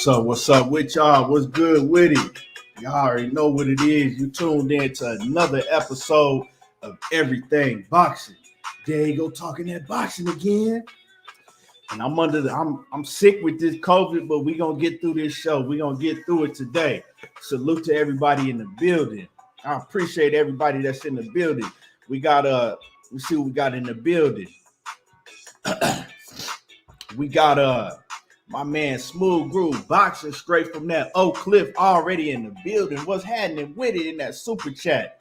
What's up with y'all? What's good with it? Y'all already know what it is. You tuned in to another episode of Everything Boxing. There you go, talking that boxing again. And I'm sick with this COVID, but we gonna get through this show. We gonna get through it today. Salute to everybody in the building. I appreciate everybody that's in the building. We got let's see what we got in the building. We got my man Smooth Groove boxing straight from that Oak Cliff already in the building. What's happening with it in that super chat?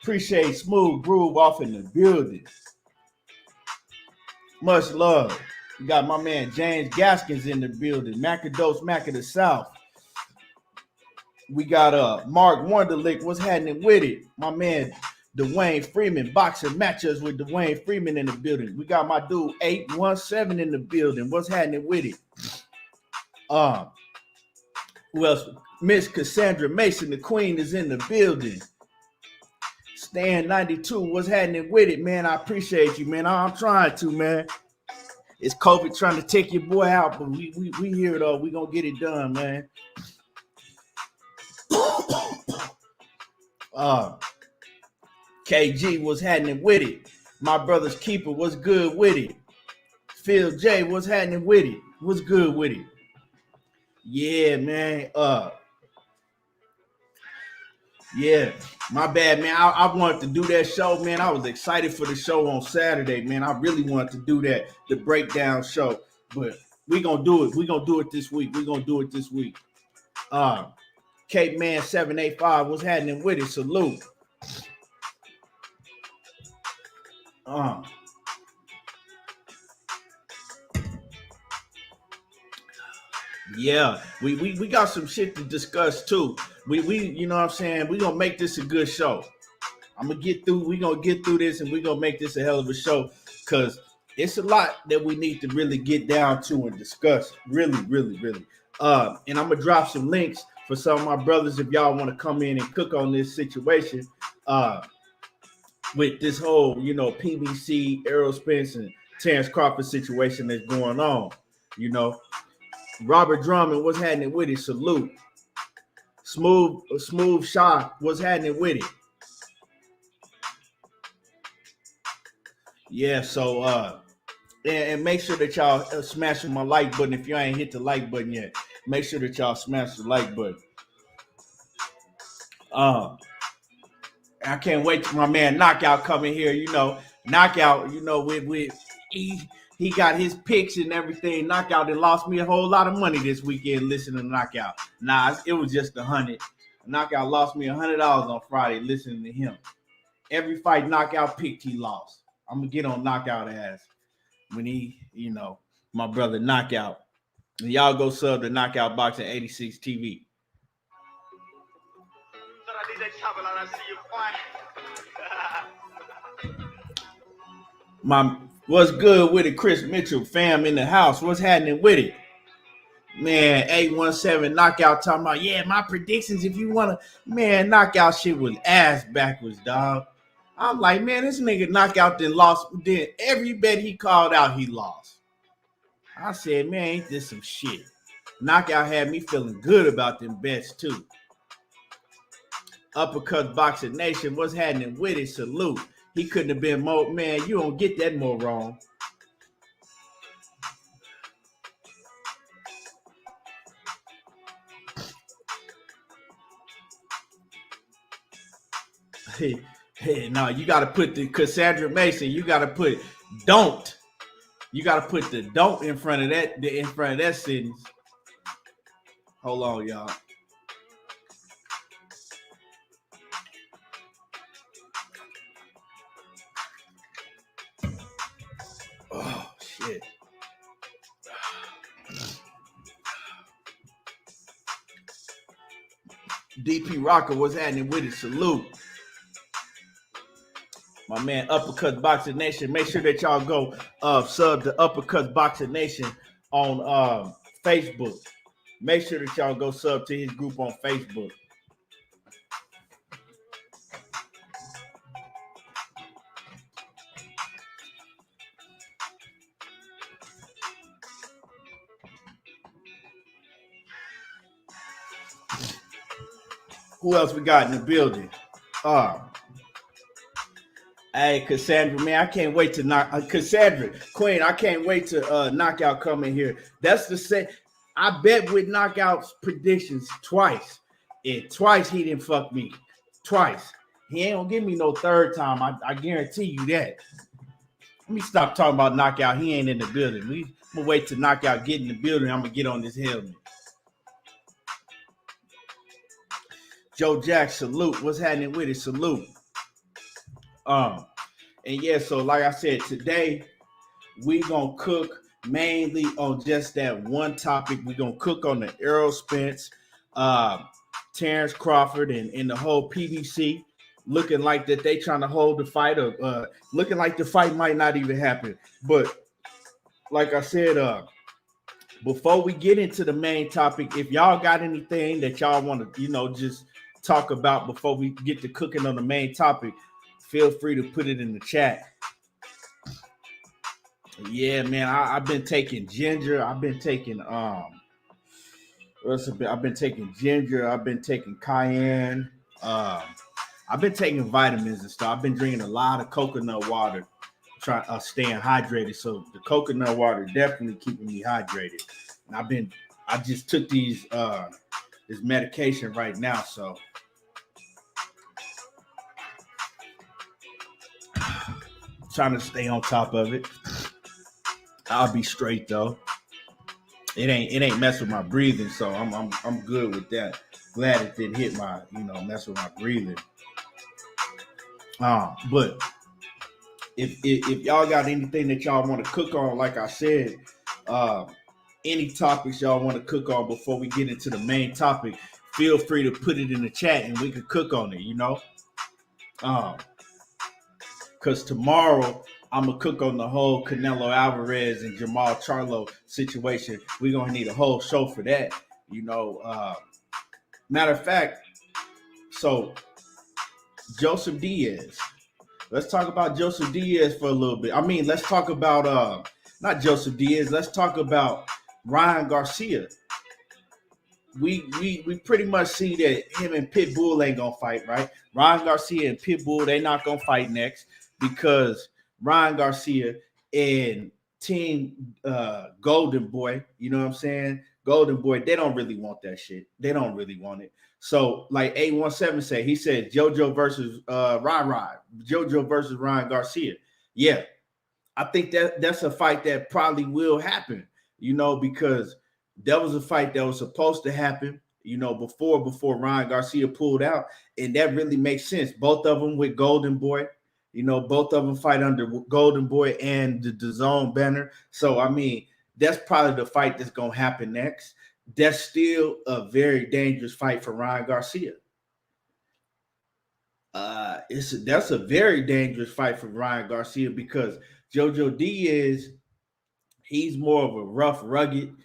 Appreciate Smooth Groove off in the building. Much love. We got my man James Gaskins in the building. Macadose Mac of the South. We got Mark Wonderlick. What's happening with it? My man Dwayne Freeman, boxing matches with Dwayne Freeman in the building. We got my dude 817 in the building. What's happening with it? Who else? Miss Cassandra Mason, the queen, is in the building. Stan 92, what's happening with it, man? I appreciate you, man. I'm trying to, man. It's COVID trying to take your boy out, but we here though. We gonna get it done, man. KG, what's happening with it? My brother's keeper, what's good with it? Phil J, what's happening with it? What's good with it? Yeah, man. Yeah, my bad, man. I wanted to do that show, man. I was excited for the show on Saturday, man. I really wanted to do that, the breakdown show. But we gonna do it. We gonna do it this week. Cape Man 785, what's happening with it? Salute. Yeah, we got some shit to discuss too. We you know what I'm saying? We gonna make this a good show. We gonna get through this and we gonna make this a hell of a show because it's a lot that we need to really get down to and discuss. Really. And I'm gonna drop some links for some of my brothers if y'all want to come in and cook on this situation. With this whole, PBC, Errol Spence, and Terence Crawford situation that's going on, Robert Drummond, what's happening with it? Salute. Smooth Shot, what's happening with it? Yeah, so and make sure that y'all smashing my like button. If you ain't hit the like button yet, make sure that y'all smash the like button. I can't wait till my man Knockout come in here. Knockout, he got his picks and everything. Knockout that lost me a whole lot of money this weekend listening to Knockout. Nah, it was just $100. Knockout lost me $100 on Friday listening to him. Every fight Knockout picked, he lost. I'm gonna get on Knockout ass when he, my brother Knockout. And y'all go sub to Knockout Boxing 86 TV. What's good with it? Chris Mitchell, fam in the house. What's happening with it? Man, 817 Knockout talking about, yeah, my predictions, if you want to, man, Knockout shit was ass backwards, dog. I'm like, man, this nigga Knockout then lost. Then every bet he called out, he lost. I said, man, ain't this some shit? Knockout had me feeling good about them bets, too. Uppercut Boxing Nation, what's happening with it? Salute. He couldn't have been more, man, you don't get that more wrong. Hey, no, you got to put the Cassandra Mason, you got to put don't. You got to put the don't in front of that sentence. Hold on, y'all. Oh, shit. DP Rocker, what's happening with it? Salute. My man, Uppercut Boxing Nation. Make sure that y'all go sub to Uppercut Boxing Nation on Facebook. Make sure that y'all go sub to his group on Facebook. Who else we got in the building? Hey, Cassandra, man, I can't wait to knock Cassandra Queen. I can't wait to knockout come in here. That's the same. I bet with knockouts predictions twice. And twice he didn't fuck me. Twice. He ain't gonna give me no third time. I guarantee you that. Let me stop talking about knockout. He ain't in the building. I'm gonna wait to knockout get in the building. I'm gonna get on this helmet. Joe Jack, salute. What's happening with it? Salute. And yeah, so like I said, today we gonna cook mainly on just that one topic. We gonna cook on the Errol Spence, Terence Crawford, and the whole PVC. Looking like that they trying to hold the fight up. Looking like the fight might not even happen. But like I said, before we get into the main topic, if y'all got anything that y'all want to, just talk about before we get to cooking on the main topic, feel free to put it in the chat. Yeah, man, I've been taking ginger. I've been taking I've been taking ginger. I've been taking cayenne. I've been taking vitamins and stuff. I've been drinking a lot of coconut water, staying hydrated. So the coconut water definitely keeping me hydrated. And I just took this medication right now, so trying to stay on top of it. I'll be straight though. It ain't mess with my breathing, so I'm good with that. Glad it didn't hit my mess with my breathing. But if y'all got anything that y'all want to cook on, like I said, any topics y'all want to cook on before we get into the main topic, feel free to put it in the chat and we can cook on it. Because tomorrow I'm gonna cook on the whole Canelo Alvarez and Jamal Charlo situation. We're gonna need a whole show for that. Matter of fact, so Joseph Diaz. Let's talk about Joseph Diaz for a little bit. Let's talk about not Joseph Diaz. Let's talk about Ryan Garcia. We pretty much see that him and Pitbull ain't gonna fight, right? Ryan Garcia and Pitbull, they not gonna fight next because Ryan Garcia and Team Golden Boy, you know what I'm saying? Golden Boy, they don't really want that shit. They don't really want it. So, like A17 said, he said Jojo versus Jojo versus Ryan Garcia. Yeah, I think that's a fight that probably will happen, because that was a fight that was supposed to happen, before Ryan Garcia pulled out. And that really makes sense. Both of them with Golden Boy, both of them fight under Golden Boy and the DAZN banner. So, that's probably the fight that's going to happen next. That's still a very dangerous fight for Ryan Garcia. That's a very dangerous fight for Ryan Garcia because Jojo Diaz, he's more of a rough, rugged,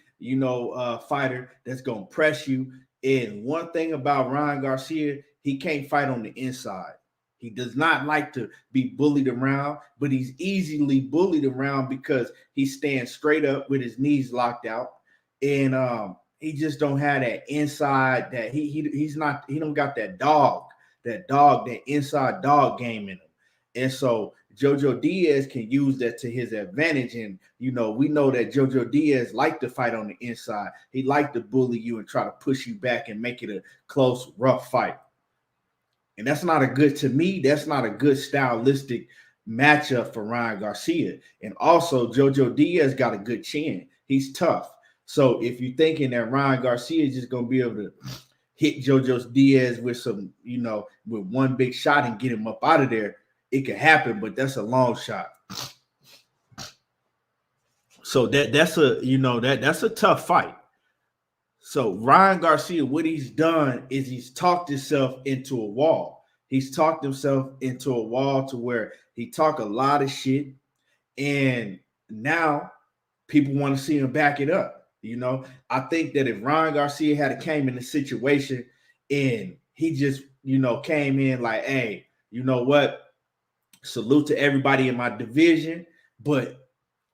fighter that's going to press you. And one thing about Ryan Garcia, he can't fight on the inside. He does not like to be bullied around, but he's easily bullied around because he stands straight up with his knees locked out. And he just don't have that inside that he don't got that inside dog game in him. And so Jojo Diaz can use that to his advantage. And, we know that Jojo Diaz liked to fight on the inside. He liked to bully you and try to push you back and make it a close, rough fight. And that's not a good stylistic matchup for Ryan Garcia. And also Jojo Diaz got a good chin. He's tough. So if you're thinking that Ryan Garcia is just going to be able to hit Jojo Diaz with some, with one big shot and get him up out of there, it can happen, but that's a long shot. So that's a tough fight. So Ryan Garcia, what he's done is he's talked himself into a wall. He's talked himself into a wall to where he talk a lot of shit, and now people want to see him back it up. I think that if Ryan Garcia had came in the situation and he just, came in like, hey, you know what? Salute to everybody in my division, but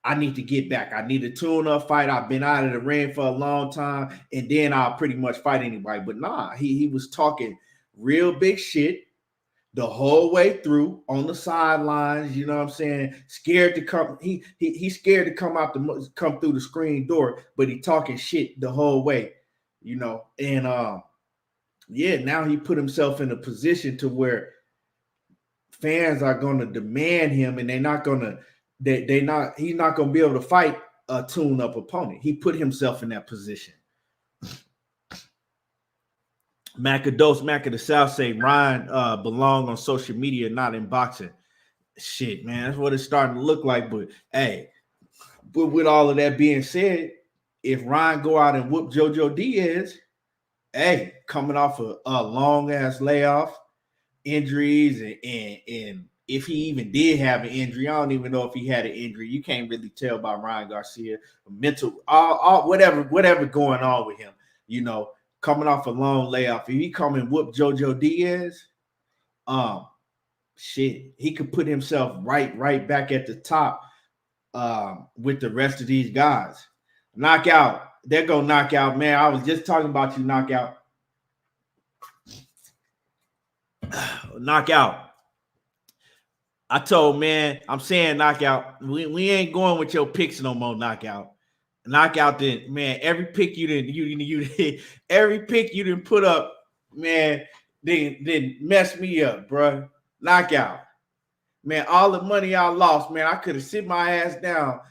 I need to get back. I need a tune-up fight. I've been out of the ring for a long time, and then I'll pretty much fight anybody. But nah, he was talking real big shit the whole way through on the sidelines. You know what I'm saying? Scared to come. He's scared to come through the screen door, but he talking shit the whole way. You know, and yeah, now he put himself in a position to where fans are going to demand him, and he's not going to be able to fight a tune-up opponent. He put himself in that position. Mac of the South say Ryan belong on social media, not in boxing. Shit, man, that's what it's starting to look like. But hey, but with all of that being said, if Ryan go out and whoop Jojo Diaz, hey, coming off a long ass layoff, injuries, and if he even did have an injury, I don't even know if he had an injury. You can't really tell by Ryan Garcia, mental, all whatever going on with him. You know, coming off a long layoff, if he come and whoop Jojo Diaz, shit, he could put himself right back at the top with the rest of these guys. Knockout, they're gonna knock out, man. I was just talking about you, knockout. Knockout. I told, man, I'm saying knockout. We ain't going with your picks no more, knockout. Knockout then, man. Every pick you didn't put up, man, then mess me up, bro. Knockout. Man, all the money I lost, man, I could have sit my ass down,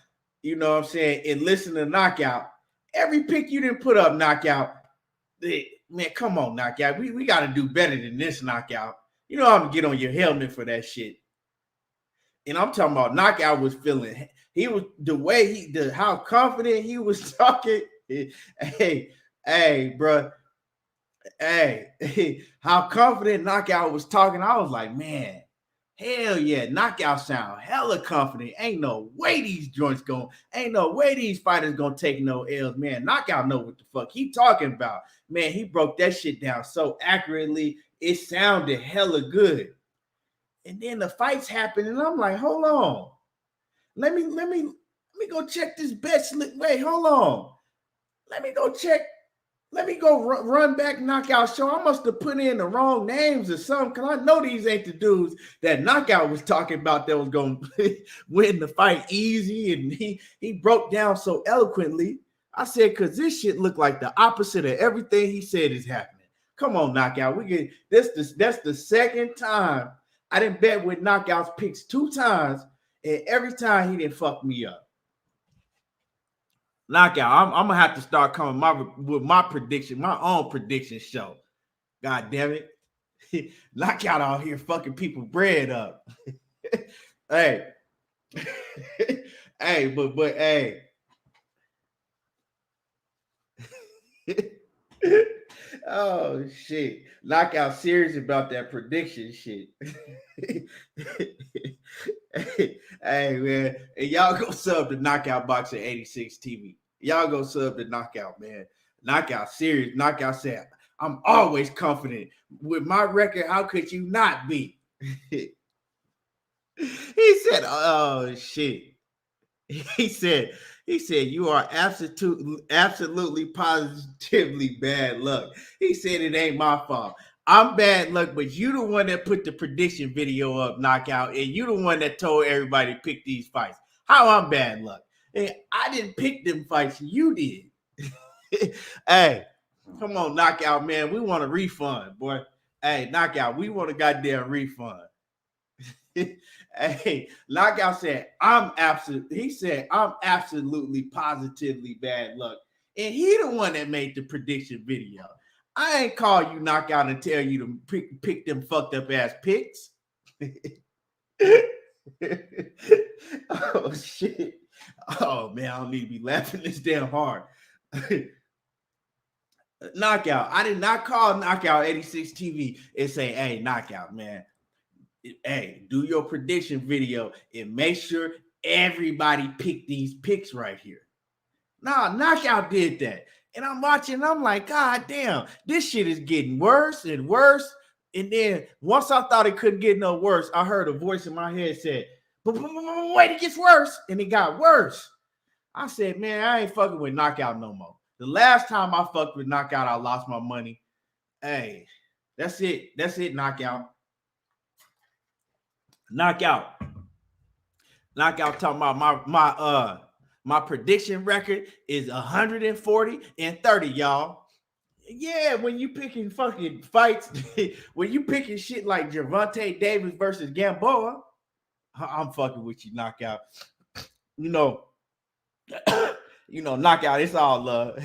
you know what I'm saying, and listen to knockout. Every pick you didn't put up, knockout. Man, come on, knockout. We got to do better than this, knockout. You know I'm going to get on your helmet for that shit. And I'm talking about knockout was feeling, he was the way how confident he was talking. Hey, bro. Hey, how confident knockout was talking. I was like, man, hell yeah, knockout sound hella confident. Ain't no way these fighters gonna take no L's, man. Knockout know what the fuck he talking about. Man, he broke that shit down so accurately. It sounded hella good. And then the fights happened, and I'm like, hold on. Let me go check this bet slip. Wait, hold on. Let me go check. Let me go run back knockout show. I must have put in the wrong names or something, because I know these ain't the dudes that knockout was talking about that was going to win the fight easy, and he broke down so eloquently. I said, because this shit looked like the opposite of everything he said is happening. Come on, knockout. That's the second time I didn't bet with knockouts picks 2 times, and every time he didn't fuck me up. Knockout. I'm gonna have to start coming with my prediction, my own prediction show. God damn it. Knockout out here fucking people bread up. Hey. Hey, but hey. Oh shit. Knockout serious about that prediction shit. Hey man, and y'all go sub to Knockout Boxing 86 TV. Y'all go sub to Knockout, man. Knockout serious. Knockout said, I'm always confident with my record. How could you not be? He said, oh shit. He said you are absolutely positively bad luck. He said it ain't my fault. I'm bad luck, but you the one that put the prediction video up, knockout, and you the one that told everybody to pick these fights. How I'm bad luck? And I didn't pick them fights. You did. Hey, come on, knockout, man. We want a refund, boy. Hey, knockout, we want a goddamn refund. Hey, knockout said, I'm absolutely positively bad luck. And he the one that made the prediction video. I ain't call you knockout and tell you to pick them fucked up ass picks. Oh shit. Oh man, I don't need to be laughing this damn hard. Knockout. I did not call Knockout 86 TV and say, hey, knockout, man. Hey, do your prediction video and make sure everybody pick these picks right here. Nah, Knockout did that. And I'm watching, and I'm like, God damn, this shit is getting worse and worse. And then once I thought it couldn't get no worse, I heard a voice in my head said, but wait, it gets worse. And it got worse. I said, man, I ain't fucking with Knockout no more. The last time I fucked with Knockout, I lost my money. Hey, That's it. That's it. Knockout. Knockout. Knockout talking about my prediction record is 140-30, y'all. Yeah, when you picking fucking fights, when you picking shit like Gervonta Davis versus Gamboa, I'm fucking with you, knockout. You know, knockout. It's all love.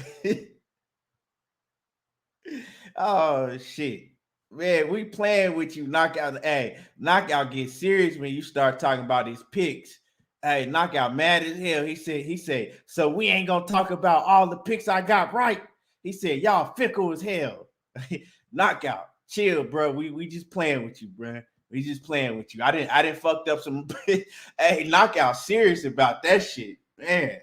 Oh shit, man, we playing with you, knockout. Hey, knockout gets serious when you start talking about these picks. Hey, knockout mad as hell. He said, so we ain't gonna talk about all the picks I got right. He said, y'all fickle as hell. Knockout, chill, bro. We just playing with you, bro. We just playing with you. I didn't fucked up some. Hey, knockout serious about that shit, man.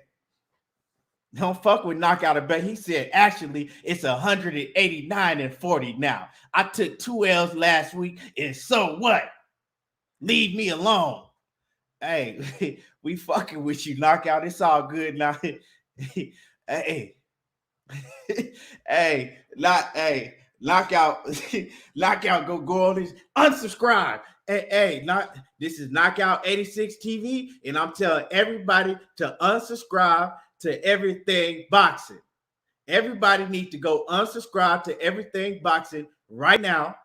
Don't fuck with knockout a bet. He said, actually, it's 189-40 now. I took 2 L's last week, and so what? Leave me alone. Hey, we fucking with you, knockout. It's all good now. Hey, knockout, knockout. Go on this. Unsubscribe. Hey, this is Knockout 86 TV, and I'm telling everybody to unsubscribe to everything boxing. Everybody needs to go unsubscribe to everything boxing right now.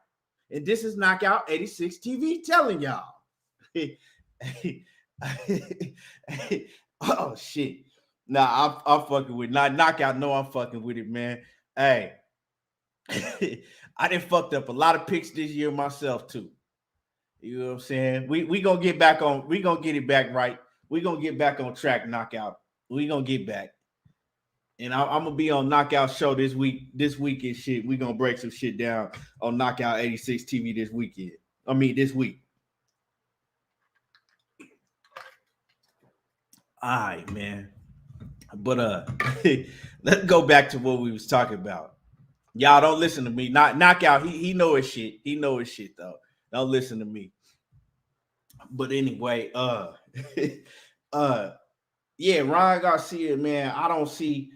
And this is Knockout 86 TV telling y'all. Oh shit. Nah, I'm fucking with knockout. No, I'm fucking with it, man. Hey, I done fucked up a lot of picks this year myself too. You know what I'm saying? We gonna get back on. We gonna get it back right. We gonna get back on track. Knockout. We gonna get back. And I'm gonna be on Knockout Show this week and shit. We gonna break some shit down on Knockout 86 TV this weekend. This week. All right, man. But let's go back to what we was talking about. Y'all don't listen to me. Knockout. He know his shit. He know his shit though. Don't listen to me. But anyway, yeah, Ryan Garcia, man. I don't see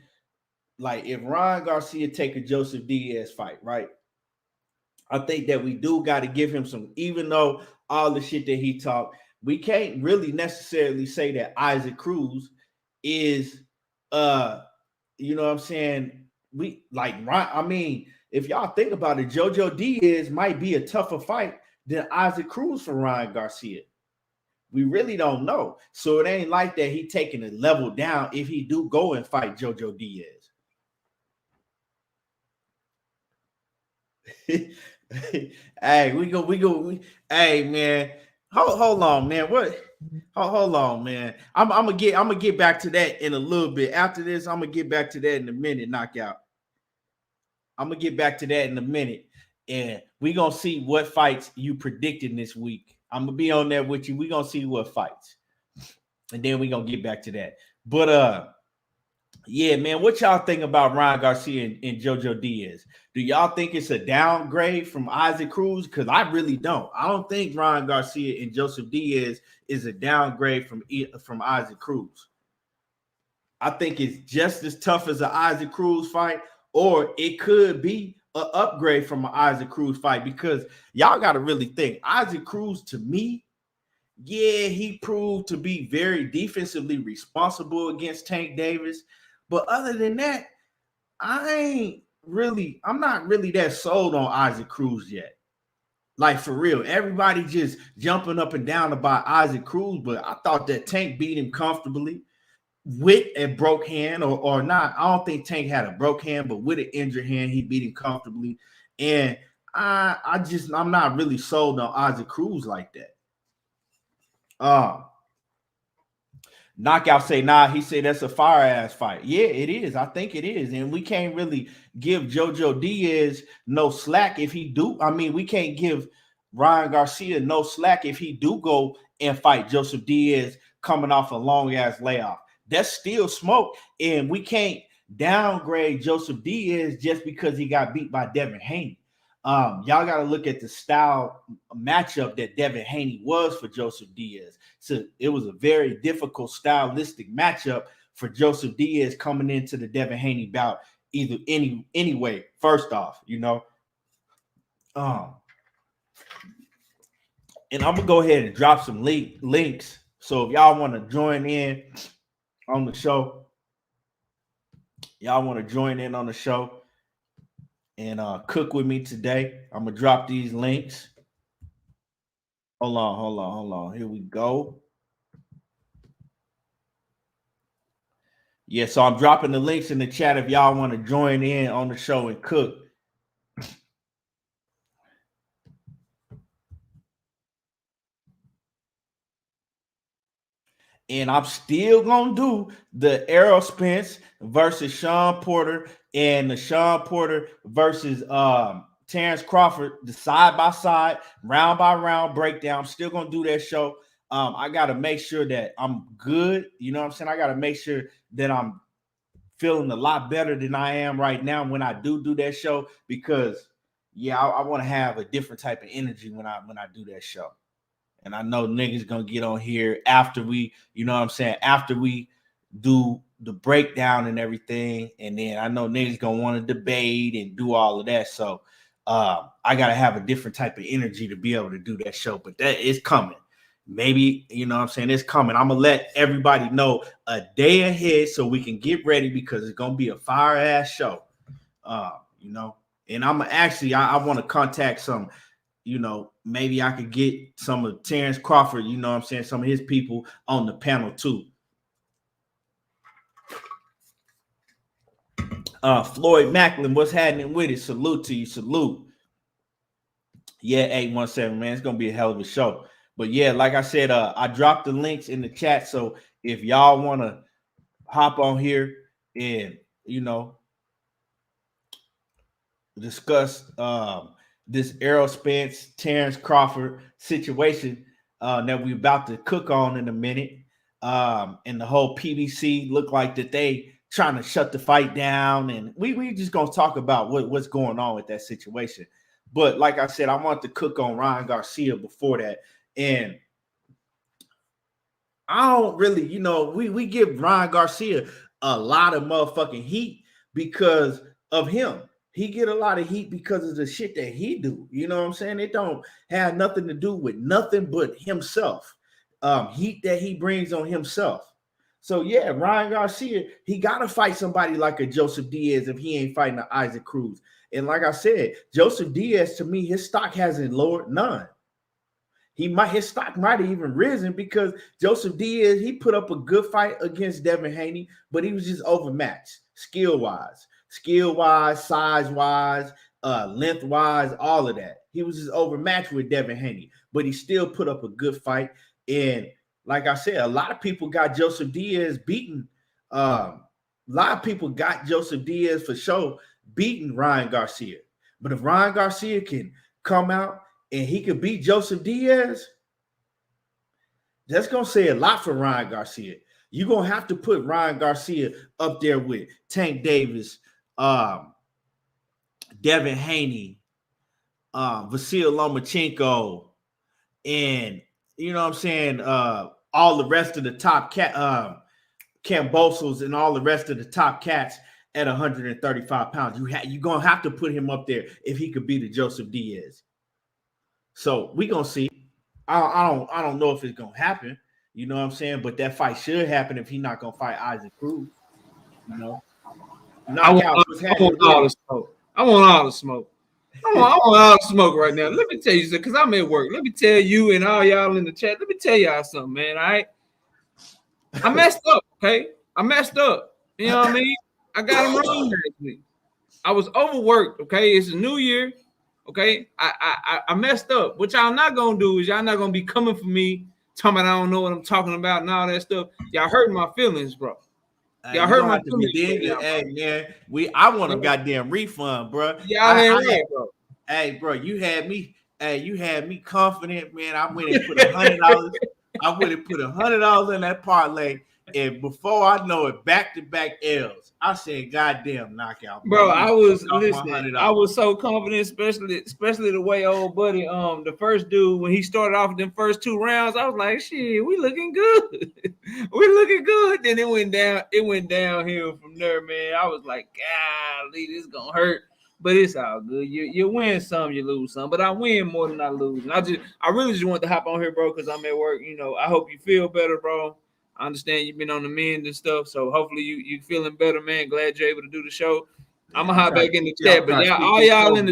like if Ryan Garcia take a Joseph Diaz fight, right? I think that we do got to give him some, even though all the shit that he talked, we can't really necessarily say that Isaac Cruz is you know what I'm saying? We like if y'all think about it, Jojo Diaz might be a tougher fight than Isaac Cruz for Ryan Garcia. We really don't know. So it ain't like that he taking a level down if he do go and fight Jojo Diaz. Hey, we go. Hey, man, hold on, man. What? Hold on, man. I'm gonna get back to that in a little bit. After this, I'm gonna get back to that in a minute. Knockout. I'm gonna get back to that in a minute, and we gonna see what fights you predicting this week. I'm gonna be on there with you. We gonna see what fights, and then we gonna get back to that. But yeah, man, what y'all think about Ryan Garcia and Jojo Diaz? Do y'all think it's a downgrade from Isaac Cruz? Because I really don't. I don't think Ryan Garcia and Joseph Diaz is a downgrade from Isaac Cruz. I think it's just as tough as an Isaac Cruz fight, or it could be an upgrade from an Isaac Cruz fight, because y'all got to really think. Isaac Cruz, to me, yeah, he proved to be very defensively responsible against Tank Davis. But other than that, I'm not really that sold on Isaac Cruz yet. Like, for real. Everybody just jumping up and down about Isaac Cruz, but I thought that Tank beat him comfortably with a broke hand or not. I don't think Tank had a broke hand, but with an injured hand, he beat him comfortably. And I'm not really sold on Isaac Cruz like that. Knockout say, nah, he said that's a fire ass fight. Yeah, it is. I think it is. And we can't really give Jojo Diaz no slack if he do. We can't give Ryan Garcia no slack if he do go and fight Joseph Diaz coming off a long ass layoff. That's still smoke. And we can't downgrade Joseph Diaz just because he got beat by Devin Haney. Y'all got to look at the style matchup that Devin Haney was for Joseph Diaz. So it was a very difficult stylistic matchup for Joseph Diaz coming into the Devin Haney bout. Anyway, first off, And I'm gonna go ahead and drop some links. So if y'all want to join in on the show, and cook with me today, I'm gonna drop these links. Hold on. Here we go. Yeah, so I'm dropping the links in the chat if y'all want to join in on the show and cook. And I'm still gonna do the Errol Spence versus Sean Porter and the Sean Porter versus Terence Crawford, the side by side, round by round breakdown. I'm still gonna do that show. I gotta make sure that I'm good. You know what I'm saying? I gotta make sure that I'm feeling a lot better than I am right now when I do that show, because I want to have a different type of energy when I do that show. And I know niggas gonna get on here after we, you know what I'm saying, after we do the breakdown and everything. And then I know niggas gonna want to debate and do all of that. So I gotta have a different type of energy to be able to do that show. But that is coming. Maybe, you know what I'm saying, it's coming. I'm gonna let everybody know a day ahead so we can get ready, because it's gonna be a fire ass show. You know, and I'm actually I want to contact some, you know, maybe I could get some of Terence Crawford, you know what I'm saying, some of his people on the panel too. Floyd Macklin, what's happening with it? Salute to you, salute. Yeah, 817, man, it's gonna be a hell of a show. But yeah, like I said, I dropped the links in the chat, so if y'all want to hop on here and, you know, discuss this Errol Spence, Terence Crawford situation that we're about to cook on in a minute. And the whole PBC look like that they trying to shut the fight down. And we just going to talk about what's going on with that situation. But like I said, I want to cook on Ryan Garcia before that. And I don't really, you know, we give Ryan Garcia a lot of motherfucking heat because of him. He get a lot of heat because of the shit that he do. You know what I'm saying? It don't have nothing to do with nothing but himself. Heat that he brings on himself. So yeah, Ryan Garcia, he gotta fight somebody like a Joseph Diaz if he ain't fighting an Isaac Cruz. And like I said, Joseph Diaz, to me, his stock hasn't lowered none. His stock might have even risen because Joseph Diaz, he put up a good fight against Devin Haney, but he was just overmatched skill-wise, size-wise, length-wise, all of that. He was just overmatched with Devin Haney, but he still put up a good fight. And like I said, a lot of people got Joseph Diaz beaten. A lot of people got Joseph Diaz for sure beating Ryan Garcia. But if Ryan Garcia can come out and he could beat Joseph Diaz, that's going to say a lot for Ryan Garcia. You're going to have to put Ryan Garcia up there with Tank Davis, Devin Haney, Vasil Lomachenko, and, you know what I'm saying, all the rest of the top Cambosos and all the rest of the top cats at 135 pounds. You're going to have to put him up there if he could beat a Joseph Diaz. So we're going to see. I don't know if it's going to happen. You know what I'm saying? But that fight should happen if he's not going to fight Isaac Cruz. You know? I want all the smoke. I want all the smoke. I want all the smoke right now. Let me tell you something, because I'm at work. Let me tell you and all y'all in the chat. Let me tell y'all something, man. All right? I messed up, okay? I messed up. You know what I mean? I got him wrong last week. I was overworked, okay? It's a new year. Okay, I messed up. What y'all not gonna do is y'all not gonna be coming for me, talking about I don't know what I'm talking about and all that stuff. Y'all hurting my feelings, bro. Y'all hurt my feelings. Hey man, I want a goddamn refund, bro. Y'all ain't right, bro. Hey, bro, you had me confident, man. I went and put $100. I went and put $100 in that parlay. And before I know it, back-to-back L's. I said, "Goddamn knockout, bro!" I was listening. I was so confident, especially the way old buddy, the first dude when he started off in the first 2 rounds. I was like, "Shit, we looking good. We looking good." Then it went down. It went downhill from there, man. I was like, "Golly, this is gonna hurt." but it's all good. You win some, you lose some, but I win more than I lose. And I really just want to hop on here, bro, because I'm at work. I hope you feel better, bro. I understand you've been on the mend and stuff, so hopefully you feeling better, man. Glad you're able to do the show. I'm gonna hop back in the chat, but all y'all in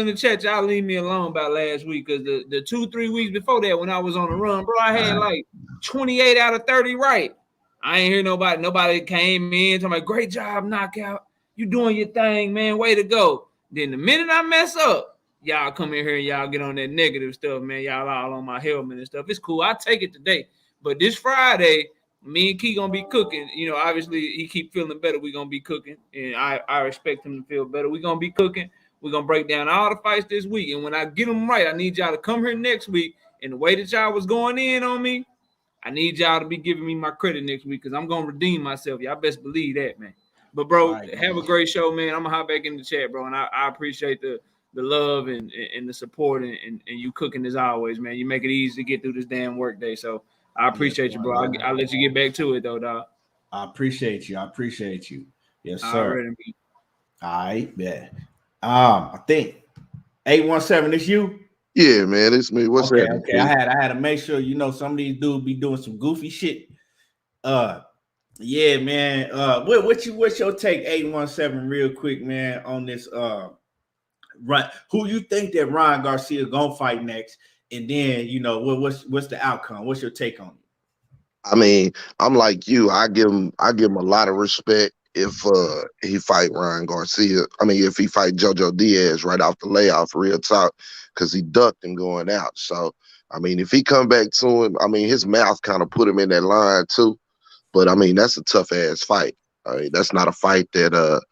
the chat, y'all leave me alone about last week because the 2-3 weeks before that, when I was on the run, bro, I had like 28 out of 30 right. I ain't hear nobody. Nobody came in talking about great job, knockout. You doing your thing, man. Way to go. Then the minute I mess up, y'all come in here and y'all get on that negative stuff, man. Y'all all on my helmet and stuff. It's cool. I take it today. But this Friday, me and Key gonna be cooking. Obviously he keep feeling better. We gonna be cooking, and I expect him to feel better. We gonna be cooking. We're gonna break down all the fights this week. And when I get them right, I need y'all to come here next week. And the way that y'all was going in on me, I need y'all to be giving me my credit next week because I'm gonna redeem myself. Y'all best believe that, man. But bro, have a great show, man. I'm gonna hop back in the chat, bro. And I appreciate the love and the support and you cooking as always, man. You make it easy to get through this damn work day. So I appreciate you, bro. I'll let you get back to it though, dog. I appreciate you. Yes, sir. All right, yeah. I think 817 is you. Yeah, man, it's me. What's that? Okay. I had to make sure some of these dudes be doing some goofy shit. Yeah, man. What's your take 817 real quick, man, on this run? Who you think that Ryan Garcia gonna fight next? And then what's the outcome? What's your take on it? I mean, I'm like you. I give him a lot of respect if he fight Ryan Garcia. I mean, if he fight Jojo Diaz right off the layoff, real talk, because he ducked him going out. So, I mean, if he come back to him, I mean, his mouth kind of put him in that line too. But I mean, that's a tough ass fight. I mean, that's not a fight that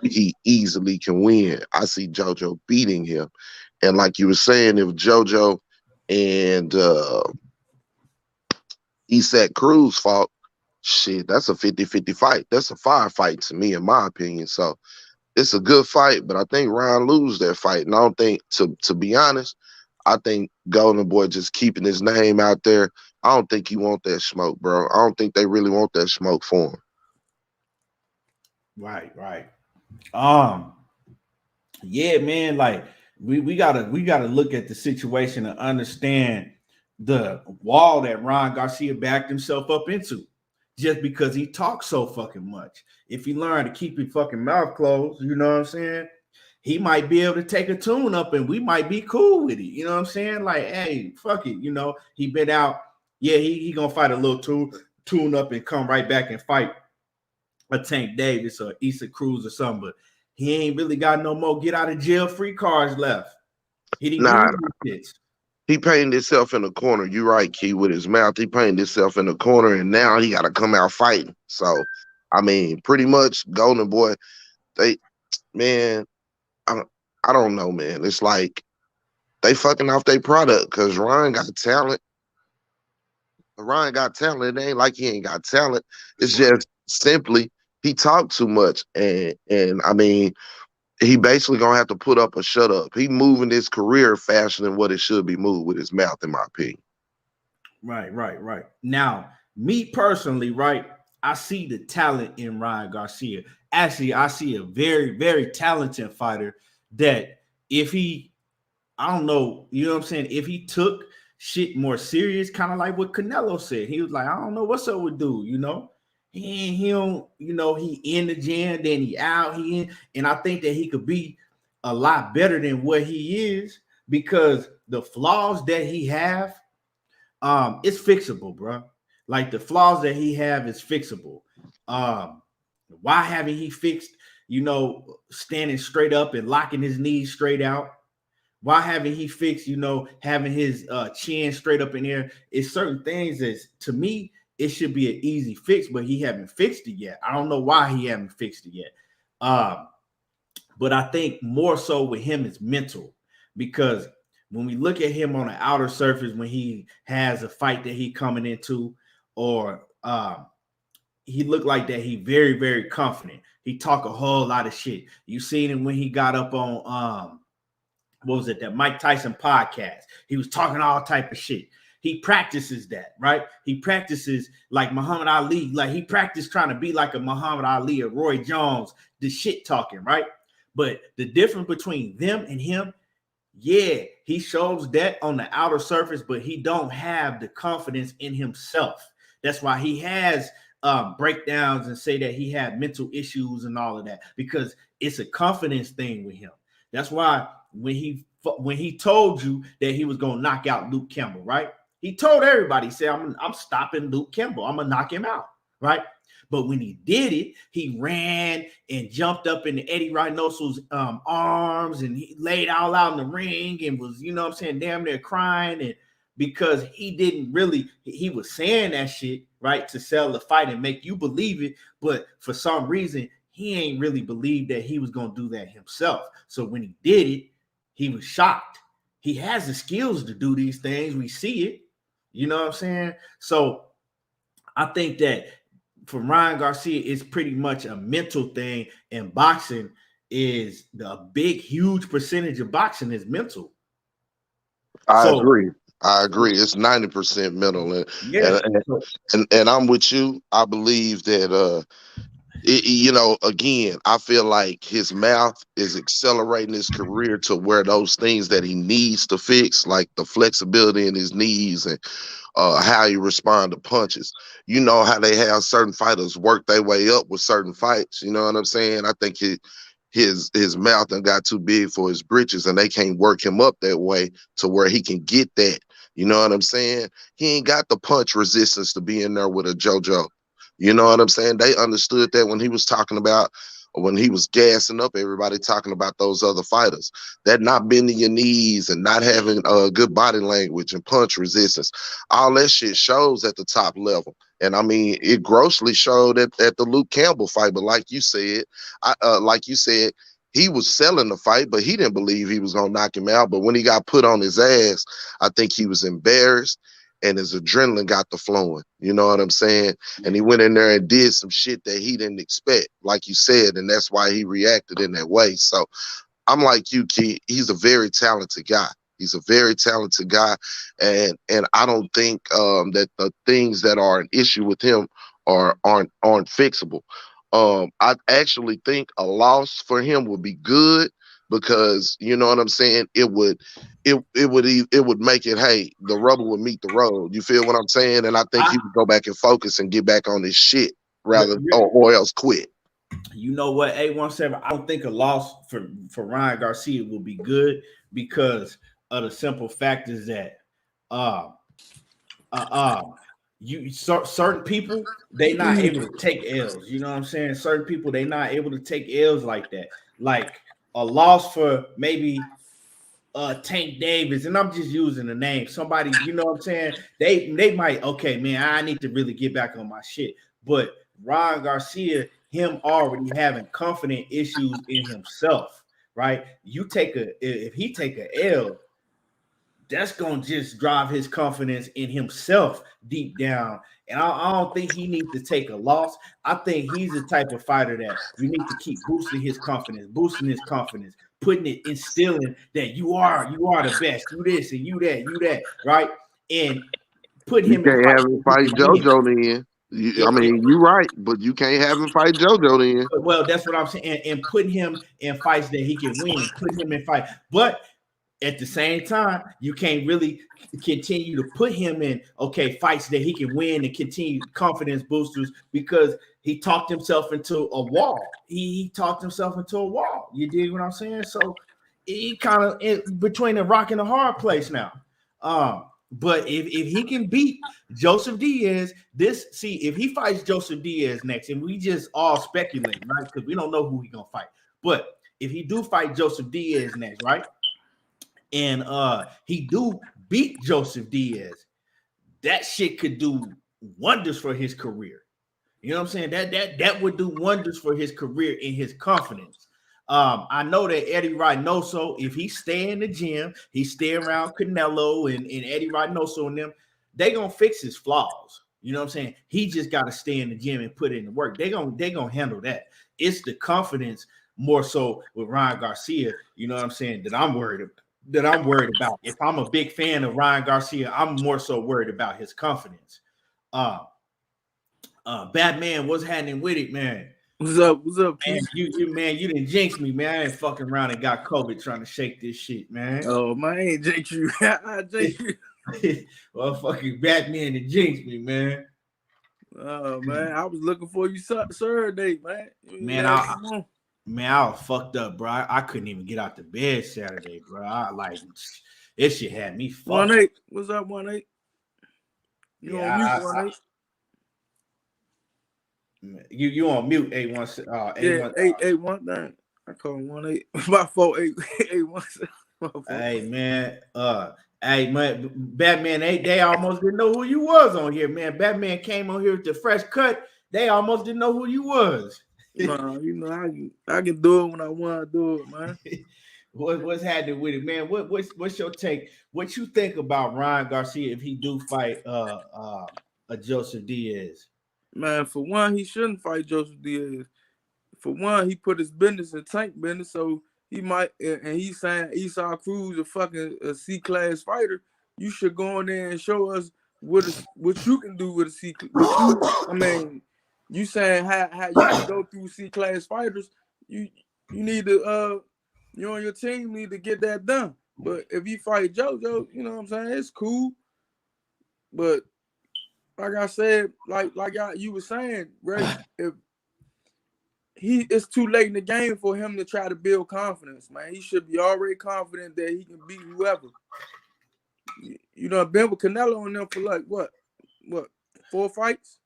he easily can win. I see Jojo beating him, and like you were saying, if Jojo and Isak Cruz fought, shit, that's a 50-50 fight. That's a fire fight to me, in my opinion. So it's a good fight, but I think Ryan lose that fight. And I don't think, to be honest, I think Golden Boy just keeping his name out there, I don't think he want that smoke, bro. I don't think they really want that smoke for him. Right. Yeah, man, like we gotta look at the situation and understand the wall that Ryan Garcia backed himself up into just because he talks so fucking much. If he learned to keep his fucking mouth closed, you know what I'm saying? He might be able to take a tune up and we might be cool with it. You know what I'm saying? Like, hey, fuck it. He been out. Yeah, he gonna fight a little tune up and come right back and fight a Tank Davis or Issa Cruz or something, but he ain't really got no more get out of jail free cards left. He painted himself in a corner. You're right, Key, with his mouth. He painted himself in a corner, and now he got to come out fighting. So, I mean, pretty much Golden Boy, I don't know, man. It's like they fucking off their product because Ryan got talent. Ryan got talent. It ain't like he ain't got talent. It's just simply he talked too much. And I mean, he basically gonna have to put up or shut up. He moving his career faster than what it should be moved with his mouth, in my opinion. Right. Now, me personally, right, I see the talent in Ryan Garcia. Actually, I see a very, very talented fighter that if he, I don't know, you know what I'm saying? If he took shit more serious, kind of like what Canelo said, he was like, I don't know what's up with dude, he don't, he in the gym, then he out, he in, and I think that he could be a lot better than what he is because the flaws that he have, it's fixable, bro. Like the flaws that he have is fixable. Why haven't he fixed, standing straight up and locking his knees straight out? Why haven't he fixed, having his chin straight up in there? It's certain things that, to me, it should be an easy fix, but he haven't fixed it yet. I don't know why he haven't fixed it yet. But I think more so with him is mental, because when we look at him on the outer surface, when he has a fight that he coming into, or he looked like that he very, very confident. He talk a whole lot of shit. You seen him when he got up on that Mike Tyson podcast. He was talking all type of shit. He practices that, right? He practices like Muhammad Ali, like he practiced trying to be like a Muhammad Ali or Roy Jones, the shit talking, right? But the difference between them and him, yeah, he shows that on the outer surface, but he don't have the confidence in himself. That's why he has breakdowns and say that he had mental issues and all of that, because it's a confidence thing with him. That's why when he told you that he was going to knock out Luke Campbell, right? He told everybody, he said, I'm stopping Luke Campbell. I'm going to knock him out, right? But when he did it, he ran and jumped up in Eddie Reynoso's arms, and he laid all out in the ring and was, you know what I'm saying, damn near crying. And because he didn't really, he was saying that shit, right, to sell the fight and make you believe it. But for some reason, he ain't really believed that he was going to do that himself. So when he did it, he was shocked. He has the skills to do these things. We see it. You know what I'm saying? So I think that for Ryan Garcia, it's pretty much a mental thing, and boxing is the big, huge percentage of boxing is mental. I agree. It's 90% mental, and I'm with you. I believe that again, I feel like his mouth is accelerating his career to where those things that he needs to fix, like the flexibility in his knees and how he respond to punches. You know how they have certain fighters work their way up with certain fights. You know what I'm saying? I think his mouth done got too big for his britches, and they can't work him up that way to where he can get that. You know what I'm saying? He ain't got the punch resistance to be in there with a Jojo. You know what I'm saying? They understood that when he was talking about, when he was gassing up everybody, talking about those other fighters, that not bending your knees and not having good body language and punch resistance, all that shit shows at the top level. And I mean, it grossly showed at the Luke Campbell fight. But like you said, he was selling the fight, but he didn't believe he was gonna knock him out. But when he got put on his ass, I think he was embarrassed, and his adrenaline got to flowing. You know what I'm saying? And he went in there and did some shit that he didn't expect, like you said, and that's why he reacted in that way. So I'm like you, Key. He's a very talented guy. He's a very talented guy, and I don't think that the things that are an issue with him aren't fixable. I actually think a loss for him would be good, because you know what I'm saying. It would make it. Hey, the rubber would meet the road. You feel what I'm saying? And I think he would go back and focus and get back on his shit or else quit. You know what, A17? I don't think a loss for Ryan Garcia will be good, because of the simple fact is that certain people, they not able to take L's. You know what I'm saying? Certain people, they not able to take L's like that. Like a loss for maybe Tank Davis, and I'm just using the name. Somebody, you know what I'm saying? They might, okay, man, I need to really get back on my shit. But Ryan Garcia, him already having confident issues in himself, right? If he take a L, that's gonna just drive his confidence in himself deep down. And I don't think he needs to take a loss. I think he's the type of fighter that you need to keep boosting his confidence, putting it, instilling that you are the best. Do this and you that, right? And put him You in can't have him fight Jojo then. You're right, but you can't have him fight Jojo then. Well, that's what I'm saying. And put him in fights that he can win. Put him in fight, but at the same time, you can't really continue to put him in fights that he can win and continue confidence boosters, because he talked himself into a wall. He talked himself into a wall. You dig what I'm saying? So he kind of between a rock and a hard place now. But if he can beat Joseph Diaz, if he fights Joseph Diaz next, and we just all speculating, right? Because we don't know who he's gonna fight. But if he do fight Joseph Diaz next, right? And he do beat Joseph Diaz, that shit could do wonders for his career. You know what I'm saying? That would do wonders for his career and his confidence. I know that Eddie Reynoso, if he stay in the gym, he stay around Canelo and Eddie Reynoso and them, they gonna fix his flaws. You know what I'm saying? He just got to stay in the gym and put in the work. They gonna handle that. It's the confidence more so with Ryan Garcia, you know what I'm saying, that I'm worried about. that I'm worried about. If I'm a big fan of Ryan Garcia, I'm more so worried about his confidence. Batman, what's happening with it, man? What's up? What's up, Man, Keith? you didn't jinx me, man. I ain't fucking around and got COVID trying to shake this shit, man. Oh man, I ain't jinx you. I jinx you. Well, fucking Batman to jinx me, man. Oh man, I was looking for you Saturday, man. Man, I was fucked up, bro. I couldn't even get out the bed Saturday, bro. This shit had me fucked. 1-8. What's up, 1-8? You on mute, 1-8? You on mute, 8-1. Yeah, 8-1. Dang, I call him 1-8. My fault, 8-1. Hey man, Batman, they almost didn't know who you was on here, man. Batman came on here with the fresh cut. They almost didn't know who you was. No, you know I can do it when I want to do it, man. What's happening with it, man? What's your take? What you think about Ryan Garcia if he do fight a Joseph Diaz? Man, for one, he shouldn't fight Joseph Diaz. For one, he put his business in Tank business, so he might. And he's saying Esau Cruz a fucking C-class fighter. You should go in there and show us what you can do with a C. I mean, you saying how you can go through C-class fighters? You need to you and your team need to get that done. But if you fight Jojo, you know what I'm saying, it's cool. But like I said, like you were saying, right? If it's too late in the game for him to try to build confidence, man. He should be already confident that he can beat whoever. You know, been with Canelo and them for like what 4 fights?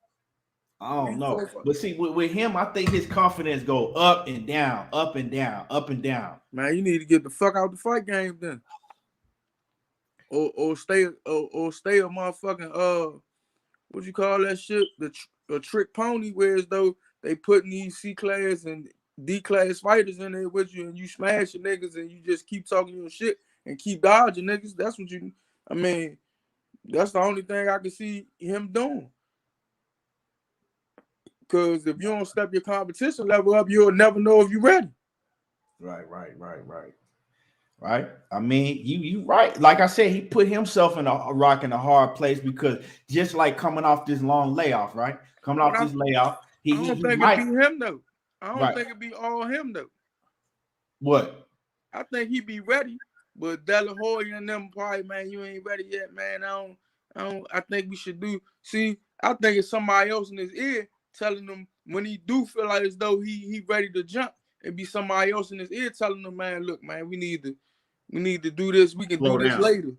I don't know. But see, with him, I think his confidence go up and down, up and down, up and down. Man, you need to get the fuck out the fight game then. Or stay a motherfucking what you call that shit? The trick pony, where as though they putting these C-class and D-class fighters in there with you and you smash your niggas and you just keep talking your shit and keep dodging niggas. That's what that's the only thing I can see him doing. Because if you don't step your competition level up, you'll never know if you're ready. Right. I mean, you right. Like I said, he put himself in a rock in a hard place because just like coming off this long layoff, right? Coming off this layoff, I don't think it be him though. I don't think it be all him though. What? I think he be ready, but De La Hoya and them probably, man, you ain't ready yet, man. I think we should do. See, I think it's somebody else in his ear telling him when he do feel like as though he ready to jump. It be somebody else in his ear telling him, man, look, man, we need to do this. We can do this later.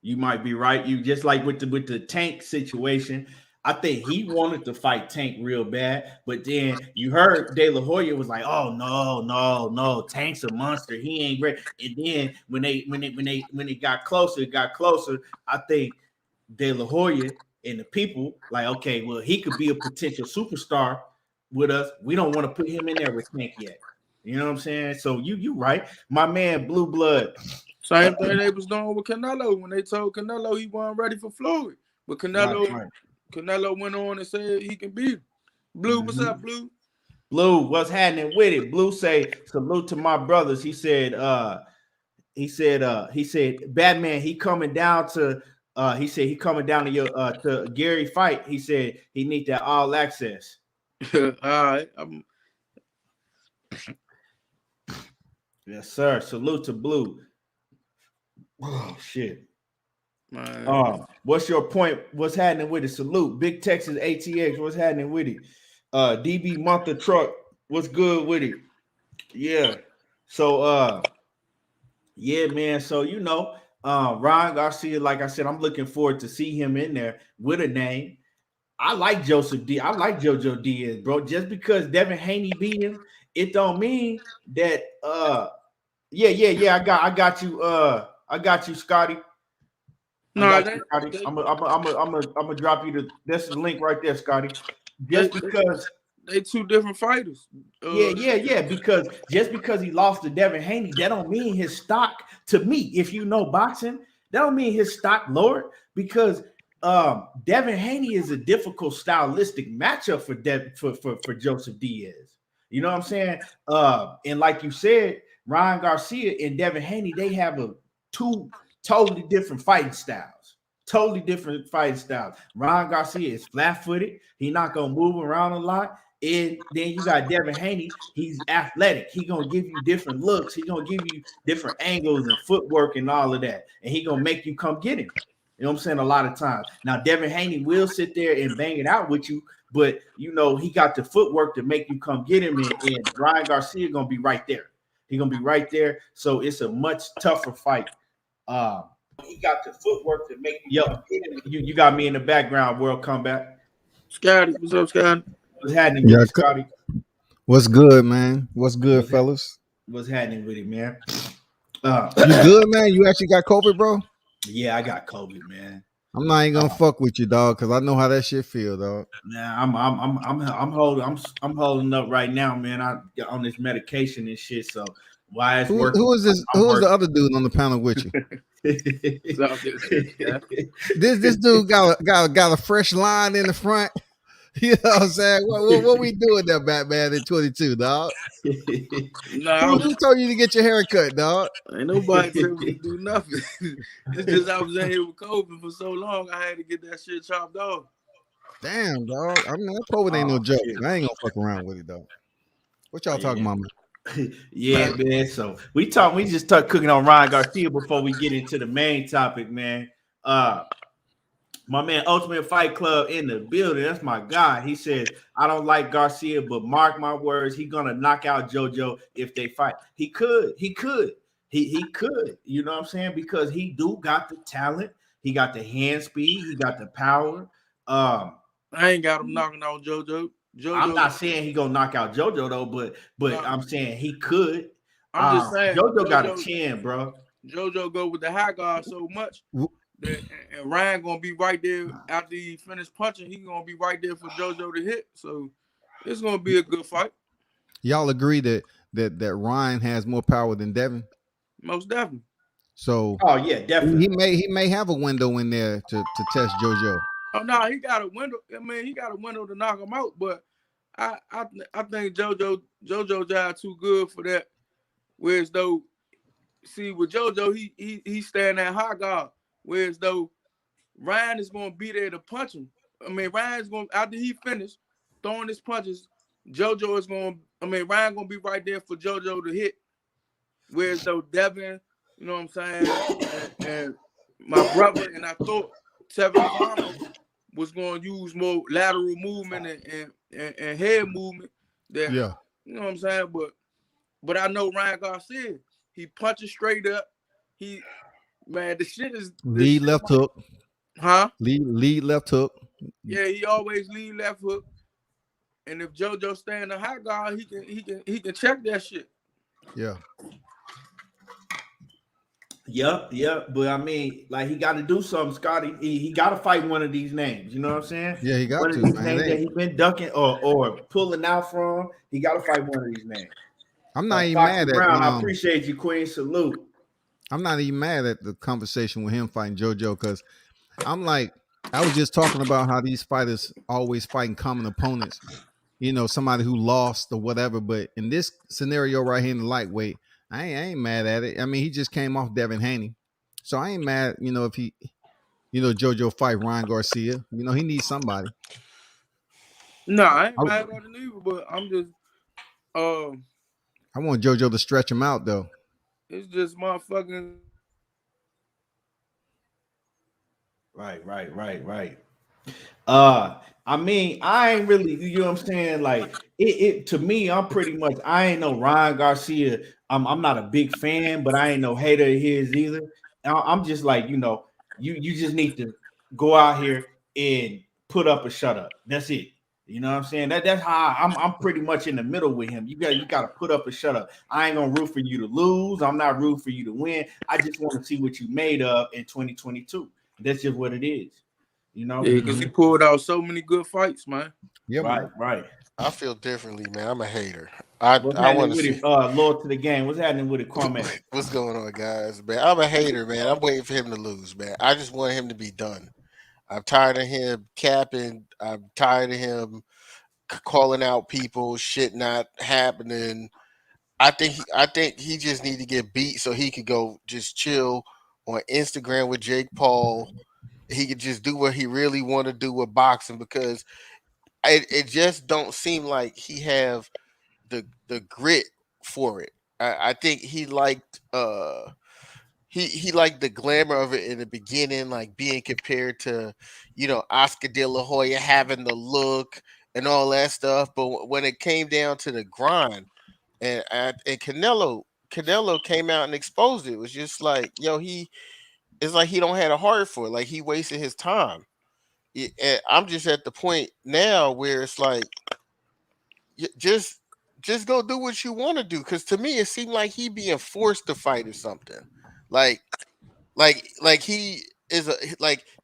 You might be right. You just like with the Tank situation. I think he wanted to fight Tank real bad, but then you heard De La Hoya was like, "Oh no, Tank's a monster. He ain't ready." And then when it got closer, I think De La Hoya and the people like, okay, well, he could be a potential superstar with us. We don't want to put him in there with Tank yet. You know what I'm saying? So you right, my man, Blue Blood. Same thing they was doing with Canelo when they told Canelo he wasn't ready for Floyd, but Canelo went on and said he can beat him. Blue, what's up, Blue? Blue, what's happening with it? Blue say salute to my brothers. He said, Batman, he coming down to your to Gary fight. He said he need that all access. All right. Yes, sir. Salute to Blue. Oh shit. What's your point? What's happening with it? Salute. Big Texas ATX. What's happening with it? DB Monster Truck. What's good with it? Yeah. So yeah, man. So Ryan Garcia, like I said, I'm looking forward to see him in there with a name. I like Joseph D. I like Jojo Diaz, bro. Just because Devin Haney beat him, it don't mean that yeah. I got you, Scotty. I'm gonna drop you that's the link right there, Scotty. Because they two different fighters. Because just because he lost to Devin Haney, that don't mean his stock, to me, if you know boxing, that don't mean his stock lowered, because Devin Haney is a difficult stylistic matchup for Joseph Diaz. You know what I'm saying? And like you said, Ryan Garcia and Devin Haney, they have two totally different fighting styles. Totally different fighting styles. Ryan Garcia is flat-footed. He's not gonna move around a lot. And then you got Devin Haney. He's athletic. He's gonna give you different looks. He's gonna give you different angles and footwork and all of that. And he's gonna make you come get him. You know what I'm saying? A lot of times. Now, Devin Haney will sit there and bang it out with you, but you know, he got the footwork to make you come get him. And Ryan Garcia gonna be right there. He's gonna be right there. So it's a much tougher fight. He got the footwork to make you come get him. You got me in the background, World Combat. Scotty, what's up, Scotty? What's happening with it, Scotty? What's good, man? What's good, fellas? What's happening with it, man? You good, man? You actually got COVID, bro? Yeah, I got COVID, man. I'm not even gonna fuck with you, dog, because I know how that shit feel, dog. Nah, I'm holding up right now, man. I got on this medication and shit. So why it's working? Who is this? Who is the other dude on the panel with you? This dude got a fresh line in the front. You know what I'm saying? What we doing there, Batman, in 22, dog? Nah, who told you to get your hair cut, dog? Ain't nobody told me to do nothing. It's just I was in here with COVID for so long, I had to get that shit chopped off. Damn, dog. I mean, that COVID ain't no joke. I ain't gonna fuck around with it, though. What y'all talking about, man? Yeah, man. So we just start cooking on Ryan Garcia before we get into the main topic, man. My man, Ultimate Fight Club in the building. That's my guy. He said, I don't like Garcia, but mark my words, he's gonna knock out Jojo if they fight. He could. He could. You know what I'm saying? Because he do got the talent. He got the hand speed. He got the power. I ain't got him knocking out Jojo. I'm not saying he gonna knock out Jojo though, but I'm saying he could. I'm just saying Jojo got a chin, bro. Jojo go with the high guard so much. And Ryan gonna be right there after he finished punching. He gonna be right there for Jojo to hit. So it's gonna be a good fight. Y'all agree that Ryan has more power than Devin? Most definitely. So yeah, definitely. He may have a window in there to test Jojo. Oh no, he got a window. I mean, he got a window to knock him out. But I think Jojo job too good for that. Whereas though, see with Jojo, he stand at high guard. Whereas though Ryan is gonna be there to punch him. I mean, Ryan's gonna after he finished throwing his punches, Ryan gonna be right there for Jojo to hit. Whereas though Devin, you know what I'm saying, and my brother, and I thought Tevin was gonna use more lateral movement and head movement. That, yeah, you know what I'm saying, but I know Ryan Garcia, he punches straight up. Man, the shit is lead left hook. Huh? Lead left hook. Yeah, he always lead left hook. And if Jojo stay in the high guard, he can check that shit. Yeah. Yep. But I mean, like he got to do something, Scotty. He got to fight one of these names. You know what I'm saying? Yeah, he got one to. Of these names that he been ducking or pulling out from. He got to fight one of these names. I'm not even mad at. I appreciate you, Queen. Salute. I'm not even mad at the conversation with him fighting Jojo because I'm like, I was just talking about how these fighters always fighting common opponents, you know, somebody who lost or whatever. But in this scenario right here in the lightweight, I ain't mad at it. I mean, he just came off Devin Haney. So I ain't mad, you know, if he, you know, Jojo fight Ryan Garcia. You know, he needs somebody. No, I ain't mad at it either, but I'm just I want Jojo to stretch him out though. It's just motherfucking Right. I mean, I ain't really, you know what I'm saying? Like it to me, I ain't no Ryan Garcia. I'm not a big fan, but I ain't no hater of his either. I'm just like, you know, you just need to go out here and put up or shut up. That's it. You know what I'm saying? That's how I'm pretty much in the middle with him. You got to put up or shut up. I ain't gonna root for you to lose. I'm not rooting for you to win. I just want to see what you made of in 2022. That's just what it is. You know? Yeah, because he pulled out so many good fights, man. Yeah, right. I feel differently, man. I'm a hater. I want to see Lord to the game. What's happening with it, Kwame? What's going on, guys? Man, I'm a hater, man. I'm waiting for him to lose, man. I just want him to be done. I'm tired of him capping. I'm tired of him calling out people, shit not happening. I think he just need to get beat so he could go just chill on Instagram with Jake Paul. He could just do what he really want to do with boxing because it just don't seem like he have the grit for it. I think he liked he liked the glamour of it in the beginning, like being compared to, Oscar De La Hoya having the look and all that stuff. But when it came down to the grind, and Canelo came out and exposed it. It was just like, it's like he don't have a heart for it. Like he wasted his time. And I'm just at the point now where it's like, just go do what you want to do. Because to me, it seemed like he being forced to fight or something. Like he is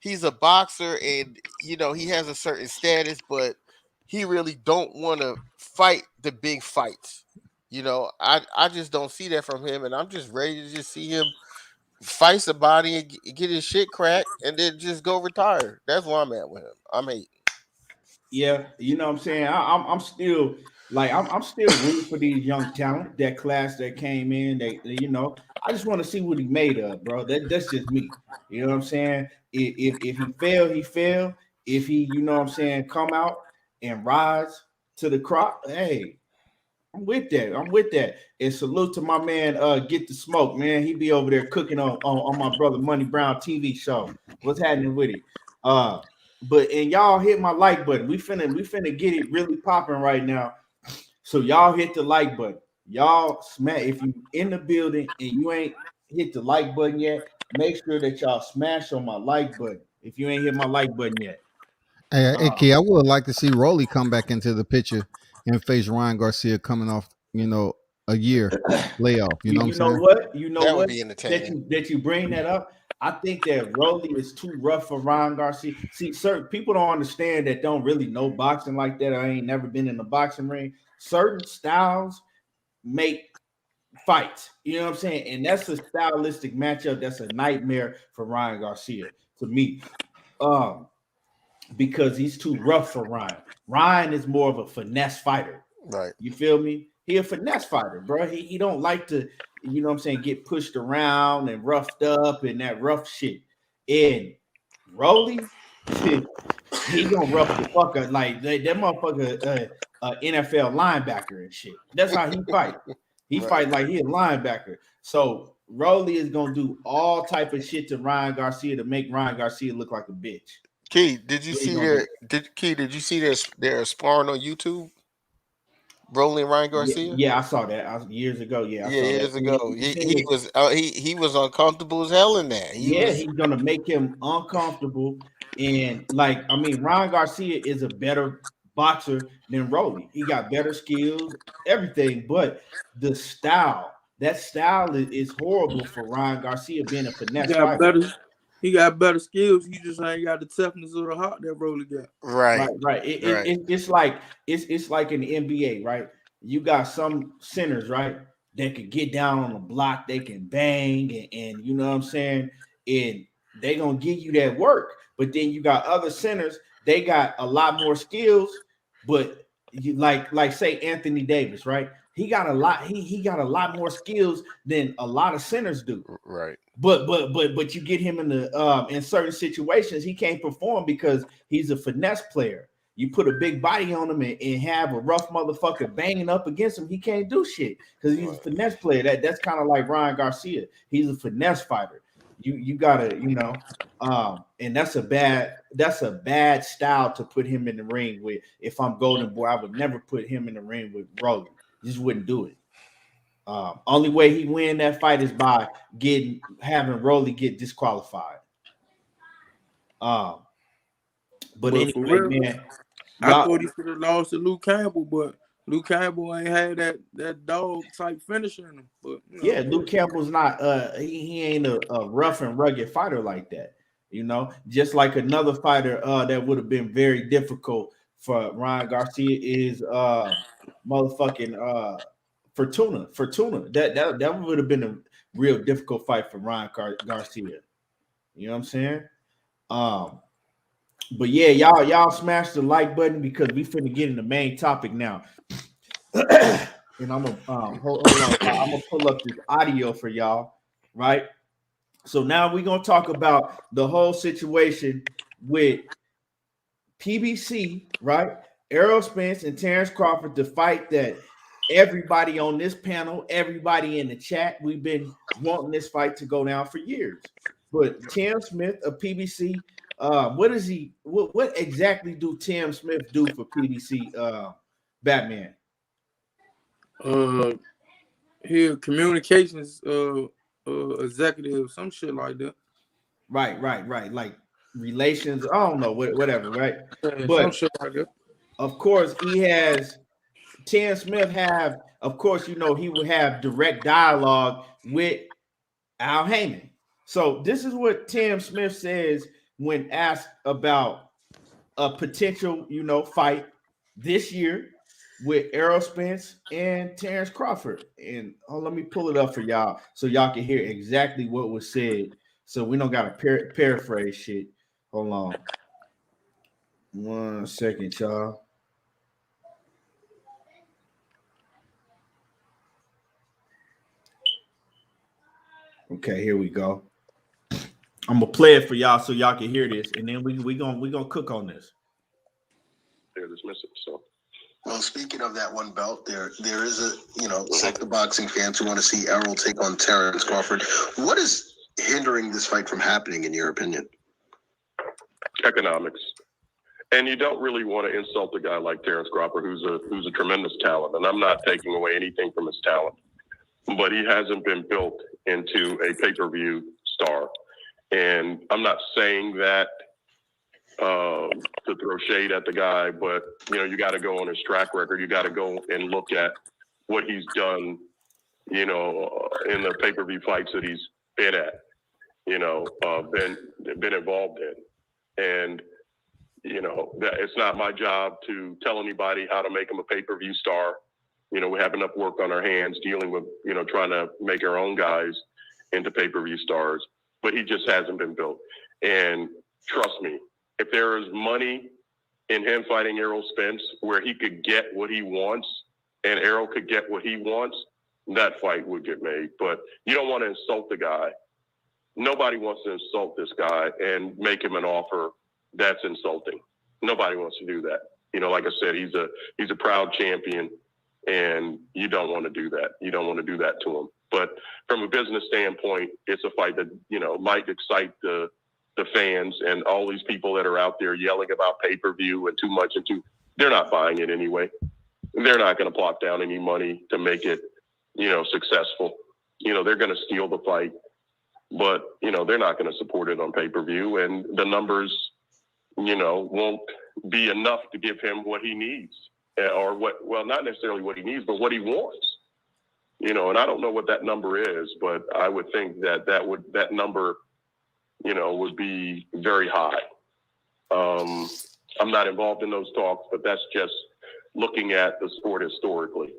he's a boxer and he has a certain status, but he really don't want to fight the big fights. I just don't see that from him, and I'm just ready to just see him fight somebody and get his shit cracked and then just go retire. That's where I'm at with him. I'm hating. Yeah, you know what I'm saying? I'm still I'm still rooting for these young talent, that class that came in. I just want to see what he made of, bro. That's just me. You know what I'm saying? If he failed, he failed. If he, what I'm saying, come out and rise to the crop, hey, I'm with that. I'm with that. And salute to my man, Get the Smoke, man. He be over there cooking on my brother Money Brown TV show. What's happening with it? And y'all hit my like button. We finna get it really popping right now. So y'all hit the like button. Y'all smash. If you in the building and you ain't hit the like button yet, make sure that y'all smash on my like button. If you ain't hit my like button yet. Hey, Key, I would like to see Rolly come back into the picture and face Ryan Garcia coming off, a year layoff. You know what I'm saying? What? You know That would what? be entertaining. That you bring that up. I think that Rolly is too rough for Ryan Garcia. See, certain people don't understand that don't really know boxing like that. I ain't never been in the boxing ring. Certain styles make fights. You know what I'm saying? And that's a stylistic matchup. That's a nightmare for Ryan Garcia to me. Because he's too rough for Ryan. Ryan is more of a finesse fighter. Right. You feel me? He a finesse fighter, bro. He don't like to, get pushed around and roughed up and that rough shit. And Rolly, he gonna rough the fuck up like that motherfucker NFL linebacker and shit. That's how he fight. He Right. fight like he a linebacker. So Rolly is gonna do all type of shit to Ryan Garcia to make Ryan Garcia look like a bitch. Key, did you see did you see their sparring on YouTube? Rolling Ryan Garcia? Yeah, I saw that years ago. Yeah, I saw Years that. ago. He was uncomfortable as hell in that. He's gonna make him uncomfortable. And Ryan Garcia is a better boxer than Rolly. He got better skills, everything, but that style is horrible for Ryan Garcia being a finesse fighter. He got better skills. He just ain't got the toughness of the heart that Rolly got. Right. Right. It's like in the NBA, right? You got some centers, right? That can get down on the block, they can bang, and you know what I'm saying? And they gonna give you that work. But then you got other centers, they got a lot more skills, but you like say Anthony Davis, right? He got a lot, he got a lot more skills than a lot of centers do. Right. But you get him in certain situations, he can't perform because he's a finesse player. You put a big body on him and have a rough motherfucker banging up against him, he can't do shit because he's a finesse player. That's kind of like Ryan Garcia. He's a finesse fighter. You gotta, and that's a bad style to put him in the ring with. If I'm Golden Boy, I would never put him in the ring with Rolly. Just wouldn't do it. Only way he win that fight is by having Rolly get disqualified. But anyway, man, I thought he should have lost to Luke Campbell, but Luke Campbell ain't had that dog type finisher in him. But yeah, Luke Campbell's not he ain't a rough and rugged fighter like that. Just like another fighter that would have been very difficult for Ryan Garcia is motherfucking Fortuna. That would have been a real difficult fight for Ryan Garcia. You know what I'm saying? But yeah, y'all smash the like button because we finna get in the main topic now. And I'm gonna hold on. I'm gonna pull up this audio for y'all, right? So now we're gonna talk about the whole situation with PBC, right? Errol Spence and Terence Crawford, the fight that everybody on this panel, everybody in the chat, we've been wanting this fight to go down for years. But Tim Smith of PBC, what is he? What exactly do Tim Smith do for PBC? Batman. He a communications executive, some shit like that. Right. Like relations. I don't know, whatever. Right. Yeah, But some shit like that. of course, he has Tim Smith have, of course, he would have direct dialogue with Al Heyman. So this is what Tim Smith says when asked about a potential, fight this year with Errol Spence and Terence Crawford. And let me pull it up for y'all so y'all can hear exactly what was said. So we don't got to paraphrase shit. Hold on. 1 second, y'all. Okay, here we go. I'm gonna play it for y'all so y'all can hear this, and then we gonna cook on this. They're dismissive. So, well, speaking of that one belt, there is a sect of boxing fans who want to see Errol take on Terence Crawford. What is hindering this fight from happening, in your opinion? economics. And you don't really want to insult a guy like Terence Crawford, who's a tremendous talent. And I'm not taking away anything from his talent, but he hasn't been built into a pay-per-view star. And I'm not saying that to throw shade at the guy, but you got to go on his track record. You got to go and look at what he's done, in the pay-per-view fights that he's been at, been involved in. And that it's not my job to tell anybody how to make him a pay-per-view star. We have enough work on our hands dealing with, trying to make our own guys into pay-per-view stars, but he just hasn't been built. And trust me, if there is money in him fighting Errol Spence where he could get what he wants and Errol could get what he wants, that fight would get made. But you don't want to insult the guy. Nobody wants to insult this guy and make him an offer that's insulting. Nobody wants to do that. Like I said, he's a proud champion, and you don't want to do that. You don't want to do that to him. But from a business standpoint, it's a fight that, might excite the fans and all these people that are out there yelling about pay-per-view and too much they're not buying it anyway. They're not going to plop down any money to make it, successful. They're going to steal the fight, but, they're not going to support it on pay-per-view, and the numbers, won't be enough to give him what he needs or not necessarily what he needs, but what he wants, and I don't know what that number is, but I would think that number, would be very high. I'm not involved in those talks, but that's just looking at the sport historically.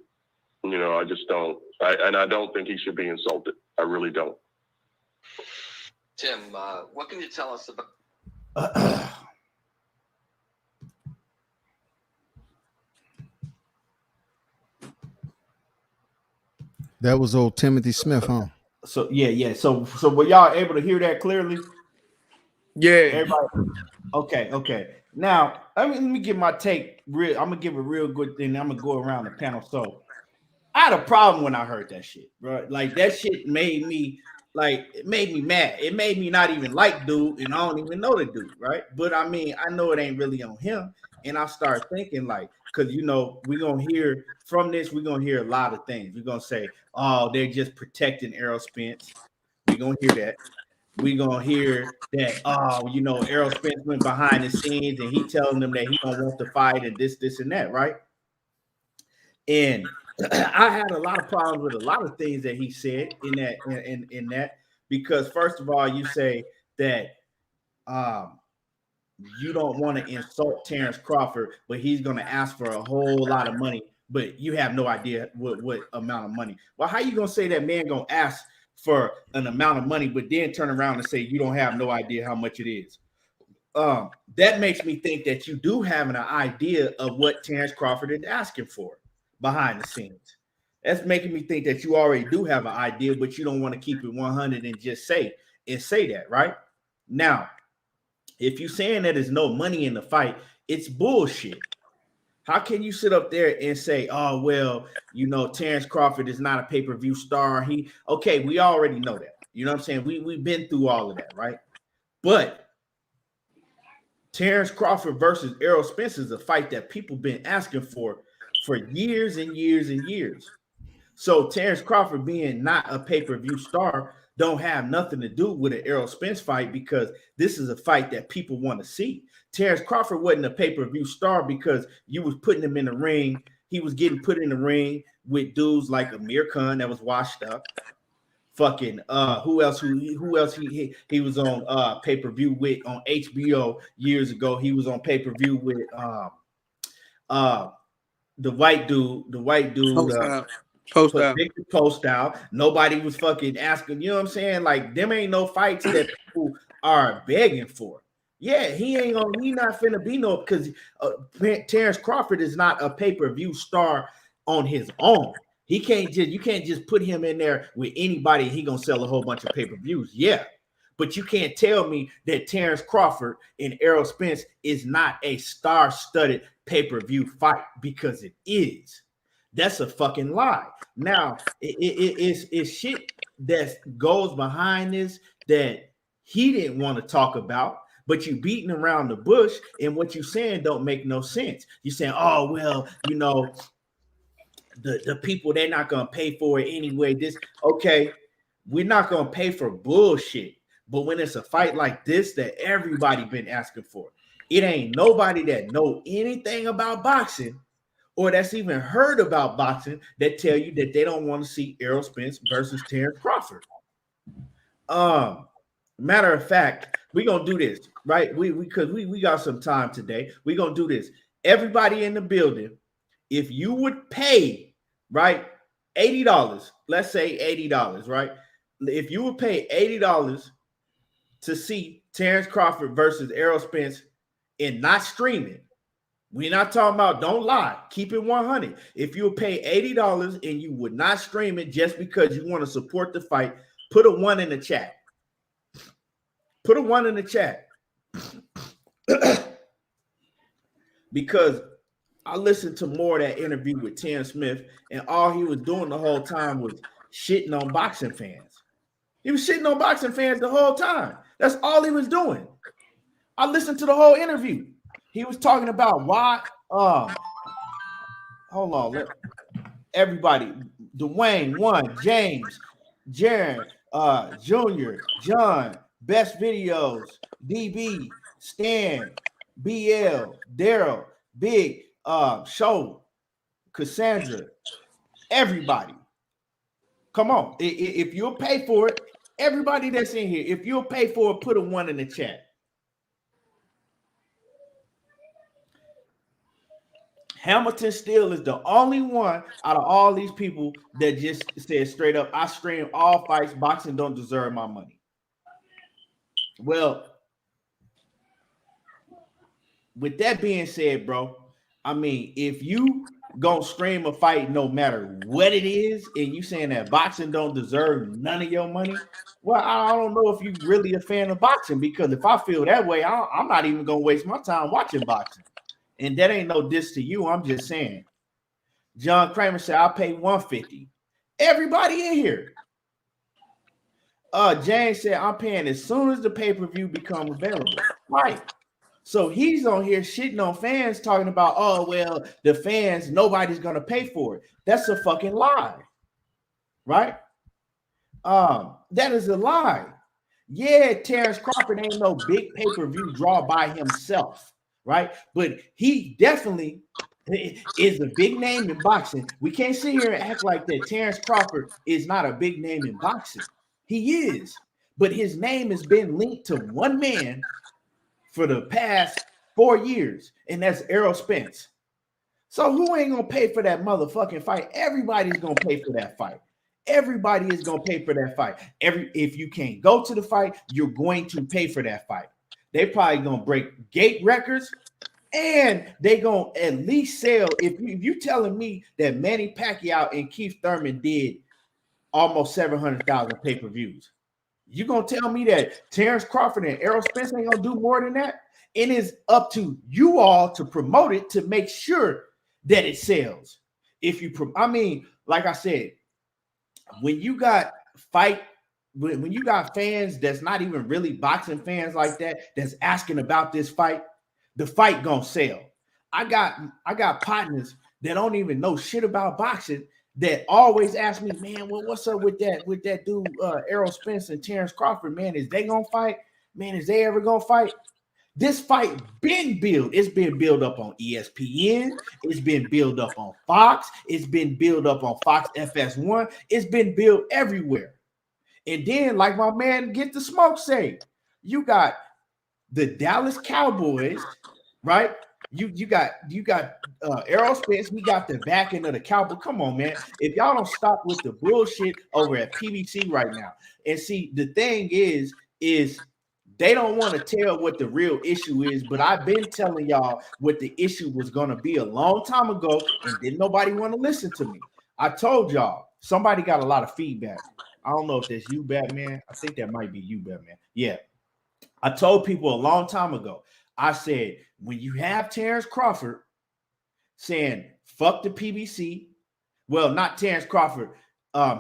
I just don't, I don't think he should be insulted. I really don't. Tim, what can you tell us about? That was old Timothy Smith, huh? So yeah. So were y'all able to hear that clearly? Yeah. Everybody. Okay. Now let me give my take. I'm gonna give a real good thing. I'm gonna go around the panel. So I had a problem when I heard that shit, bro. Like that shit made me mad. It made me not even like dude, and I don't even know the dude, right? But I mean, I know it ain't really on him, and I start thinking because we're gonna hear from this, we're gonna hear a lot of things. We're gonna say, oh, they're just protecting Errol Spence. We're gonna hear that. We're gonna hear that, Errol Spence went behind the scenes and he telling them that he don't want to fight and this, and that, right? And I had a lot of problems with a lot of things that he said in that because first of all, you say that you don't want to insult Terence Crawford, but he's going to ask for a whole lot of money, but you have no idea what amount of money. Well, how you going to say that man going to ask for an amount of money, but then turn around and say you don't have no idea how much it is? That makes me think that you do have an idea of what Terence Crawford is asking for behind the scenes. That's making me think that you already do have an idea, but you don't want to keep it 100 and just say. and say that, right? Now, if you're saying that there's no money in the fight, it's bullshit. How can you sit up there and say, oh, well, Terence Crawford is not a pay-per-view star. Okay, we already know that. You know what I'm saying? We've been through all of that, right? But Terence Crawford versus Errol Spence is a fight that people been asking for years and years and years. So Terence Crawford being not a pay-per-view star don't have nothing to do with an Errol Spence fight, because this is a fight that people want to see. Terence Crawford wasn't a pay-per-view star because you was putting him in the ring. He was getting put in the ring with dudes like Amir Khan that was washed up. Fucking who else he was on pay-per-view with on HBO years ago. He was on pay-per-view with the white dude post out. Nobody was fucking asking, you know what I'm saying? Like, them ain't no fights that people are begging for. Yeah, he not finna be no, because Terence Crawford is not a pay-per-view star on his own. You can't just put him in there with anybody and he gonna sell a whole bunch of pay-per-views. Yeah. But you can't tell me that Terence Crawford and Errol Spence is not a star-studded pay-per-view fight, because it is. That's a fucking lie. Now, it's shit that goes behind this that he didn't want to talk about, but you beating around the bush, and what you saying don't make no sense. You're saying, oh, well, the people, they're not going to pay for it anyway. Okay, we're not going to pay for bullshit. But when it's a fight like this that everybody been asking for, it ain't nobody that know anything about boxing or that's even heard about boxing that tell you that they don't want to see Errol Spence versus Terence Crawford. Matter of fact, we're gonna do this, right? We got some time today. We're gonna do this. Everybody in the building, if you would pay, right, $80, let's say $80, right? If you would pay $80 to see Terence Crawford versus Errol Spence and not stream it, we're not talking about, don't lie, keep it 100. If you would pay $80 and you would not stream it just because you want to support the fight, put a 1 in the chat. Put a 1 in the chat. Because I listened to more of that interview with Tim Smith, and all he was doing the whole time was shitting on boxing fans. He was shitting on boxing fans the whole time. That's all he was doing. I listened to the whole interview. He was talking about why. Hold on. Everybody. Dwayne, One, James, Jaron, Junior, John, Best Videos, DB, Stan, BL, Daryl, Big, Show, Cassandra, everybody. Come on. If you'll pay for it, everybody that's in here, if you'll pay for it, put a 1 in the chat. Hamilton Steele is the only one out of all these people that just said straight up, I stream all fights. Boxing don't deserve my money. Well, with that being said, bro, I mean, if you gonna stream a fight no matter what it is, and you saying that boxing don't deserve none of your money, well, I don't know if you really a fan of boxing, because if I feel that way, I'm not even gonna waste my time watching boxing. And that ain't no diss to you. I'm just saying. John Kramer said, I'll pay $150. Everybody in here. James said, I'm paying as soon as the pay-per-view become available. Right. So he's on here shitting on fans, talking about, oh, well, the fans, nobody's going to pay for it. That's a fucking lie. Right? That is a lie. Yeah, Terence Crawford ain't no big pay-per-view draw by himself. Right, but he definitely is a big name in boxing. We can't sit here and act like that Terence Crawford is not a big name in boxing. He is, but his name has been linked to one man for the past 4 years, and that's Errol Spence. So who ain't gonna pay for that motherfucking fight? Everybody's gonna pay for that fight. Everybody is gonna pay for that fight. If you can't go to the fight, you're going to pay for that fight. They probably gonna break gate records, and they gonna at least sell. If you telling me that Manny Pacquiao and Keith Thurman did almost 700,000 pay-per-views, You gonna tell me that Terence Crawford and Errol Spence ain't gonna do more than that? It is up to you all to promote it to make sure that it sells. If you, I mean, like I said, when you got when you got fans that's not even really boxing fans like that, that's asking about this fight, the fight gonna sell. I got partners that don't even know shit about boxing that always ask me, man, well, what's up with that dude, Errol Spence and Terence Crawford, man? Is they gonna fight? Man, is they ever gonna fight? This fight been built. It's been built up on ESPN. It's been built up on Fox. It's been built up on Fox FS1. It's been built everywhere. And then, like my man Get the Smoke say, you got the Dallas Cowboys, right? You got Errol Spence. We got the backing of the Cowboys. Come on, man. If y'all don't stop with the bullshit over at PBC right now, and see, the thing is they don't want to tell what the real issue is, but I've been telling y'all what the issue was going to be a long time ago, and didn't nobody want to listen to me. I told y'all, somebody got a lot of feedback. I don't know if that's you, Batman. I think that might be you, Batman. Yeah. I told people a long time ago, I said, when you have Terence Crawford saying, fuck the PBC, well, not Terence Crawford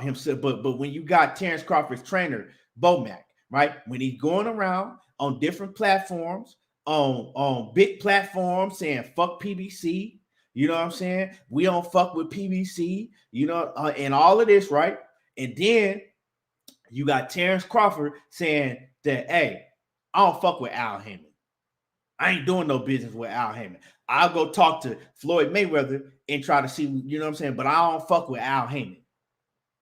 himself, but when you got Terence Crawford's trainer, Bomac, right? When he's going around on different platforms, on big platforms saying, fuck PBC, you know what I'm saying? We don't fuck with PBC, you know, and all of this, right? And then you got Terence Crawford saying that, hey, I don't fuck with Al Haymon. I ain't doing no business with Al Haymon. I'll go talk to Floyd Mayweather and try to see, you know what I'm saying? But I don't fuck with Al Haymon,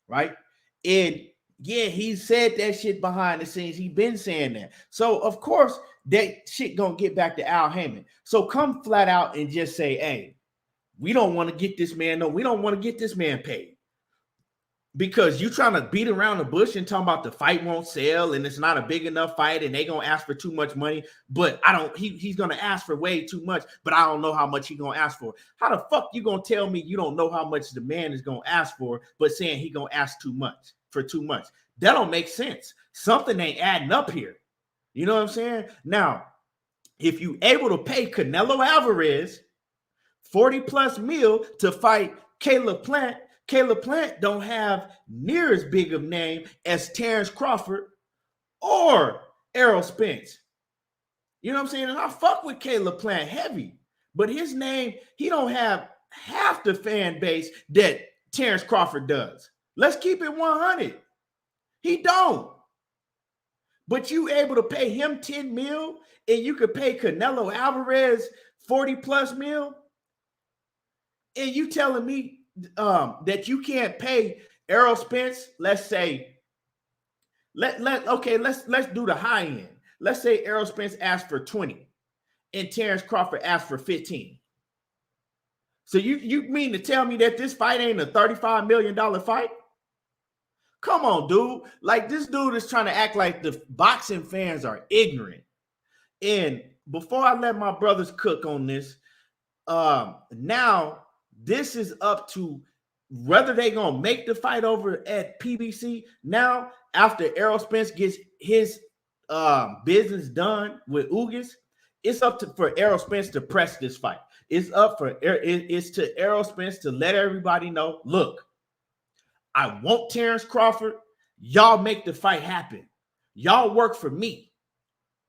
right? And yeah, he said that shit behind the scenes. He been saying that. So, of course, that shit gonna get back to Al Haymon. So come flat out and just say, hey, we don't want to get this man, no, we don't want to get this man paid. Because you trying to beat around the bush and talking about the fight won't sell and it's not a big enough fight and they gonna ask for too much money, but he's gonna ask for way too much, but I don't know how much he's gonna ask for. How the fuck you gonna tell me you don't know how much the man is gonna ask for, but saying he gonna ask too much for too much? That don't make sense. Something ain't adding up here. You know what I'm saying? Now, if you able to pay Canelo Alvarez 40 plus mil to fight Caleb Plant don't have near as big of name as Terence Crawford or Errol Spence. You know what I'm saying? And I fuck with Caleb Plant heavy, but his name, he don't have half the fan base that Terence Crawford does. Let's keep it 100. He don't. But you able to pay him 10 mil and you could pay Canelo Alvarez 40 plus mil? And you telling me that you can't pay Errol Spence, let's say, let's do the high end. Let's say Errol Spence asked for 20 and Terence Crawford asked for 15. So you mean to tell me that this fight ain't a $35 million fight? Come on, dude. Like, this dude is trying to act like the boxing fans are ignorant. And before I let my brothers cook on this, now this is up to whether they gonna make the fight over at PBC. Now, after Errol Spence gets his business done with Ugas, it's up for Errol Spence to press this fight. It's to Errol Spence to let everybody know, look, I want Terence Crawford. Y'all make the fight happen. Y'all work for me.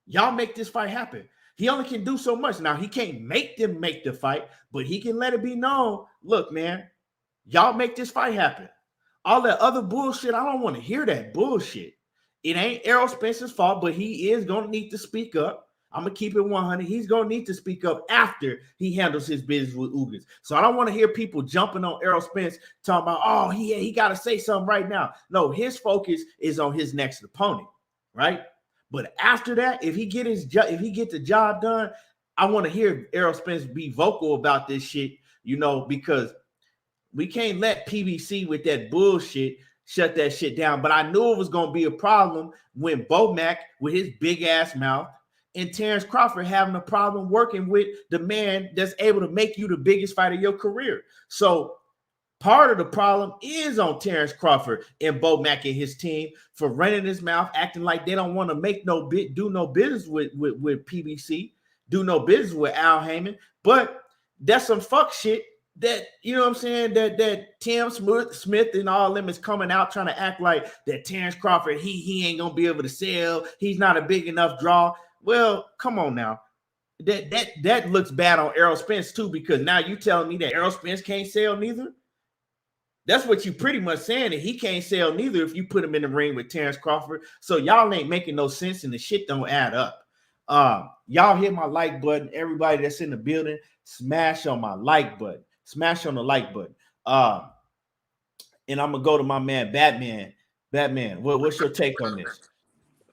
Y'all make this fight happen. He only can do so much. Now, he can't make them make the fight, but he can let it be known, look, man, y'all make this fight happen. All that other bullshit, I don't want to hear that bullshit. It ain't Errol Spence's fault, but he is going to need to speak up. I'm going to keep it 100. He's going to need to speak up after he handles his business with Ugas. So I don't want to hear people jumping on Errol Spence talking about, oh, he got to say something right now. No, his focus is on his next opponent, right? But after that, if he get the job done, I want to hear Errol Spence be vocal about this shit, you know, because we can't let PBC with that bullshit shut that shit down. But I knew it was going to be a problem when Bomac with his big ass mouth and Terence Crawford having a problem working with the man that's able to make you the biggest fight of your career. So Part of the problem is on Terence Crawford and Bo Mack and his team for running his mouth, acting like they don't want to make do no business with PBC, do no business with Al Heyman. But that's some fuck shit that, you know what I'm saying, that Tim Smith and all them is coming out trying to act like that Terence Crawford, he ain't gonna be able to sell. He's not a big enough draw. Well, come on now. That looks bad on Errol Spence too, because now you telling me that Errol Spence can't sell neither. That's what you pretty much saying, that he can't sell neither if you put him in the ring with Terence Crawford. So y'all ain't making no sense and the shit don't add up. Y'all hit my like button. Everybody that's in the building, smash on my like button. Smash on the like button. And I'm gonna go to my man Batman. Batman, what's your take on this?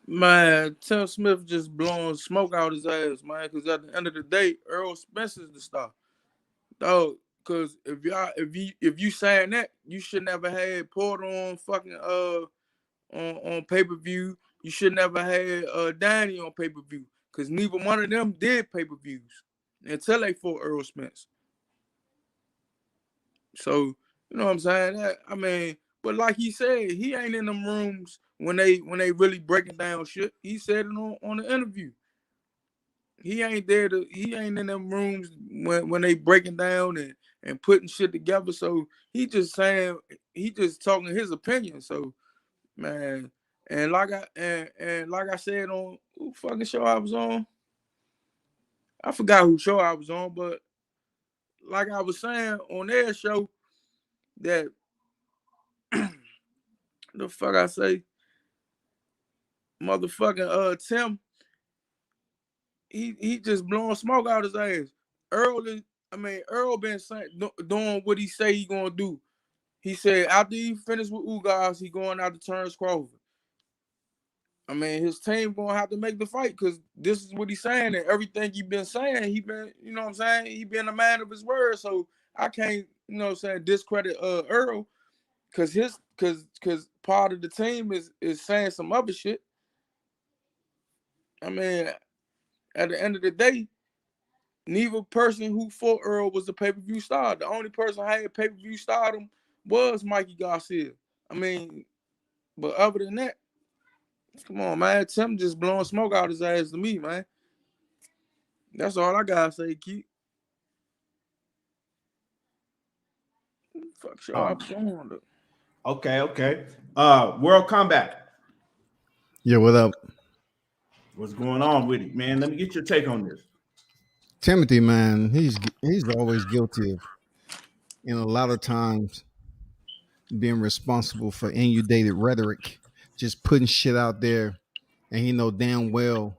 Man, Tim Smith just blowing smoke out his ass, man. Because at the end of the day, Errol Spence is the star, dog. Because if you saying that, you should never had Porter on fucking on pay-per-view. You should never had Danny on pay-per-view. Because neither one of them did pay-per-views until they fought Errol Spence. So, you know what I'm saying? But like he said, he ain't in them rooms when they really breaking down shit. He said it on the interview. He ain't in them rooms when they breaking down and putting shit together. So he just talking his opinion. So, man, and like I said on who fucking show I was on. I forgot who show I was on, but like I was saying on their show, that the fuck I say, motherfucking Tim, he just blowing smoke out his ass. Errol been doing what he say he gonna do. He said after he finished with Ugas, he going out to Terence Crawford. I mean, his team gonna have to make the fight, because this is what he's saying, and everything he been saying, he been, you know what I'm saying, he been a man of his word. So I can't, you know what I'm saying, discredit Errol, because part of the team is saying some other shit. I mean, at the end of the day, neither person who fought Errol was a pay-per-view star. The only person who had pay-per-view stardom was Mikey Garcia. I mean, but other than that, come on, man. Tim just blowing smoke out his ass to me, man. That's all I gotta say, Keith. Fuck sure I'm on though. Okay. World Combat. Yeah, what up? What's going on with it, man? Let me get your take on this. Timothy, man, he's always guilty of, a lot of times, being responsible for inundated rhetoric, just putting shit out there, and he know damn well,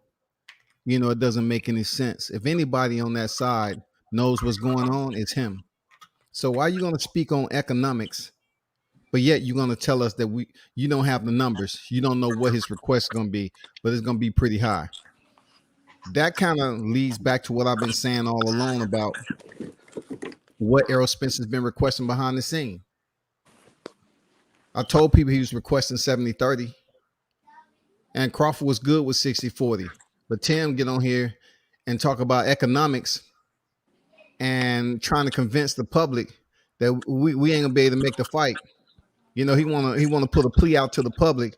it doesn't make any sense. If anybody on that side knows what's going on, it's him. So why are you going to speak on economics, but yet you're going to tell us that you don't have the numbers, you don't know what his request is going to be, but it's going to be pretty high? That kind of leads back to what I've been saying all along about what Errol Spence has been requesting behind the scene. I told people he was requesting 70-30, and Crawford was good with 60-40. But Tim get on here and talk about economics and trying to convince the public that we ain't gonna be able to make the fight. He wanna put a plea out to the public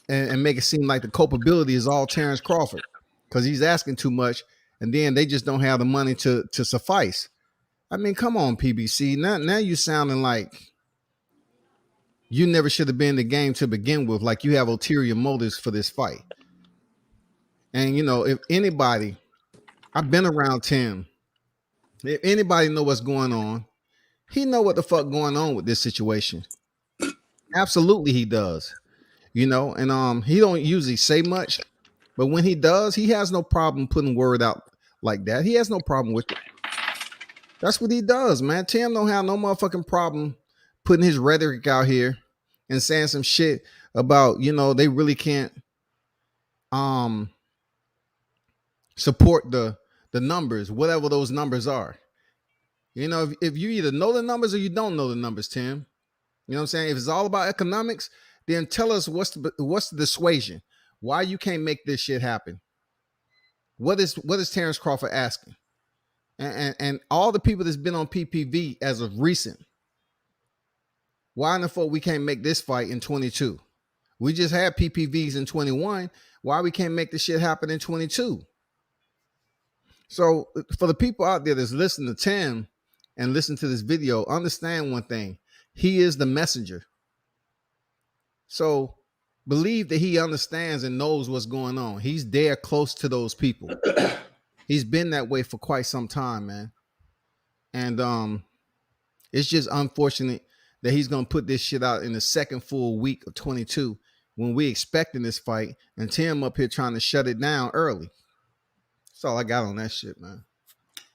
and make it seem like the culpability is all Terence Crawford because he's asking too much, and then they just don't have the money to suffice. I mean, come on, PBC. Now you sounding like you never should have been in the game to begin with, like you have ulterior motives for this fight. And, if anybody, I've been around Tim. If anybody know what's going on, he know what the fuck going on with this situation. Absolutely he does. And he don't usually say much, but when he does, he has no problem putting word out like that. He has no problem with it. That's what he does, man. Tim don't have no motherfucking problem putting his rhetoric out here and saying some shit about, they really can't support the numbers, whatever those numbers are. If you either know the numbers or you don't know the numbers, Tim. You know what I'm saying? If it's all about economics, then tell us what's the dissuasion. Why you can't make this shit happen? What is Terence Crawford asking? And all the people that's been on PPV as of recent, Why in the fuck we can't make this fight in 22? We just had PPVs in 21. Why we can't make this shit happen in 22? So for the people out there that's listening to Tim and listen to this video, understand one thing. He is the messenger. So believe that he understands and knows what's going on. He's there close to those people. He's been that way for quite some time, man. And it's just unfortunate that he's going to put this shit out in the second full week of 22 when we expecting this fight and Tim up here trying to shut it down early. That's all I got on that shit, man.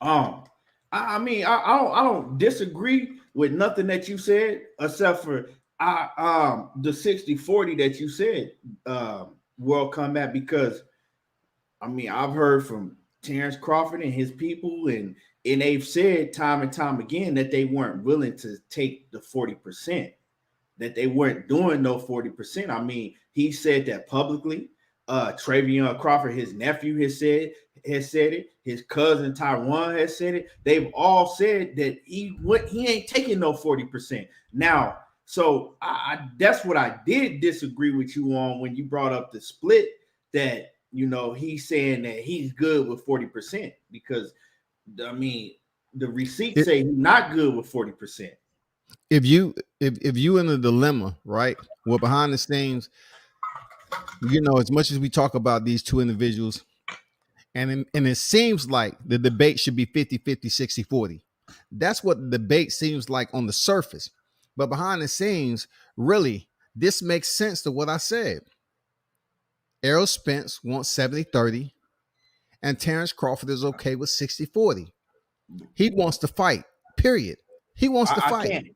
I mean, I don't disagree with nothing that you said, except for the 60-40 that you said, World Combat, because I mean, I've heard from Terence Crawford and his people, and they've said time and time again that they weren't willing to take the 40%, that they weren't doing no 40%. I mean, he said that publicly. Travion Crawford, his nephew, has said it. His cousin Taiwan has said it. They've all said that he ain't taking no 40%. Now, so I that's what I did disagree with you on when you brought up the split, that, you know, he's saying that he's good with 40%, because I mean, the receipts say he's not good with 40%. If you in a dilemma, right? Well, behind the scenes, you know, as much as we talk about these two individuals, and it seems like the debate should be 50-50, 60-40. That's what the debate seems like on the surface. But behind the scenes, really, this makes sense to what I said. Errol Spence wants 70-30, and Terence Crawford is okay with 60-40. He wants to fight, period. He wants to fight. Can't,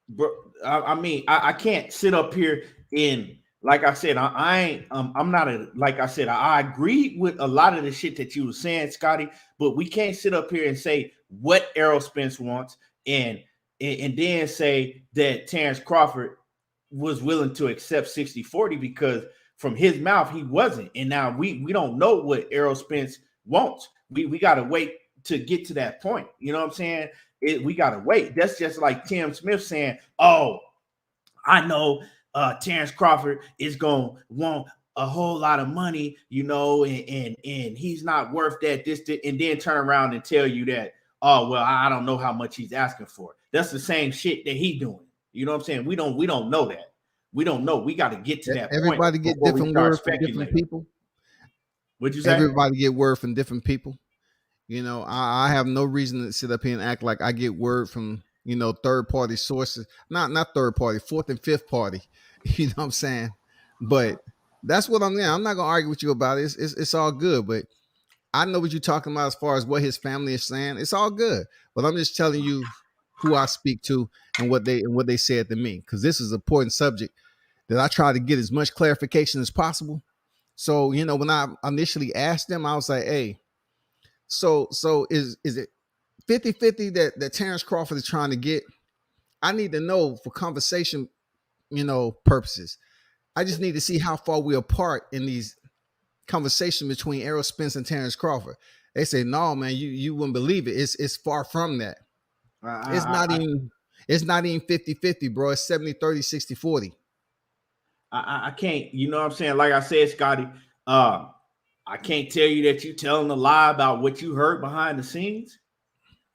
bro, I mean, I can't sit up here and, like I said, I'm not like I said, I agree with a lot of the shit that you were saying, Scotty, but we can't sit up here and say what Errol Spence wants and then say that Terence Crawford was willing to accept 60-40, because from his mouth he wasn't. And now we don't know what Errol Spence wants. We got to wait to get to that point. You know what I'm saying? We got to wait. That's just like Tim Smith saying, oh, I know Terence Crawford is going to want a whole lot of money, you know, and he's not worth that, and then turn around and tell you that, oh, well, I don't know how much he's asking for. That's the same shit that he doing. You know what I'm saying? We don't know that. We don't know. We got to get to that Everybody point. Get different word from different people. What'd you say? Everybody get word from different people. You know, I have no reason to sit up here and act like I get word from, you know, third party sources. Not third party, fourth and fifth party. You know what I'm saying? But that's what I'm not gonna argue with you about it. It's all good. But I know what you're talking about as far as what his family is saying. It's all good. But I'm just telling you who I speak to and what they said to me, because this is an important subject that I try to get as much clarification as possible. So, you know, when I initially asked them, I was like, hey, so is it 50-50 that Terence Crawford is trying to get? I need to know for conversation, you know, purposes. I just need to see how far we're apart in these conversations between Errol Spence and Terence Crawford. They say, no, man, you wouldn't believe it. It's far from that. It's not even 50-50, bro. It's 70-30, 60-40. I can't, you know what I'm saying? Like I said, Scotty, I can't tell you that you telling a lie about what you heard behind the scenes.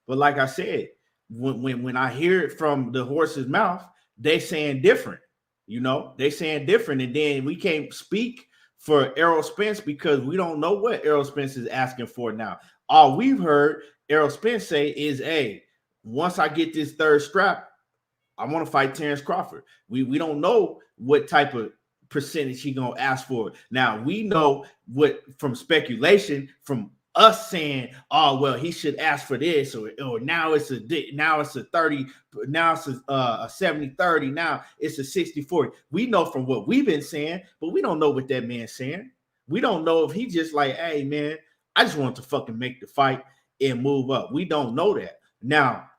But like I said, when I hear it from the horse's mouth, they saying different. You know, they saying different. And then we can't speak for Errol Spence because we don't know what Errol Spence is asking for now. All we've heard Errol Spence say is, hey, once I get this third strap, I want to fight Terence Crawford. We don't know what type of percentage he gonna ask for. Now we know what from speculation from us saying, oh well, he should ask for this, or now it's a 30, now it's a 70-30, now it's a 60-40. We know from what we've been saying, but we don't know what that man's saying. We don't know if he just like, hey man, I just want to fucking make the fight and move up. We don't know that now.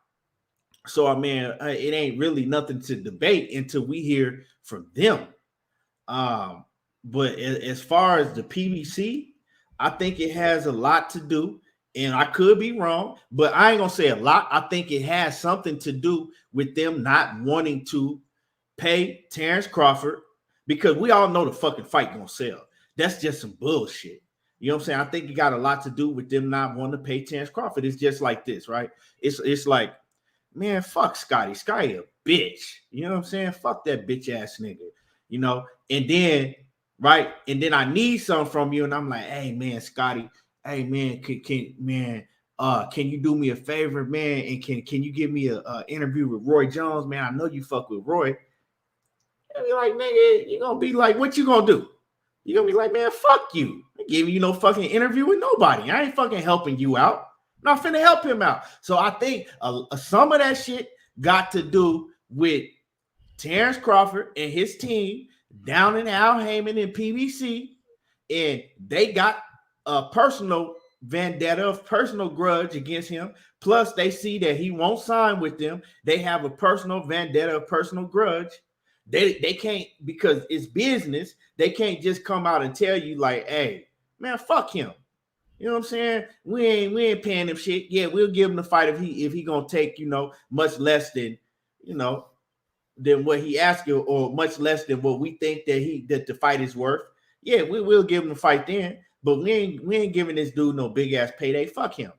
So I mean, it ain't really nothing to debate until we hear from them. But as far as the PBC, I think it has a lot to do, and I could be wrong, but I ain't gonna say a lot. I think it has something to do with them not wanting to pay Terence Crawford, because we all know the fucking fight gonna sell. That's just some bullshit. You know what I'm saying? I think it got a lot to do with them not wanting to pay Terence Crawford. It's just like this, right? It's like, man, fuck Scotty. Scotty a bitch. You know what I'm saying? Fuck that bitch ass nigga. You know, and then right, and then I need something from you, and I'm like, hey man, Scotty, hey man, can you do me a favor, man? And can you give me a interview with Roy Jones, man? I know you fuck with Roy. And be like, nigga, you gonna be like, what you gonna do? You gonna be like, man, fuck you. I gave you no fucking interview with nobody. I ain't fucking helping you out. I'm not finna help him out. So I think some of that shit got to do with Terence Crawford and his team down in Al Heyman and PBC, and they got a personal vendetta, personal grudge against him. Plus, they see that he won't sign with them. They have a personal vendetta, personal grudge. They can't, because it's business. They can't just come out and tell you like, hey, man, fuck him. You know what I'm saying? We ain't paying him shit. Yeah, we'll give him the fight if he gonna take, you know, much less than, you know, than what he asked you, or much less than what we think that the fight is worth. Yeah, we will give him the fight then, but we ain't giving this dude no big ass payday. Fuck him.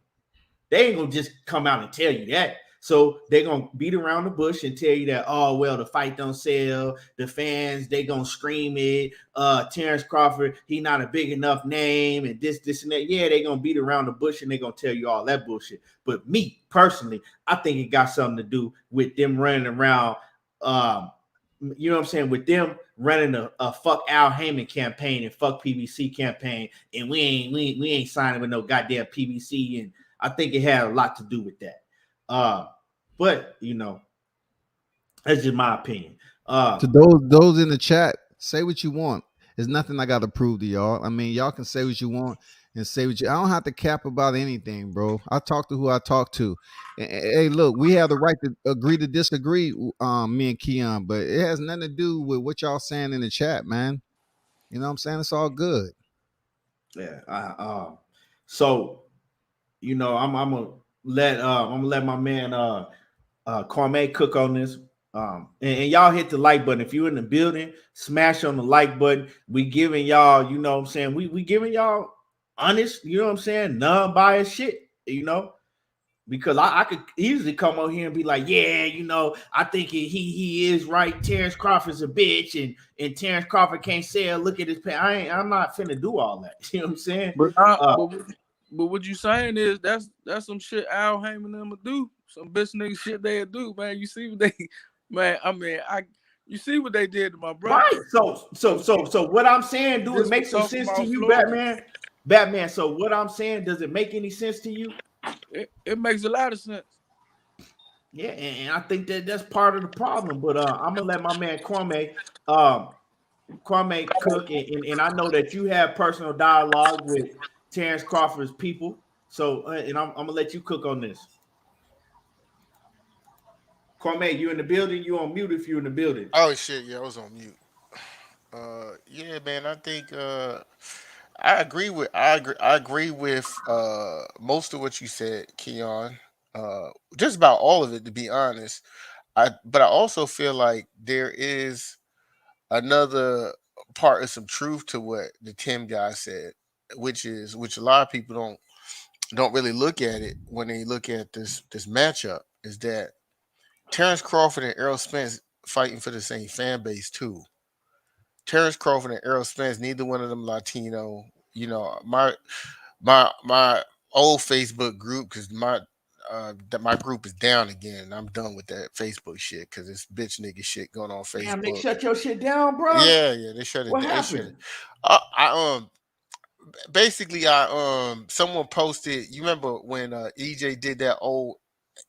They ain't gonna just come out and tell you that. So they're gonna beat around the bush and tell you that, oh well, the fight don't sell, the fans, they gonna scream it, Terence Crawford, he not a big enough name, and this and that. Yeah, they gonna beat around the bush and they gonna tell you all that bullshit. But me personally, I think it got something to do with them running around, you know what I'm saying, with them running a fuck Al Heyman campaign and fuck PBC campaign, and we ain't signing with no goddamn PBC, and I think it had a lot to do with that. But you know, that's just my opinion. To those in the chat, say what you want. There's nothing I got to prove to y'all. I mean, y'all can say what you want and say what you. I don't have to cap about anything, bro. I talk to who I talk to. Hey, look, we have the right to agree to disagree, me and Keon, but it has nothing to do with what y'all saying in the chat, man. You know what I'm saying? It's all good. Yeah. So, you know, I'm gonna let my man Kwame cook on this. And y'all hit the like button. If you're in the building, smash on the like button. We giving y'all, you know what I'm saying? We giving y'all honest, you know what I'm saying, non-biased shit, you know, because I could easily come on here and be like, yeah, you know, I think he is right. Terence Crawford's a bitch, and Terence Crawford can't sell. Look at his pay. I'm not finna do all that. You know what I'm saying? But what you saying is that's some shit Al Heyman them would do. Some bitch nigga shit they do, man. You see what they, man. I mean, you see what they did to my brother. Right. So what I'm saying, do it make some sense to you, Batman? Batman. So what I'm saying, does it make any sense to you? It makes a lot of sense. Yeah, and I think that's part of the problem. But I'm gonna let my man Kwame cook, and I know that you have personal dialogue with Terence Crawford's people. So and I'm gonna let you cook on this. Kwame, you in the building? You on mute if you're in the building. Oh shit, yeah, I was on mute. Yeah, man, I think I agree with most of what you said, Keon. Just about all of it, to be honest. But I also feel like there is another part of some truth to what the Tim guy said, which a lot of people don't really look at it when they look at this matchup, is that Terence Crawford and Errol Spence fighting for the same fan base too. Terence Crawford and Errol Spence, neither one of them Latino. You know, my old Facebook group, because my group is down again. I'm done with that Facebook shit because it's bitch nigga shit going on Facebook. Damn, they shut your shit down, bro. Yeah, they shut it down. What happened? Basically, someone posted. You remember when EJ did that old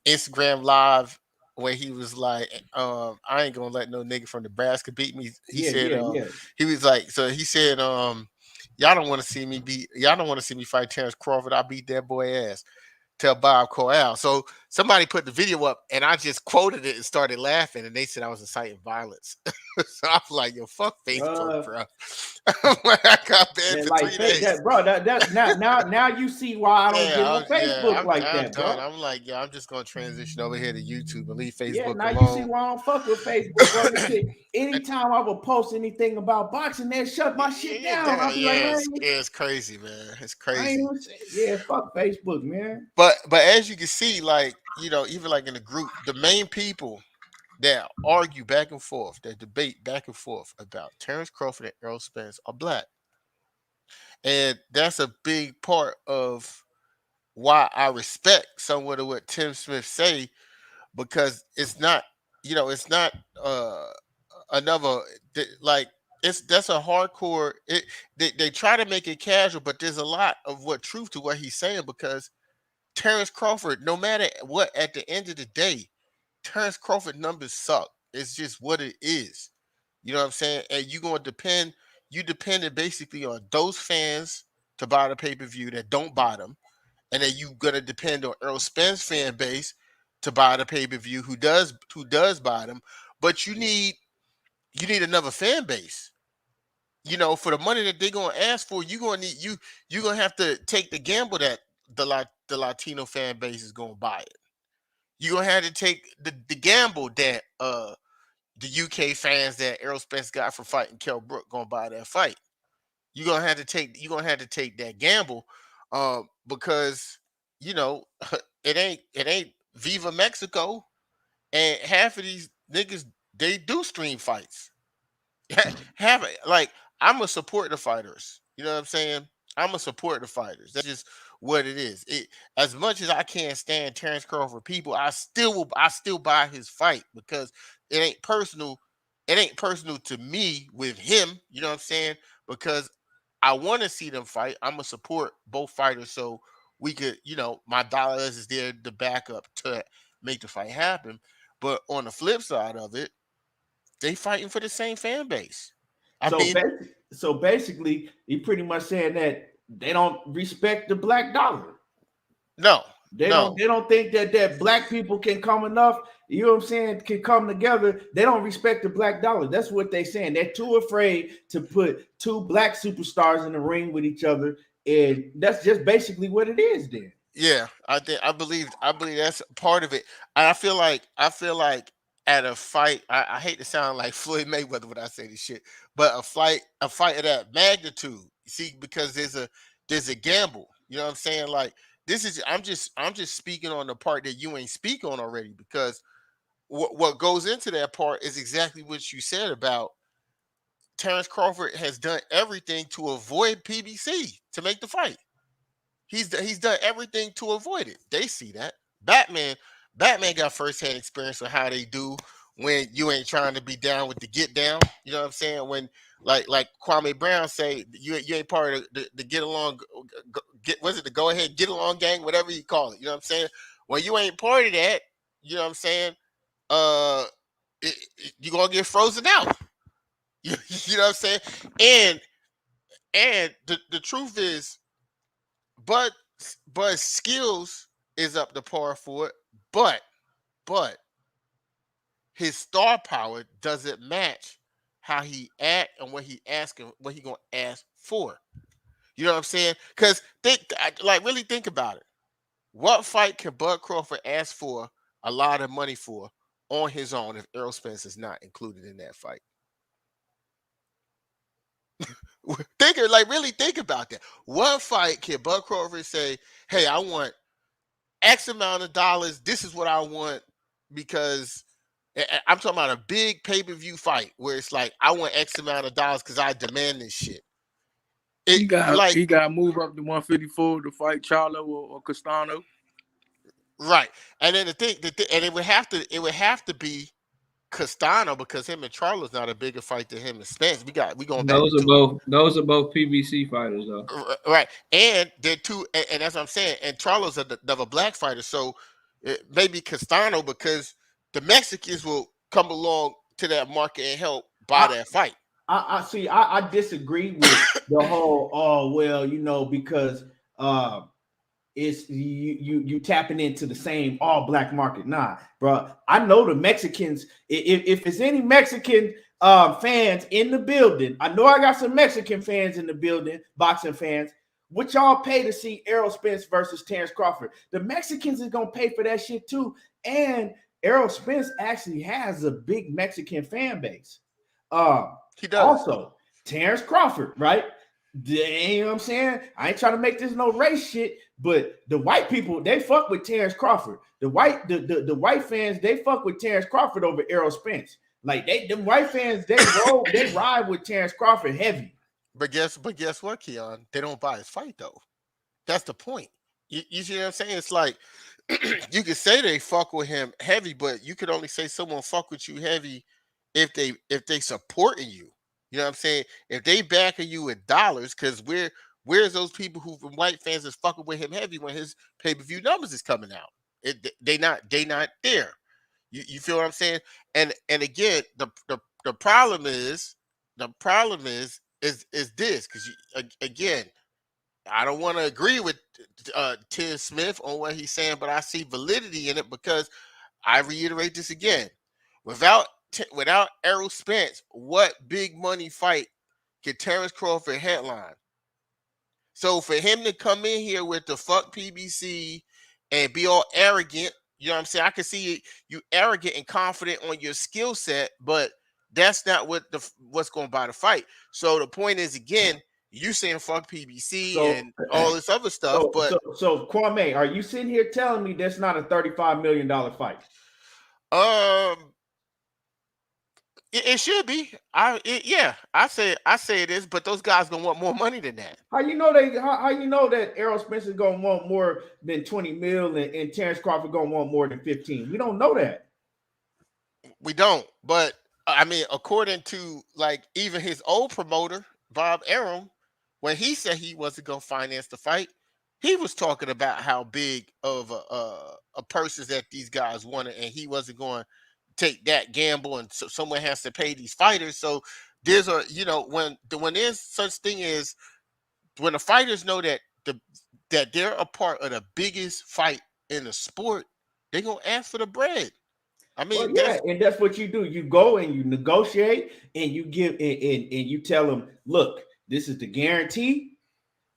Instagram live where he was like, I ain't gonna let no nigga from Nebraska beat me. He said he was like, so he said, y'all don't want to see me fight Terence Crawford. I beat that boy ass. Tell Bob Coyle. So somebody put the video up, and I just quoted it and started laughing, and they said I was inciting violence. So I was like, "Yo, fuck Facebook, bro." I got banned for like 3 days. that, bro. That's now you see why I don't get on Facebook like I'm that, done. bro. I'm like, yeah, I'm just gonna transition over here to YouTube and leave Facebook Yeah, now alone. you see why I don't fuck with Facebook, bro. This shit, anytime I would post anything about boxing, they shut my shit down. I'll be like, man, it's crazy, man. It's crazy. I ain't even say, yeah, fuck Facebook, man. But as you can see, like, you know, even like in the group, the main people that argue back and forth, that debate back and forth about Terence Crawford and Errol Spence are black. And that's a big part of why I respect somewhat of what Tim Smith say, because it's not, you know, it's not another like that's a hardcore they try to make it casual, but there's a lot of what truth to what he's saying, because Terence Crawford, no matter what, at the end of the day, Terence Crawford numbers suck. It's just what it is. You know what I'm saying? And you depended basically on those fans to buy the pay-per-view that don't buy them. And then you gonna depend on Errol Spence fan base to buy the pay-per-view who does buy them. But you need another fan base. You know, for the money that they're gonna ask for, you're gonna have to take the gamble that the Latino fan base is gonna buy it. You're gonna have to take the gamble that the UK fans that Errol Spence got for fighting Kell Brook gonna buy that fight. You're gonna have to take that gamble, because you know it ain't Viva Mexico, and half of these niggas, they do stream fights. Have it like, I'm a support the fighters. You know what I'm saying? I'm a support the fighters. That's just what it is. As much as I can't stand Terence Crawford people, I still buy his fight, because it ain't personal. It ain't personal to me with him. You know what I'm saying? Because I want to see them fight. I'm gonna support both fighters, so we could, you know, my dollars is there to back up to make the fight happen. But on the flip side of it, they fighting for the same fan base. So basically, he pretty much saying that they don't respect the black dollar. No, they don't think that black people can come enough. You know what I'm saying? Can come together. They don't respect the black dollar. That's what they're saying. They're too afraid to put two black superstars in the ring with each other, and that's just basically what it is. Then, yeah, I believe that's part of it. And I feel like at a fight, I hate to sound like Floyd Mayweather when I say this shit, but a fight of that magnitude, you see, because there's a gamble. You know what I'm saying? Like, this is I'm just speaking on the part that you ain't speak on already, because what goes into that part is exactly what you said about Terence Crawford has done everything to avoid PBC to make the fight. He's done everything to avoid it. They see that. Batman got firsthand experience on how they do when you ain't trying to be down with the get down. You know what I'm saying? When like Kwame Brown say, you ain't part of the get along, the go ahead get along gang, whatever you call it. You know what I'm saying? When you ain't part of that, you know what I'm saying? You gonna get frozen out. You know what I'm saying? And the truth is, but skills is up to par for it, but his star power doesn't match how he act and what he gonna ask for. You know what I'm saying? Because really think about it. What fight can Bud Crawford ask for a lot of money for on his own if Errol Spence is not included in that fight? Really think about that. What fight can Bud Crawford say, hey, I want X amount of dollars, this is what I want, because I'm talking about a big pay-per-view fight where it's like, I want X amount of dollars because I demand this shit. He got to move up to 154 to fight Charlo or Castano. Right. And then and it would have to be Castano, because him and Charlo's not a bigger fight than him and Spence. We going back. Those are both PBC fighters though. Right. And they're two, and that's what I'm saying. And Charlo's another black fighter, so maybe Castano, because the Mexicans will come along to that market and help buy that fight. I see. I disagree with the whole. Oh well, you know, because is you tapping into the same all black market. Nah, bro. I know the Mexicans. If it's any Mexican fans in the building, I know I got some Mexican fans in the building, boxing fans. What y'all pay to see Errol Spence versus Terence Crawford? The Mexicans is gonna pay for that shit too. And Errol Spence actually has a big Mexican fan base. He does. Also, Terence Crawford, right? You know what I'm saying? I ain't trying to make this no race shit, but the white people, they fuck with Terence Crawford. The white fans, they fuck with Terence Crawford over Errol Spence. Like them white fans, they ride with Terence Crawford heavy. But guess what, Keon? They don't buy his fight though. That's the point. You see what I'm saying? It's like you could say they fuck with him heavy, but you could only say someone fuck with you heavy if they supporting you. You know what I'm saying? If they backing you with dollars, because where's those people who from white fans is fucking with him heavy when his pay-per-view numbers is coming out? They not there. You feel what I'm saying? And again, the problem is this, because again, I don't want to agree with Tim Smith on what he's saying, but I see validity in it because I reiterate this again. Without Errol Spence, what big money fight could Terence Crawford headline? So for him to come in here with the fuck PBC and be all arrogant, you know what I'm saying? I can see you arrogant and confident on your skill set, but that's not what's going to buy the fight. So the point is, again, you saying fuck PBC and all this other stuff, so Kwame, are you sitting here telling me that's not a $35 million fight? It should be. I say it is, but those guys gonna want more money than that. How you know that Errol Spence is gonna want more than 20 mil and Terence Crawford gonna want more than 15? We don't know that. We don't, but I mean, according to like even his old promoter, Bob Arum, when he said he wasn't gonna finance the fight, he was talking about how big of a purses that these guys wanted, and he wasn't going take that gamble, and so someone has to pay these fighters. So there's when there's such thing as when the fighters know that they're a part of the biggest fight in the sport, they're gonna ask for the bread. I mean, and that's what you do. You go and you negotiate and you give and you tell them, look, this is the guarantee,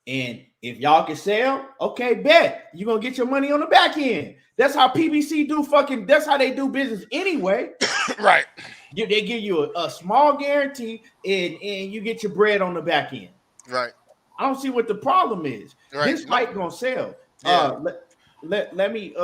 and if y'all can sell, okay, bet you're gonna get your money on the back end. That's how PBC do that's how they do business anyway. Right. They give you a small guarantee and you get your bread on the back end. Right. I don't see what the problem is. Right. This fight gonna sell. Yeah. Let me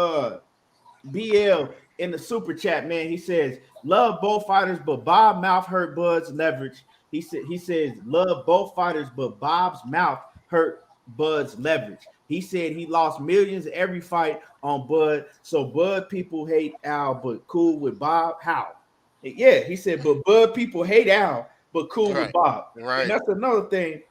BL in the super chat, man. He says, love both fighters, but Bob mouth hurt Bud's leverage. He says, love both fighters, but Bob's mouth hurt Bud's leverage. He said he lost millions every fight on Bud. So Bud people hate Al, but cool with Bob. How? Yeah, he said, but Bud people hate Al, but cool with Bob. Right. And that's another thing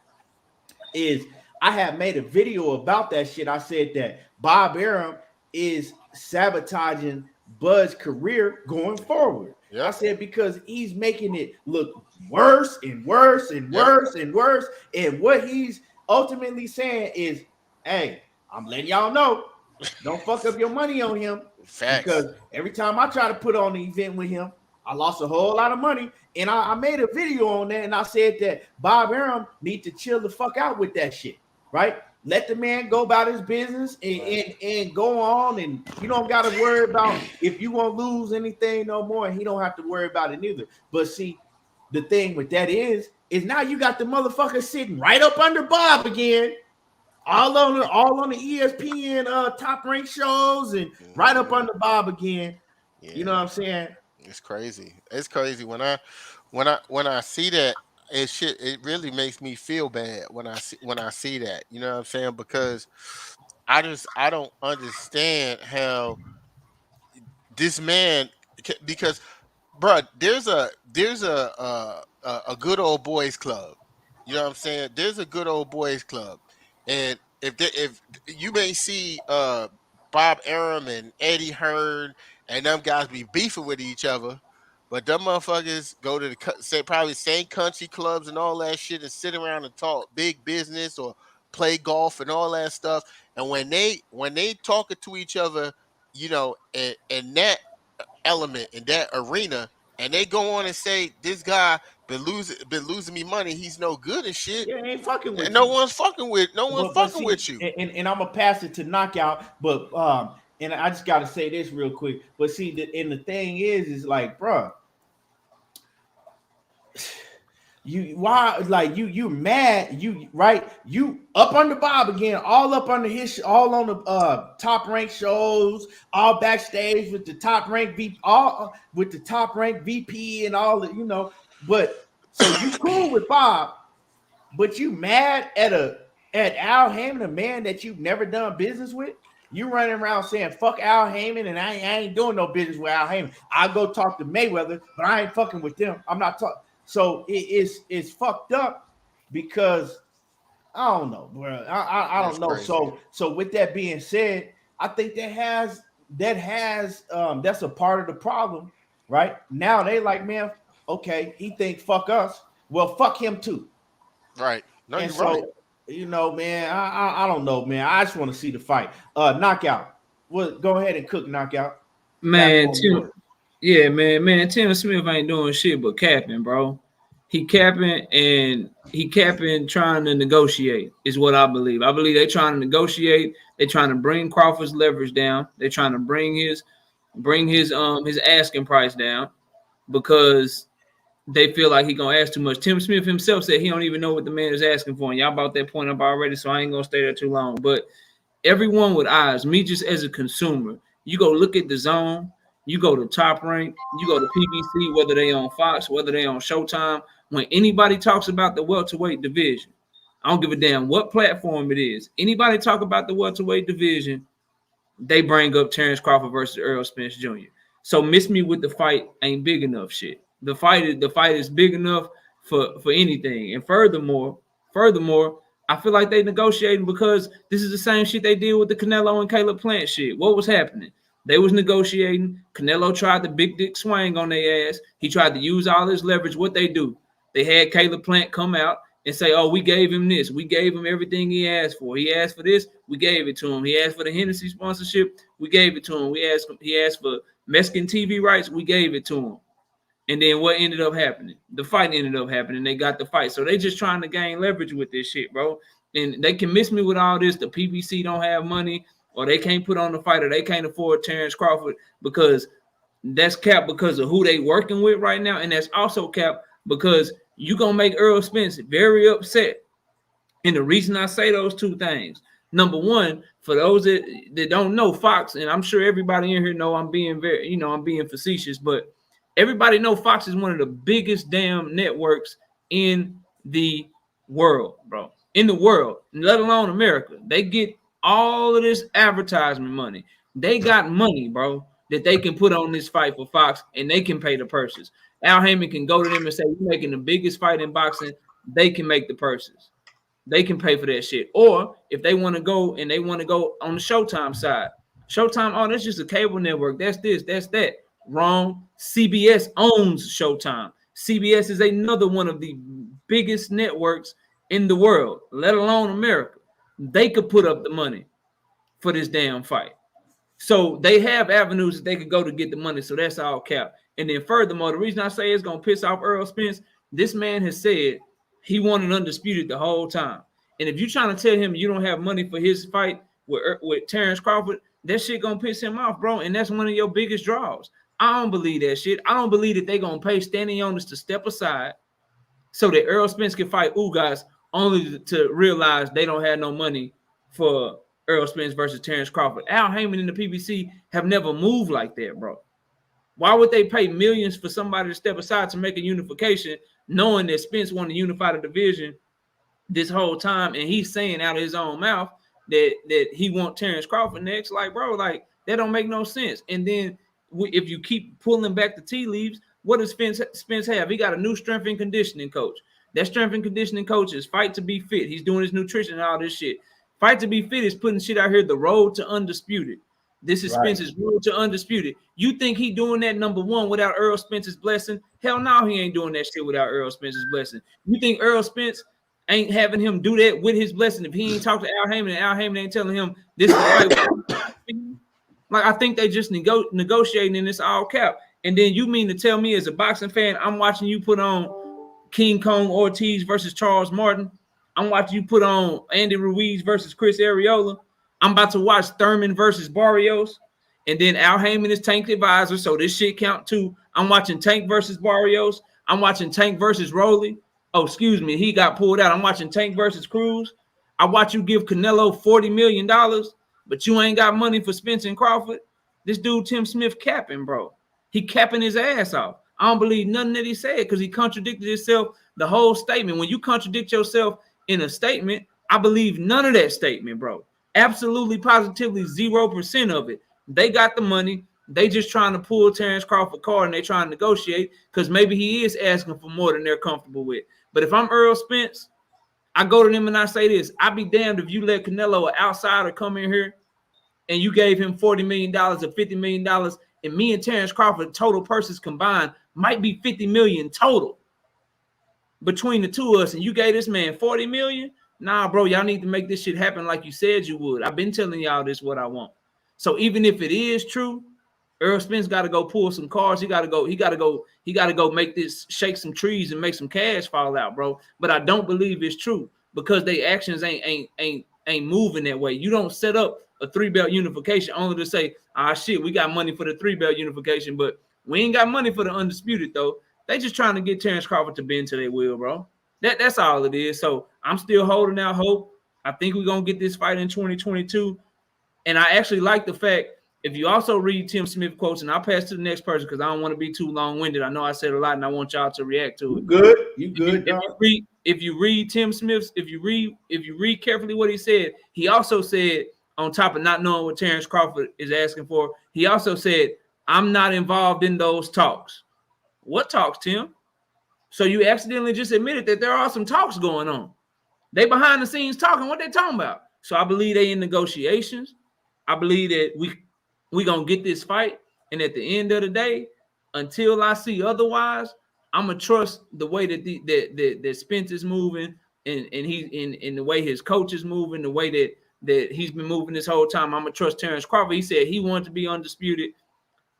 is I had made a video about that shit. I said that Bob Arum is sabotaging Bud's career going forward. Yep. I said because he's making it look worse and worse and worse and worse. And what he's ultimately saying is, hey, I'm letting y'all know, don't fuck up your money on him. Facts. Because every time I try to put on the event with him, I lost a whole lot of money. And I made a video on that, and I said that Bob Arum need to chill the fuck out with that shit, right? Let the man go about his business and go on, and you don't got to worry about if you won't lose anything no more, and he don't have to worry about it neither. But see, the thing with that is now you got the motherfucker sitting right up under Bob again, all on the ESPN top ranked shows, and right up under Bob again. Yeah. You know what I'm saying? It's crazy. It's crazy when I see that. It really makes me feel bad when I see that. You know what I'm saying? Because I don't understand how this man, because bro, there's a good old boys club. You know what I'm saying? There's a good old boys club, and if you may see Bob Arum and Eddie Hearn and them guys be beefing with each other, but them motherfuckers go to probably same country clubs and all that shit and sit around and talk big business or play golf and all that stuff. And when they talking to each other, you know, in that element, in that arena, and they go on and say this guy been losing me money, he's no good and shit. Yeah, ain't fucking with And you. no one's fucking with See, you. And I'm gonna pass it to Knockout, but and I just gotta say this real quick. But see, the thing is like, bro, you mad, right? You up under Bob again, all up under his, all on the top ranked shows, all backstage with the top ranked VP, all with the top ranked VP and all the, you know. But so you cool with Bob, but you mad at Al Heyman, a man that you've never done business with. You running around saying fuck Al Heyman, and I ain't doing no business with Al Heyman. I'll go talk to Mayweather, but I ain't fucking with them. I'm not talking. So it's fucked up because I don't know, bro. I don't know. Crazy. So with that being said, I think that's a part of the problem, right? Now they like, man, okay, he think fuck us. Well, fuck him too. Right. No, And you're so, right. you know, man, I don't know, man. I just want to see the fight. Knockout. Well, go ahead and cook Knockout. Man, Tim Smith ain't doing shit but capping, bro. He capping trying to negotiate is what I believe. I believe they trying to negotiate. They trying to bring Crawford's leverage down. They trying to bring his asking price down because they feel like he gonna ask too much. Tim Smith himself said he don't even know what the man is asking for. And y'all brought that point up already, so I ain't gonna stay there too long. But everyone with eyes, me just as a consumer, you go look at the Zone, you go to Top Rank, you go to PBC, whether they on Fox, whether they on Showtime. When anybody talks about the welterweight division, I don't give a damn what platform it is. Anybody talk about the welterweight division, they bring up Terence Crawford versus Errol Spence Jr. So miss me with the fight ain't big enough shit. The fight is big enough for anything. And furthermore, I feel like they negotiating because this is the same shit they did with the Canelo and Caleb Plant shit. What was happening? They was negotiating. Canelo tried the big dick swing on their ass. He tried to use all his leverage. What they do? They had Caleb Plant come out and say, oh, we gave him this. We gave him everything he asked for. He asked for this. We gave it to him. He asked for the Hennessy sponsorship. We gave it to him. He asked for Mexican TV rights. We gave it to him. And then what ended up happening? The fight ended up happening. They got the fight. So they just trying to gain leverage with this shit, bro. And they can miss me with all this. The PBC don't have money, or they can't put on the fight, or they can't afford Terence Crawford because that's capped because of who they working with right now. And that's also capped because you going to make Errol Spence very upset. And the reason I say those two things, number one, for those that don't know Fox, and I'm sure everybody in here know I'm being I'm being facetious, but everybody know Fox is one of the biggest damn networks in the world, bro. In the world, let alone America. They get all of this advertisement money. They got money, bro, that they can put on this fight for Fox, and they can pay the purses. Al Heyman can go to them and say, "You're making the biggest fight in boxing." They can make the purses. They can pay for that shit. Or if they want to go and they want to go on the Showtime side, Showtime, oh, that's just a cable network. That's this, that's that. Wrong. CBS owns Showtime. CBS is another one of the biggest networks in the world, let alone America. They could put up the money for this damn fight. So they have avenues that they could go to get the money. So that's all cap. And then furthermore, the reason I say it's going to piss off Errol Spence, this man has said he wanted undisputed the whole time. And if you're trying to tell him you don't have money for his fight with Terence Crawford, that shit going to piss him off, bro. And that's one of your biggest draws. I don't believe that shit. I don't believe that they're going to pay standing owners to step aside so that Errol Spence can fight Ugas only to realize they don't have no money for Errol Spence versus Terence Crawford. Al Heyman and the PBC have never moved like that, bro. Why would they pay millions for somebody to step aside to make a unification, knowing that Spence wanted to unify the division this whole time, and he's saying out of his own mouth that he want Terence Crawford next? Like, bro, like that don't make no sense. And then if you keep pulling back the tea leaves, what does Spence have? He got a new strength and conditioning coach. That strength and conditioning coach is Fight to Be Fit. He's doing his nutrition and all this shit. Fight to Be Fit is putting shit out here, the road to undisputed. This is right. Spence's road to undisputed. You think he doing that number one without Errol Spence's blessing? Hell no, he ain't doing that shit without Errol Spence's blessing. You think Errol Spence ain't having him do that with his blessing. If he ain't talked to Al Heyman and Al Heyman ain't telling him this is the fight. Like, I think they just negotiating in this all cap. And then you mean to tell me as a boxing fan, I'm watching you put on King Kong Ortiz versus Charles Martin. I'm watching you put on Andy Ruiz versus Chris Arreola. I'm about to watch Thurman versus Barrios. And then Al Heyman is Tank's advisor, so this shit count too. I'm watching Tank versus Barrios. I'm watching Tank versus Rowley. Oh, excuse me, he got pulled out. I'm watching Tank versus Cruz. I watch you give Canelo $40 million, but you ain't got money for Spence and Crawford. This dude, Tim Smith, capping, bro. He capping his ass off. I don't believe nothing that he said because he contradicted himself the whole statement. When you contradict yourself in a statement, I believe none of that statement, bro. Absolutely, positively 0% of it. They got the money. They just trying to pull Terence Crawford card and they trying to negotiate because maybe he is asking for more than they're comfortable with. But if I'm Errol Spence, I go to them and I say this: I'd be damned if you let Canelo, an outsider, come in here and you gave him $40 million or $50 million, and me and Terence Crawford, total purses combined, might be $50 million total between the two of us, and you gave this man $40 million. Nah, bro, y'all need to make this shit happen like you said you would. I've been telling y'all this what I want. So even if it is true, Errol Spence got to go pull some cards. He got to go make this, shake some trees and make some cash fall out, bro. But I don't believe it's true because their actions ain't moving that way. You don't set up a 3-belt unification only to say, ah, shit, we got money for the 3-belt unification, but we ain't got money for the undisputed though. They just trying to get Terence Crawford to bend to their will, bro. That's all it is. So I'm still holding out hope. I think we're gonna get this fight in 2022. And I actually like the fact, if you also read Tim Smith quotes, and I'll pass to the next person because I don't want to be too long-winded. I know I said a lot, and I want y'all to react to it. Good, you good. If you read Tim Smith's, if you read carefully what he said, he also said, on top of not knowing what Terence Crawford is asking for, he also said, "I'm not involved in those talks." What talks, Tim? So you accidentally just admitted that there are some talks going on. They behind the scenes talking. What they talking about? So I believe they in negotiations. I believe that we gonna get this fight, and at the end of the day, until I see otherwise, I'm gonna trust the way that Spence is moving, and he in the way his coach is moving, the way that he's been moving this whole time. I'm gonna trust Terence Crawford. He said he wanted to be undisputed,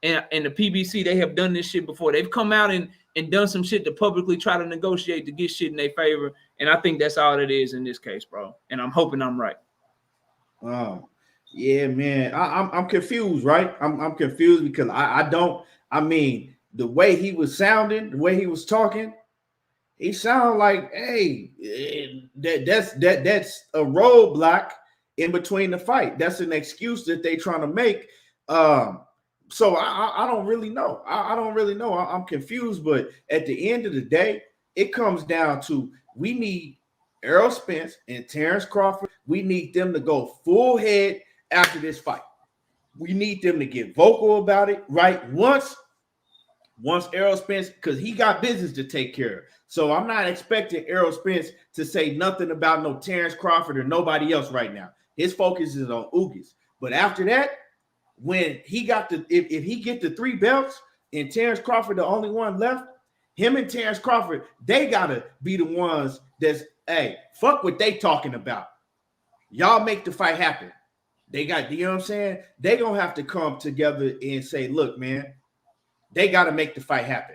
and the PBC, they have done this shit before. They've come out and done some shit to publicly try to negotiate to get shit in their favor, and I think that's all it is in this case, bro. And I'm hoping I'm right. Yeah, man. I'm confused, right? I'm confused because I mean, the way he was sounding, the way he was talking, he sounded like, hey, that's a roadblock in between the fight. That's an excuse that they trying to make. So I don't really know. I don't really know. I'm confused, but at the end of the day, it comes down to we need Errol Spence and Terence Crawford. We need them to go full head after this fight. We need them to get vocal about it, right? Once Errol Spence, because he got business to take care of. So I'm not expecting Errol Spence to say nothing about no Terence Crawford or nobody else right now. His focus is on Ugas. But after that, when he got if he get the 3 belts and Terence Crawford the only one left, him and Terence Crawford, they gotta be the ones that's, hey, fuck what they talking about. Y'all make the fight happen. They got, you know what I'm saying? They gonna have to come together and say, look, man, they got to make the fight happen.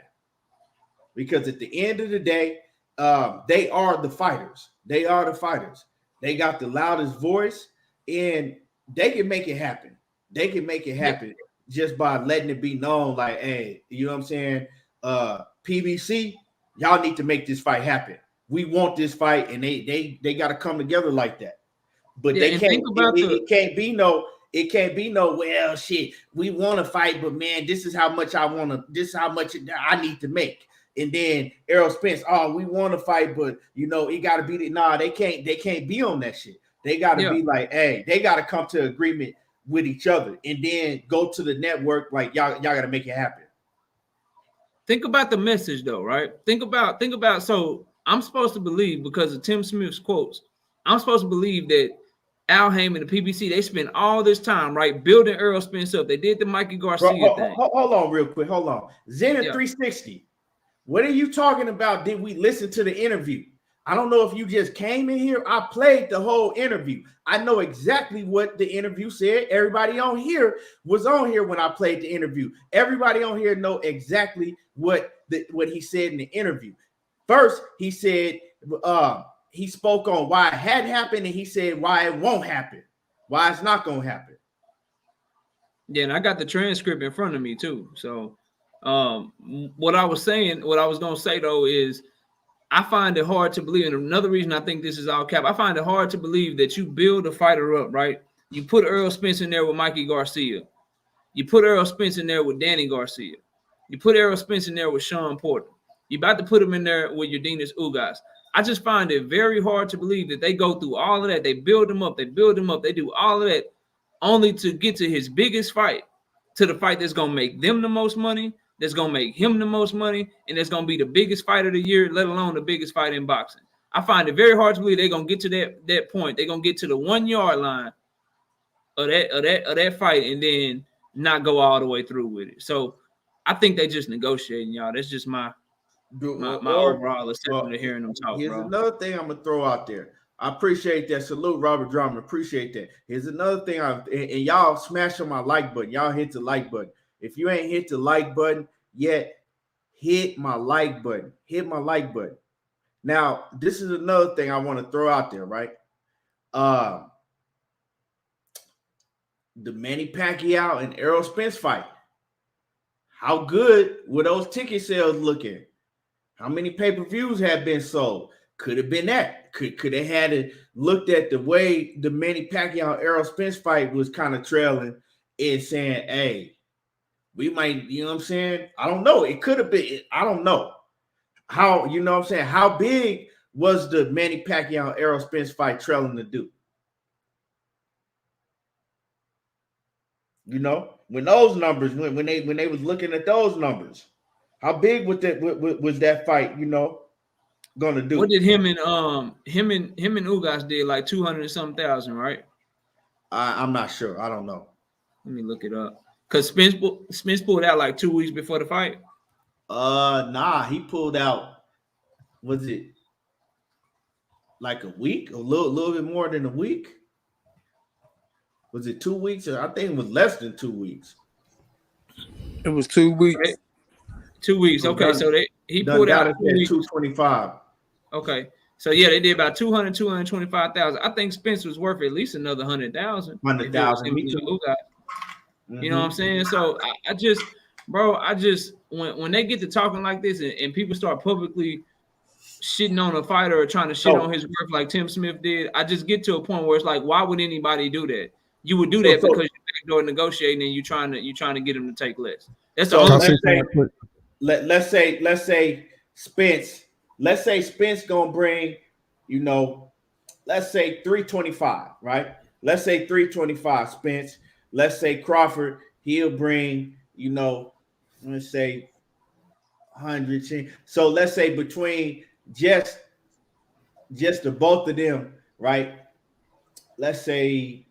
Because at the end of the day, they are the fighters. They are the fighters. They got the loudest voice, and they can make it happen. They can make it happen just by letting it be known, like, hey, you know what I'm saying? PBC, y'all need to make this fight happen. We want this fight, and they got to come together like that. But they can't. It can't be no. It can't be no. Well, shit. We want to fight, but man, this is how much I want to. This is how much I need to make. And then Errol Spence. Oh, we want to fight, but you know it got to be. Nah, they can't. They can't be on that shit. They got to be like, hey, they got to come to agreement with each other, and then go to the network. Like y'all got to make it happen. Think about the message, though, right? Think about. So I'm supposed to believe, because of Tim Smith's quotes, I'm supposed to believe that Al Heyman, the PBC, they spent all this time, right, building Errol Spence up. They did the Mikey Garcia thing. Hold on real quick. Hold on. Zenith 360. What are you talking about? Did we listen to the interview? I don't know if you just came in here. I played the whole interview. I know exactly what the interview said. Everybody on here was on here when I played the interview. Everybody on here know exactly what he said in the interview. First, he said he spoke on why it had happened, and he said why it won't happen, why it's not going to happen. Yeah, and I got the transcript in front of me too. So what I was going to say though is I find it hard to believe, and another reason I think this is all cap, I find it hard to believe that you build a fighter up, right? You put Errol Spence in there with Mikey Garcia. You put Errol Spence in there with Danny Garcia. You put Errol Spence in there with Sean Porter. You about to put him in there with Yordenis Ugas. I just find it very hard to believe that they go through all of that. They build him up. They do all of that only to get to his biggest fight, to the fight that's going to make them the most money, that's going to make him the most money, and that's going to be the biggest fight of the year, let alone the biggest fight in boxing. I find it very hard to believe they're going to get to that point. They're going to get to the 1 yard line of that fight and then not go all the way through with it. So I think they just negotiating, y'all. That's just my overall assessment of hearing them talk. Here's bro. Another thing I'm gonna throw out there. I appreciate that. Salute Robert Drummond. Appreciate that. Here's another thing. And y'all smash on my like button. Y'all hit the like button. If you ain't hit the like button yet, hit my like button. Hit my like button. Now, this is another thing I want to throw out there, right? The Manny Pacquiao and Errol Spence fight. How good were those ticket sales looking? How many pay-per-views have been sold? Could have been that. Could have had it looked at the way the Manny Pacquiao Errol Spence fight was kind of trailing and saying, hey, we might, you know what I'm saying? I don't know. It could have been, I don't know. How, you know what I'm saying? How big was the Manny Pacquiao Errol Spence fight trailing to do? You know, when those numbers, when they was looking at those numbers, how big was that fight, you know, gonna do? What did him and Ugas did like 200 and something thousand, right? I'm not sure. I don't know. Let me look it up. Cause Spence pulled out like 2 weeks before the fight. Nah, he pulled out. Was it like a week? A little bit more than a week? Was it 2 weeks? I think it was less than 2 weeks. It was 2 weeks. Right? 2 weeks. Okay, so he pulled out at 225. Okay, so yeah, they did about 225,000. I think Spence was worth at least another 100,000. 100,000. You know what I'm saying? So I just when they get to talking like this and people start publicly shitting on a fighter or trying to shit on his work like Tim Smith did, I just get to a point where it's like, why would anybody do that? You would do that because you're backdoor negotiating and you're trying to get him to take less. That's the only thing. Let's say Spence. Let's say Spence gonna bring, you know, let's say 325, right? Let's say 325 Spence. Let's say Crawford, he'll bring, you know, let's say 100. So let's say between just the both of them, right? Let's say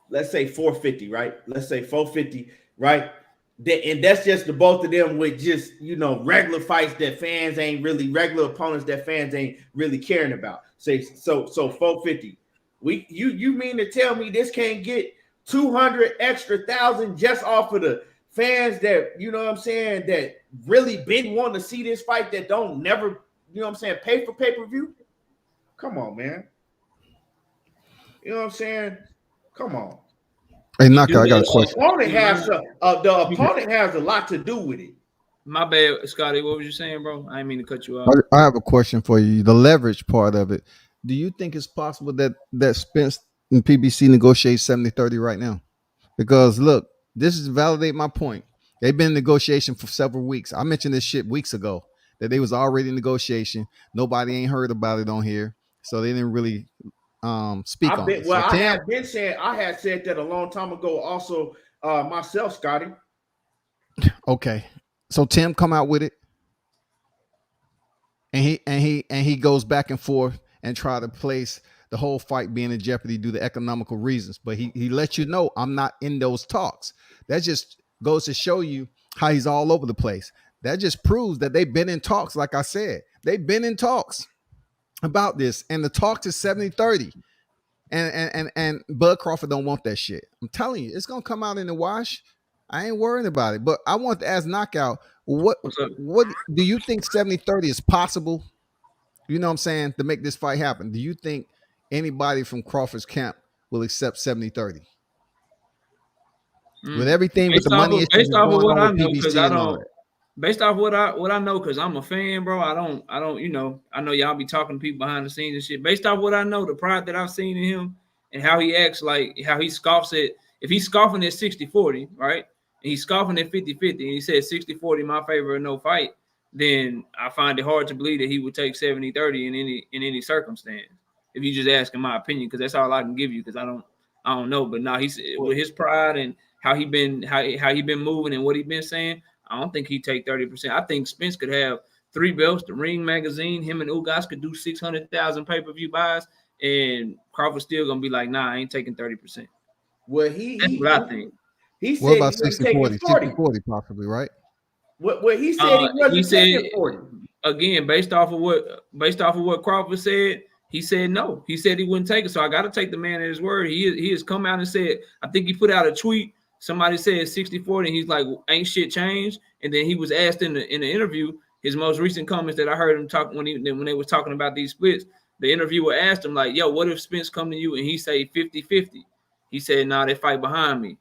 450, right? Let's say 450, right? And that's just the both of them with just, you know, regular fights that fans ain't really, regular opponents that fans ain't really caring about. Say so 450. You mean to tell me this can't get 200 extra thousand just off of the fans that, you know what I'm saying, that really been wanting to see this fight that don't never, you know what I'm saying, pay for pay-per-view? Come on, man. You know what I'm saying? Come on. Hey, Knockout, I got a question. The opponent has a lot to do with it. My bad, Scotty. What was you saying, bro? I didn't mean to cut you off. I have a question for you. The leverage part of it. Do you think it's possible that Spence and PBC negotiate 70-30 right now? Because look, this is validate my point. They've been in negotiation for several weeks. I mentioned this shit weeks ago that they was already in negotiation. Nobody ain't heard about it on here, so they didn't really speak on it. Well, I had said that a long time ago. Also, myself, Scotty. Okay, so Tim come out with it, and he goes back and forth and try to place the whole fight being in jeopardy due to economical reasons. But he lets you know, I'm not in those talks. That just goes to show you how he's all over the place. That just proves that they've been in talks, like I said. They've been in talks about this, and the talks is 70-30. And Bud Crawford don't want that shit. I'm telling you, it's gonna come out in the wash. I ain't worrying about it. But I want to ask Knockout, what do you think 70-30 is possible? You know what I'm saying? To make this fight happen. Do you think anybody from Crawford's camp will accept 70-30? With everything with the money issues going on with PBC and all that. Based off what I know, because I'm a fan, bro. I don't, you know, I know y'all be talking to people behind the scenes and shit. Based off what I know, the pride that I've seen in him and how he acts, like how he scoffs at, if he's scoffing at 60-40, right? And he's scoffing at 50-50, and he said 60-40 my favor or no fight, then I find it hard to believe that he would take 70-30 in any circumstance. If you just ask in my opinion, because that's all I can give you, because I don't know. But now he's with his pride and how he been moving and what he been saying, I don't think he'd take 30%. I think Spence could have 3 belts, the Ring magazine. Him and Ugas could do 600,000 pay-per-view buys, and Crawford's still gonna be like, nah, I ain't taking 30%. Well, that's what I think. He said what about he 60-40? 60-40 possibly, right? What he said he wasn't taking 40. Again, based off of what Crawford said, he said no. He said he wouldn't take it. So I got to take the man at his word. He has come out and said, I think he put out a tweet. Somebody said 60-40, and he's like, ain't shit changed. And then he was asked in the interview, his most recent comments that I heard him talk when they was talking about these splits. The interviewer asked him, like, yo, what if Spence come to you and he say 50-50? He said, nah, they fight behind me.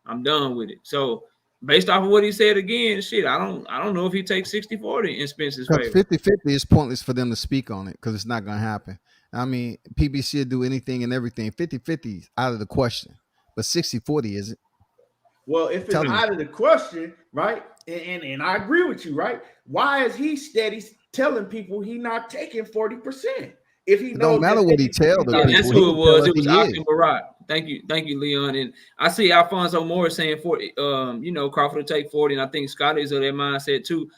I'm done with it. So based off of what he said again, shit, I don't know if he takes 60-40 in Spence's favor. 50-50 is pointless for them to speak on it because it's not going to happen. I mean, PBC will do anything and everything. 50-50 is out of the question, but 60-40 isn't. Well, if it's out of the question, right, and I agree with you, right, why is he steady telling people he not taking 40%? If he knows, don't matter what he tells them. That's who it was. It was Akim Barat. Thank you, Leon. And I see Alfonso Morris saying 40. You know, Crawford will take 40, and I think Scott is of that mindset too.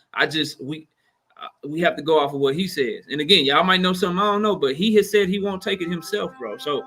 We have to go off of what he says. And again, y'all might know something I don't know, but he has said he won't take it himself, bro. So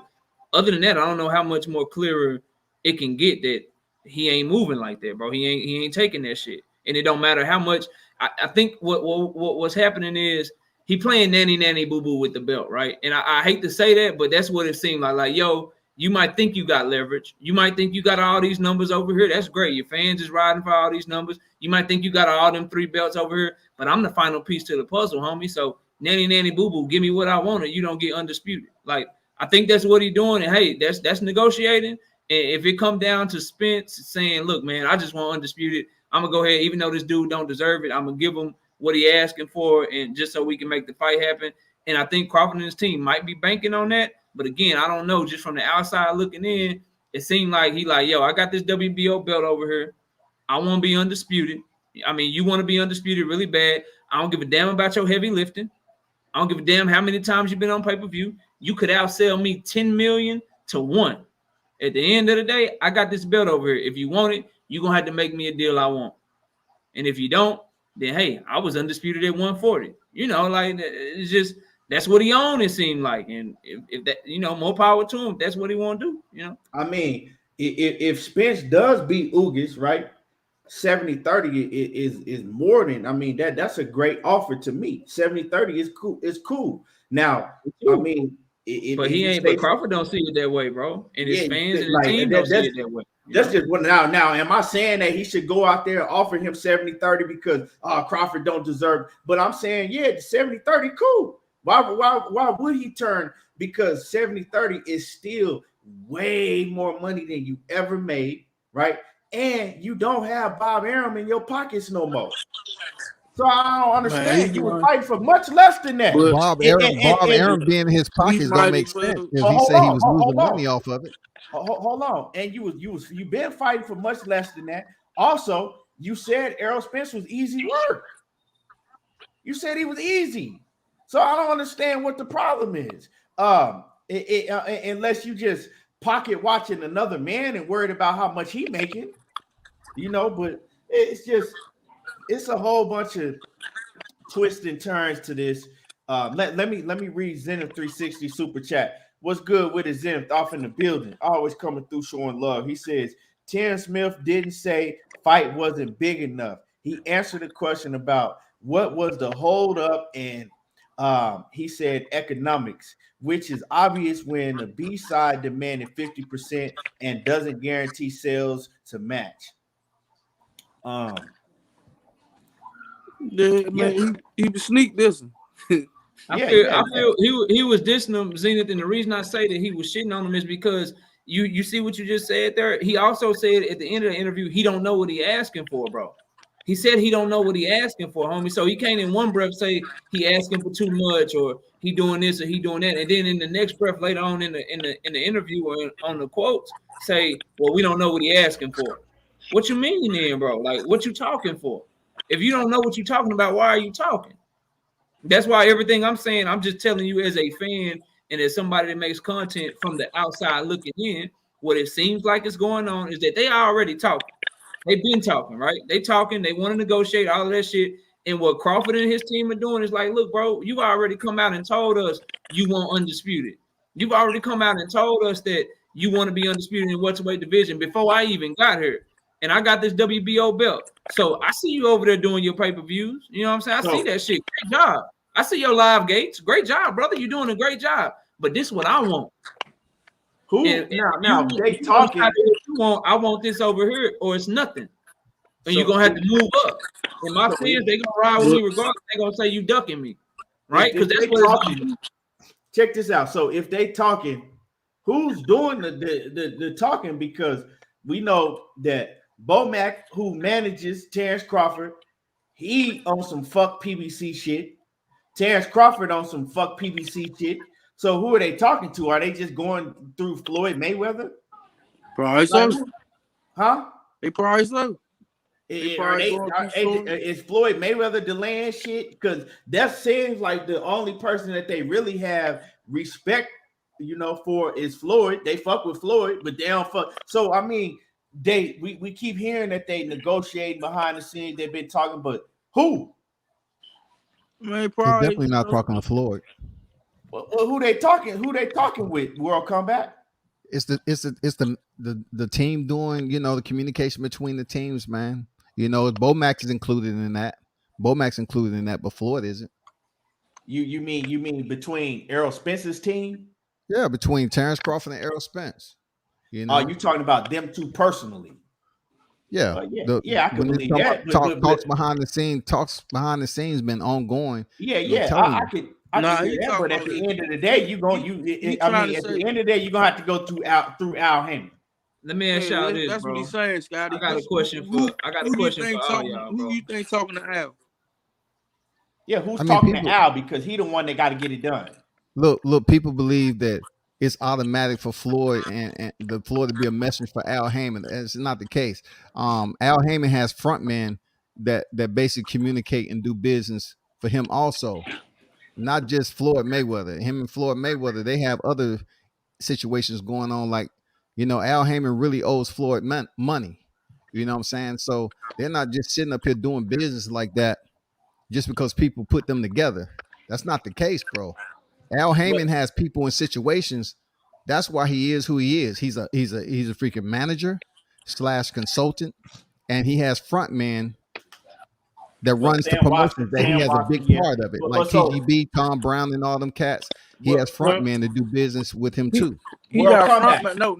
other than that, I don't know how much more clearer it can get that he ain't moving like that, bro. He ain't taking that shit. And it don't matter how much. I think what's happening is he playing nanny boo boo with the belt, right? And I hate to say that, but that's what it seemed like. Like, yo, you might think you got leverage. You might think you got all these numbers over here. That's great. Your fans is riding for all these numbers. You might think you got all them 3 belts over here, but I'm the final piece to the puzzle, homie. So nanny boo boo, give me what I want, and you don't get undisputed. Like, I think that's what he's doing. And hey, that's negotiating. And if it come down to Spence saying, look, man, I just want undisputed, I'm gonna go ahead, even though this dude don't deserve it, I'm gonna give him what he asking for, and just so we can make the fight happen. And I think Crawford and his team might be banking on that. But again, I don't know. Just from the outside looking in, it seemed like he like, yo, I got this WBO belt over here. I want to be undisputed. I mean, you want to be undisputed really bad. I don't give a damn about your heavy lifting. I don't give a damn how many times you've been on pay-per-view. You could outsell me 10 million to 1. At the end of the day, I got this belt over here. If you want it, you're going to have to make me a deal I want. And if you don't, then, hey, I was undisputed at 140. You know, like, it's just, that's what he owned, it seemed like. And if that, you know, more power to him, that's what he want to do, you know? I mean, if Spence does beat Ugas, right, 70-30 is more than, I mean, that's a great offer to me. 70-30 is cool. It's cool. Now, I mean, but he ain't. But Crawford don't see it that way, bro. And his fans and his team don't see it that way. That's just what now. Am I saying that he should go out there and offer him 70-30 because Crawford don't deserve? But I'm saying, yeah, 70-30, cool. Why would he turn? Because 70-30 is still way more money than you ever made, right? And you don't have Bob Arum in your pockets no more. So I don't understand. You would fight for much less than that. Bob Arum being in his pockets don't make sense if he said he was losing money off of it. Hold on. And you've been fighting for much less than that. Also, you said Errol Spence was easy work. You said he was easy. So I don't understand what the problem is. Unless you just pocket watching another man and worried about how much he making, you know, but it's a whole bunch of twists and turns to this. Let me read Zenith 360 super chat. What's good with his Zenith off in the building? Always coming through showing love. He says Terence Smith didn't say fight wasn't big enough. He answered the question about what was the hold up and He said economics, which is obvious when the B side demanded 50% and doesn't guarantee sales to match. Yeah, man, he was sneak dissing. I feel he was dissing him, Zenith, and the reason I say that he was shitting on him is because you see what you just said there. He also said at the end of the interview he don't know what he asking for, bro. He said he don't know what he asking for, homie. So he can't in one breath say he asking for too much or he doing this or he doing that, and then in the next breath later on in the interview or on the quotes say, well, we don't know what he asking for. What you mean then, bro? Like, what you talking for? If you don't know what you're talking about, why are you talking? That's why everything I'm saying, I'm just telling you as a fan and as somebody that makes content from the outside looking in, what it seems like is going on is that they already talking. They've been talking, right? They talking, they want to negotiate all of that shit. And what Crawford and his team are doing is like, look, bro, you've already come out and told us you want undisputed. You've already come out and told us that you want to be undisputed in welterweight division before I even got here. And I got this WBO belt. So I see you over there doing your pay-per-views. You know what I'm saying? I see that shit. Great job. I see your live gates. Great job, brother. You're doing a great job. But this is what I want. Who? Now they talking. I want this over here, or it's nothing. And you're gonna have to move up. And my fans, they gonna ride with me regardless. They gonna say you ducking me, right? Because that's what talking. Check this out. So if they talking, who's doing the talking? Because we know that Bomac, who manages Terence Crawford, he on some fuck PBC shit. Terence Crawford on some fuck PBC shit. So who are they talking to? Are they just going through Floyd Mayweather? Probably so. Huh? They probably so. Is Floyd Mayweather delaying shit? Because that seems like the only person that they really have respect, for is Floyd. They fuck with Floyd, but they don't fuck. So I mean, we keep hearing that they negotiate behind the scenes. They've been talking, but who? Man, probably definitely not talking to Floyd. Well, who they talking? Who they talking with? World Combat. It's the team doing the communication between the teams, man. Bomax is included in that. Bomax included in that, but Floyd isn't. You mean between Errol Spence's team? Yeah, between Terence Crawford and Errol Spence. You talking about them two personally? Yeah, I can believe that. Talks behind the scenes been ongoing. I can hear that, but at the end of the day, you're gonna have to go through Al Heyman. Let me ask y'all this, that's bro. What he's saying, Scotty. I got a question for all y'all, bro. Who you think talking to Al? Yeah, who's talking to Al? Because he the one that got to get it done. Look, people believe that it's automatic for Floyd and the Floyd to be a messenger for Al Heyman. That's not the case. Al Heyman has frontmen that basically communicate and do business for him also. Not just Floyd Mayweather. Him and Floyd Mayweather, they have other situations going on. Like, Al Heyman really owes Floyd money. You know what I'm saying? So they're not just sitting up here doing business like that just because people put them together. That's not the case, bro. Al Heyman has people in situations. That's why he is who he is. He's a freaking manager / consultant, and he has front man that runs the promotions. That he has a big part of it, like TGB, Tom Brown, and all them cats. He has front men to do business with him too. He got front man. No.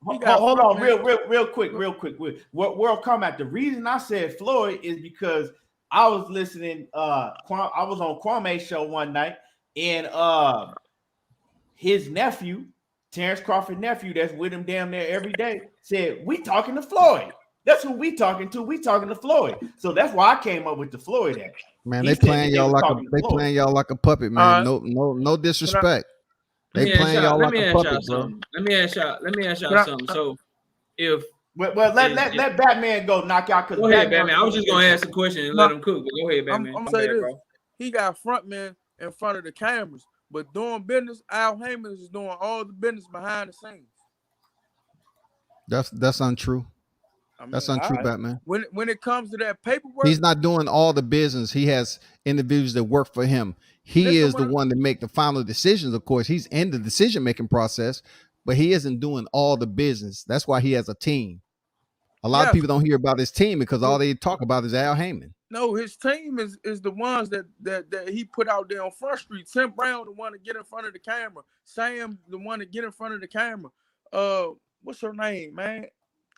Hold on, real quick. World Combat. The reason I said Floyd is because I was listening. I was on Kwame's show one night. And his nephew, Terence Crawford nephew, that's with him down there every day, said, we talking to Floyd. That's who we talking to. We talking to Floyd. So that's why I came up with the Floyd act. Man, they playing y'all like a puppet, man. No disrespect. They playing y'all like a puppet, bro. Let me ask y'all something. So if let Batman go knock out. Go ahead, Batman. I was just gonna ask a question and let him cook. But go ahead, Batman. I'm gonna say this. Bro. He got front men in front of the cameras, but doing business, Al Heyman is doing all the business behind the scenes. That's untrue. That's untrue, right. Batman. When it comes to that paperwork, he's not doing all the business. He has individuals that work for him. He is the one to make the final decisions. Of course, he's in the decision-making process, but he isn't doing all the business. That's why he has a team. A lot of people don't hear about his team because all they talk about is Al Heyman. No, his team is the ones that he put out there on Front Street. Tim Brown, the one to get in front of the camera. Sam, the one to get in front of the camera. What's her name, man?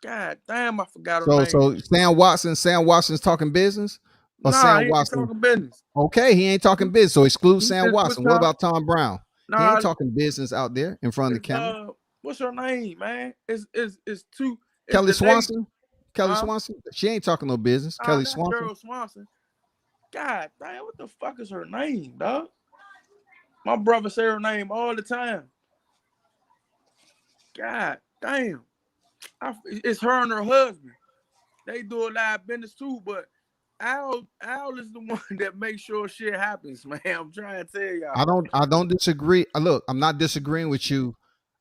God damn, I forgot her name. So Sam Watson's talking business? Or Nah, Sam he ain't Watson talking business. Okay, he ain't talking business. So exclude Sam said Watson. which What time? about Tom Brown? He Nah, ain't talking business out there in front of the camera. What's her name, man? It's two. It's Kelly the Swanson? lady. Kelly Swanson? She ain't talking no business. Kelly That's Swanson. Errol Swanson. God damn, what the fuck is her name, dog? My brother say her name all the time. God damn. It's her and her husband. They do a lot of business too, but Al is the one that makes sure shit happens, man. I'm trying to tell y'all. I don't disagree. Look, I'm not disagreeing with you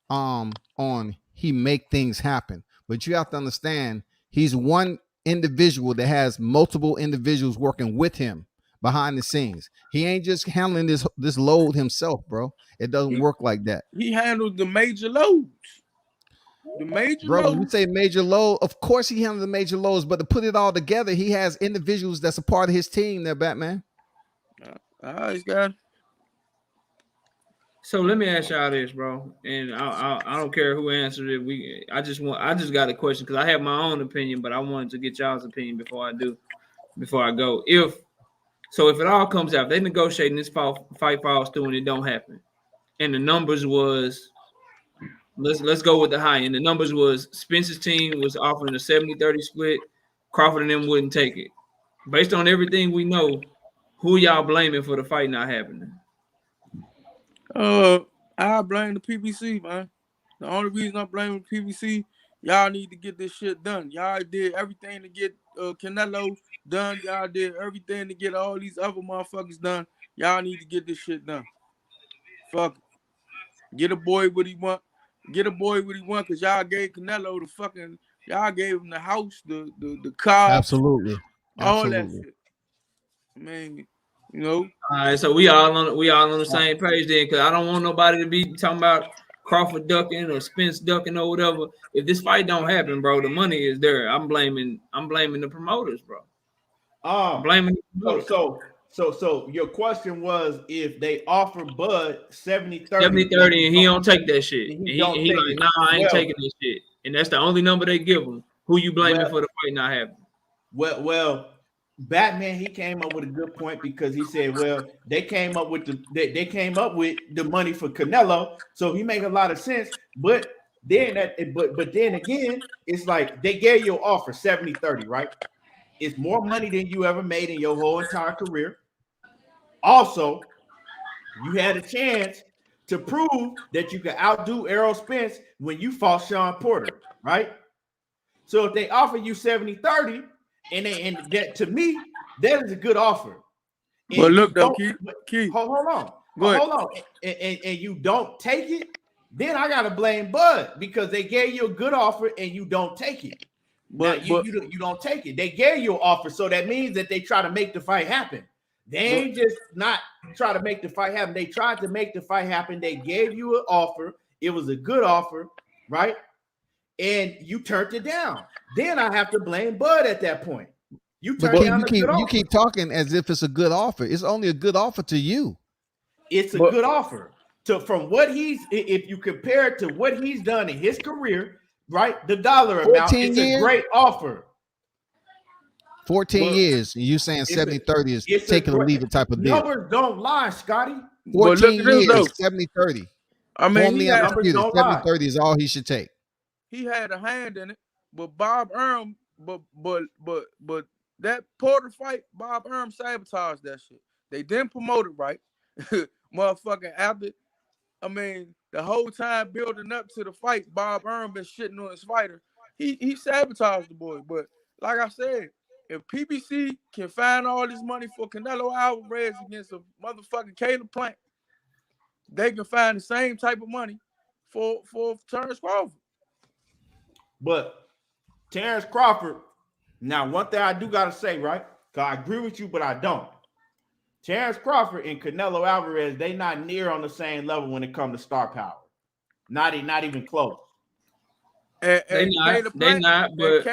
on he make things happen, but you have to understand he's one individual that has multiple individuals working with him behind the scenes. He ain't just handling this load himself, bro. It doesn't work like that. He handles the major loads. The major Bro, loads. when you say major load, of course he handles the major loads, but to put it all together, he has individuals that's a part of his team there, Batman. All right, guys. So let me ask y'all this, bro, and I don't care who answered it. I just got a question because I have my own opinion, but I wanted to get y'all's opinion before I go. If it all comes out, they negotiating this fight falls through and it don't happen, and the numbers was let's go with the high end. The numbers was Spence's team was offering a 70-30 split. Crawford and them wouldn't take it. Based on everything we know, who y'all blaming for the fight not happening? I blame the PBC, man. The only reason I'm blaming the PBC, y'all need to get this shit done. Y'all did everything to get Canelo done. Y'all did everything to get all these other motherfuckers done. Y'all need to get this shit done. Fuck it. Get a boy what he want. Get a boy what he want, because y'all gave Canelo y'all gave him the house, the car. Absolutely. All that shit. I mean, you know. All right, so we all on the same page then, because I don't want nobody to be talking about Crawford ducking or Spence ducking or whatever. If this fight don't happen, bro, the money is there. I'm blaming the promoters, bro. I'm blaming the promoters. So your question was if they offer Bud 70-30 and he don't take that shit. And he like, nah, I ain't taking this shit. And that's the only number they give him. Who you blaming for the fight not happening? Well, Batman, he came up with a good point because he said, well, they came up with the money for Canelo, so he make a lot of sense. But then then again, it's like they gave you an offer 70-30, right? It's more money than you ever made in your whole entire career. Also, you had a chance to prove that you could outdo Errol Spence when you fought Sean Porter, right? So if they offer you 70-30, and that, to me, that is a good offer. And but look though, Keith. Hold on. And you don't take it, then I gotta blame Bud because they gave you a good offer and you don't take it. But you don't take it. They gave you an offer, so that means that they try to make the fight happen. They ain't just not try to make the fight happen. They tried to make the fight happen. They gave you an offer. It was a good offer, right? And you turned it down. Then I have to blame Bud at that point. You keep talking as if it's a good offer. It's only a good offer to you. It's a good offer. From what if you compare it to what he's done in his career, right? The dollar amount, it's a great offer. 14 years, and you saying 70-30 is taking or leave type of deal. Numbers don't lie, Scotty. 14 years, 70-30. I mean, 70-30 is all he should take. He had a hand in it, but Bob Arum, but that Porter fight, Bob Arum sabotaged that shit. They didn't promote it right. Motherfucking after, I mean, the whole time building up to the fight, Bob Arum been shitting on his fighter. He sabotaged the boy. But like I said, if PBC can find all this money for Canelo Alvarez against a motherfucking Caleb Plant, they can find the same type of money for Terence Crawford. But Terence Crawford, now one thing I do gotta say, right? Because I agree with you, but I don't. Terence Crawford and Canelo Alvarez, they not near on the same level when it comes to star power. Not even close. They not, but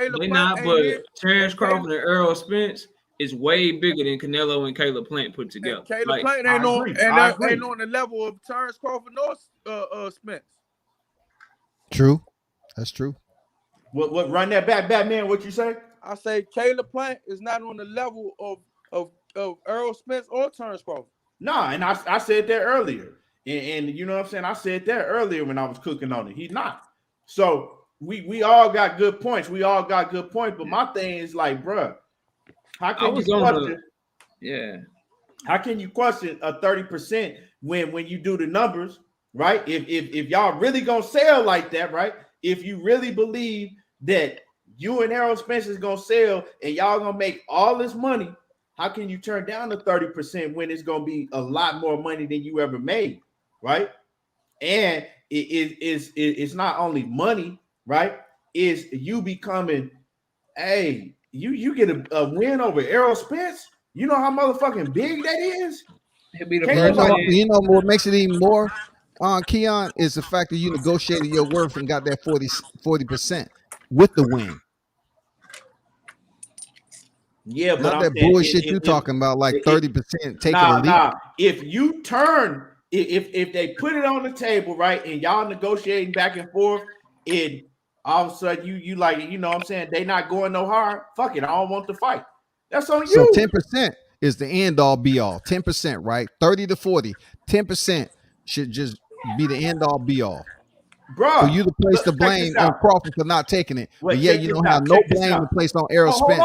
Terence Crawford and Errol Spence is way bigger than Canelo and Caleb Plant put together. And Caleb Like, Plant I ain't on, agree. I agree. ain't on the level of Terence Crawford nor Spence. True. That's true. What run that back, Batman? What you say? I say Caleb Plant is not on the level of Errol Spence or Terence Crawford. Nah, and I said that earlier. And you know what I'm saying? I said that earlier when I was cooking on it. He's not. So we all got good points. We all got good points. But my thing is like, bruh, how can you question? How can you question a 30% when you do the numbers, right? If y'all really gonna sell like that, right? If you really believe that you and Errol Spence is gonna sell and y'all gonna make all this money, how can you turn down the 30% when it's gonna be a lot more money than you ever made, right? And it's not only money, right? Is you becoming, hey, you get a win over Errol Spence. You know how motherfucking big that is? He'll be the You first know, one. you know what makes it even more, Keon, is the fact that you negotiated your worth and got that 40% with the win. Yeah, but Not I'm that saying bullshit you talking about, like 30% take it or leave. Nah. If you turn, if they put it on the table, right, and y'all negotiating back and forth, and all of a sudden you like, you know what I'm saying, they not going no hard, fuck it, I don't want to fight. That's on So you. 10% is the end all be all. 10%, right? 30 to 40. 10% should just be the end all be all. Bro, For you to place the check this blame on out. Crawford for not taking it. Wait, But yeah, check you this don't out. have no Check this blame out. to place on Errol Spence.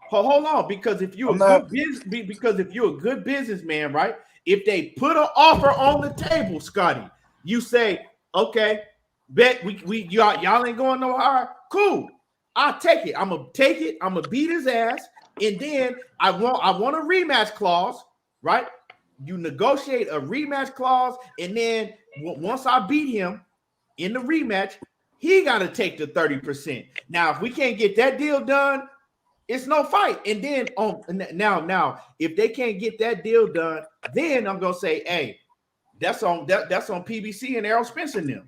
Hold on. Because if you're a good businessman, right? If they put an offer on the table, Scotty, you say, okay, bet y'all ain't going no hard. Cool. I'll take it. I'm gonna take it. I'm gonna beat his ass. And then I want a rematch clause, right? You negotiate a rematch clause, and then once I beat him in the rematch, he got to take the 30%. Now, if we can't get that deal done, it's no fight. And then now, if they can't get that deal done, then I'm gonna say, hey, that's on PBC and Errol Spence and them.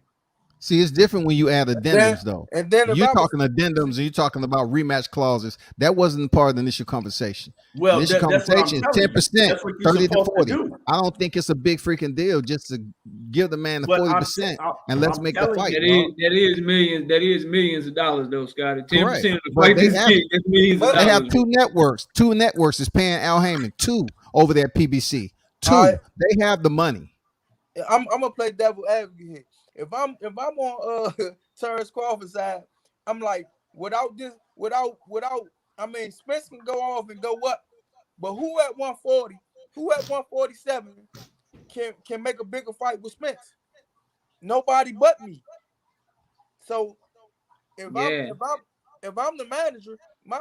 See, it's different when you add addendums, though. And then you're talking addendums and you're talking about rematch clauses. That wasn't part of the initial conversation. Well, initial conversation is 10%, 30 to 40. I don't think it's a big freaking deal just to give the man the 40% and let's make the fight. That is millions. That is millions of dollars, though, Scotty. 10% of the fight is millions of dollars. They have two networks. Two networks is paying Al Heyman. Two over there at PBC. They have the money. I'm gonna play devil advocate here. If I'm on Terence Crawford's side, I'm like, without I mean, Spence can go off and go up, but who at 140, who at 147 can make a bigger fight with Spence? Nobody but me. So if I'm the manager, my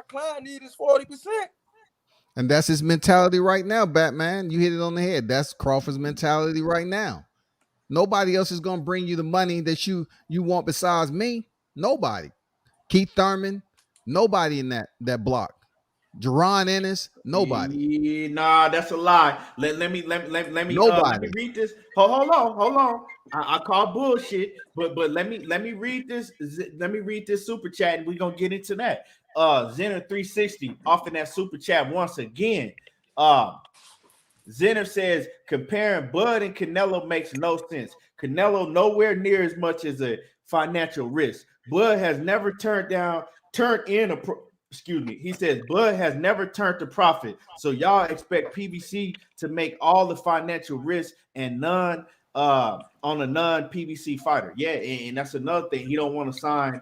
client need is 40%. And that's his mentality right now, Batman. You hit it on the head. That's Crawford's mentality right now. Nobody else is going to bring you the money that you want besides me. Nobody. Keith Thurman, nobody in that block. Jerron Ennis, nobody. Nah, that's a lie. Let me read this. Hold on. I call bullshit, but let me read this. Let me read this super chat, and we're gonna get into that. Zenner 360 off in that super chat once again. Zenner says comparing Bud and Canelo makes no sense. Canelo nowhere near as much as a financial risk. Bud has never he says Bud has never turned to profit. So y'all expect PBC to make all the financial risk and none on a non-PBC fighter. Yeah, and that's another thing. He don't want to sign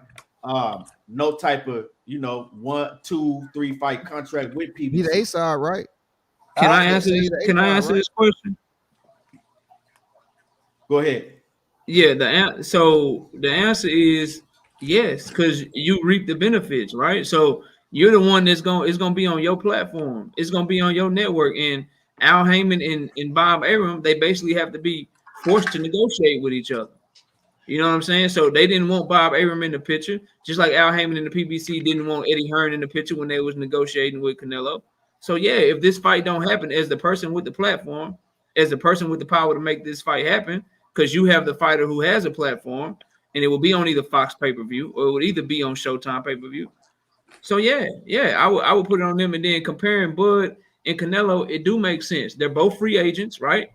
no type of 1, 2, 3 fight contract with PBC. He's the A side, right? Can I answer this question? Go ahead. Yeah, the answer is yes, because you reap the benefits, right? So you're the one it's gonna be on your platform. It's gonna be on your network. And Al Heyman and Bob Arum, they basically have to be forced to negotiate with each other. You know what I'm saying? So they didn't want Bob Arum in the picture, just like Al Heyman and the PBC didn't want Eddie Hearn in the picture when they was negotiating with Canelo. So yeah, if this fight don't happen, as the person with the platform, as the person with the power to make this fight happen, because you have the fighter who has a platform, and it will be on either Fox pay-per-view or it would either be on Showtime pay-per-view. So yeah, I would put it on them. And then comparing Bud and Canelo, it do make sense. They're both free agents, right?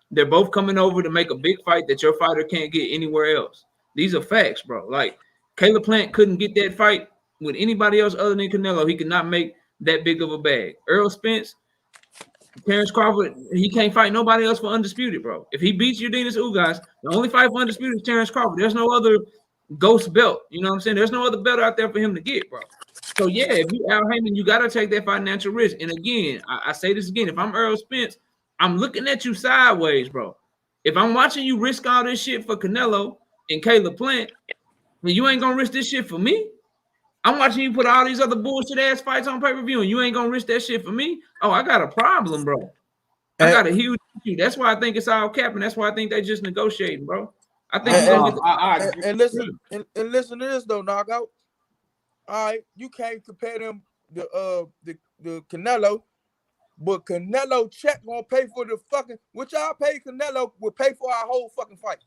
They're both coming over to make a big fight that your fighter can't get anywhere else. These are facts, bro. Like Caleb Plant couldn't get that fight with anybody else other than Canelo. He could not make that big of a bag. Errol Spence, Terence Crawford, he can't fight nobody else for undisputed, bro. If he beats Urdinas Ugas, the only fight for undisputed is Terence Crawford. There's no other ghost belt. You know what I'm saying? There's no other belt out there for him to get, bro. So yeah, if you Al Heyman, you gotta take that financial risk. And again, I say this again: if I'm Errol Spence, I'm looking at you sideways, bro. If I'm watching you risk all this shit for Canelo and Caleb Plant, then you ain't gonna risk this shit for me. I'm watching you put all these other bullshit ass fights on pay-per-view, and you ain't gonna risk that shit for me. Oh, I got a problem, bro. I got a huge issue. That's why I think it's all capping. That's why I think they just negotiating, bro. I think and listen to this though, knockout. All right, you can't compare them the Canelo, but Canelo check gonna pay for the fucking what y'all pay Canelo will pay for our whole fucking fight.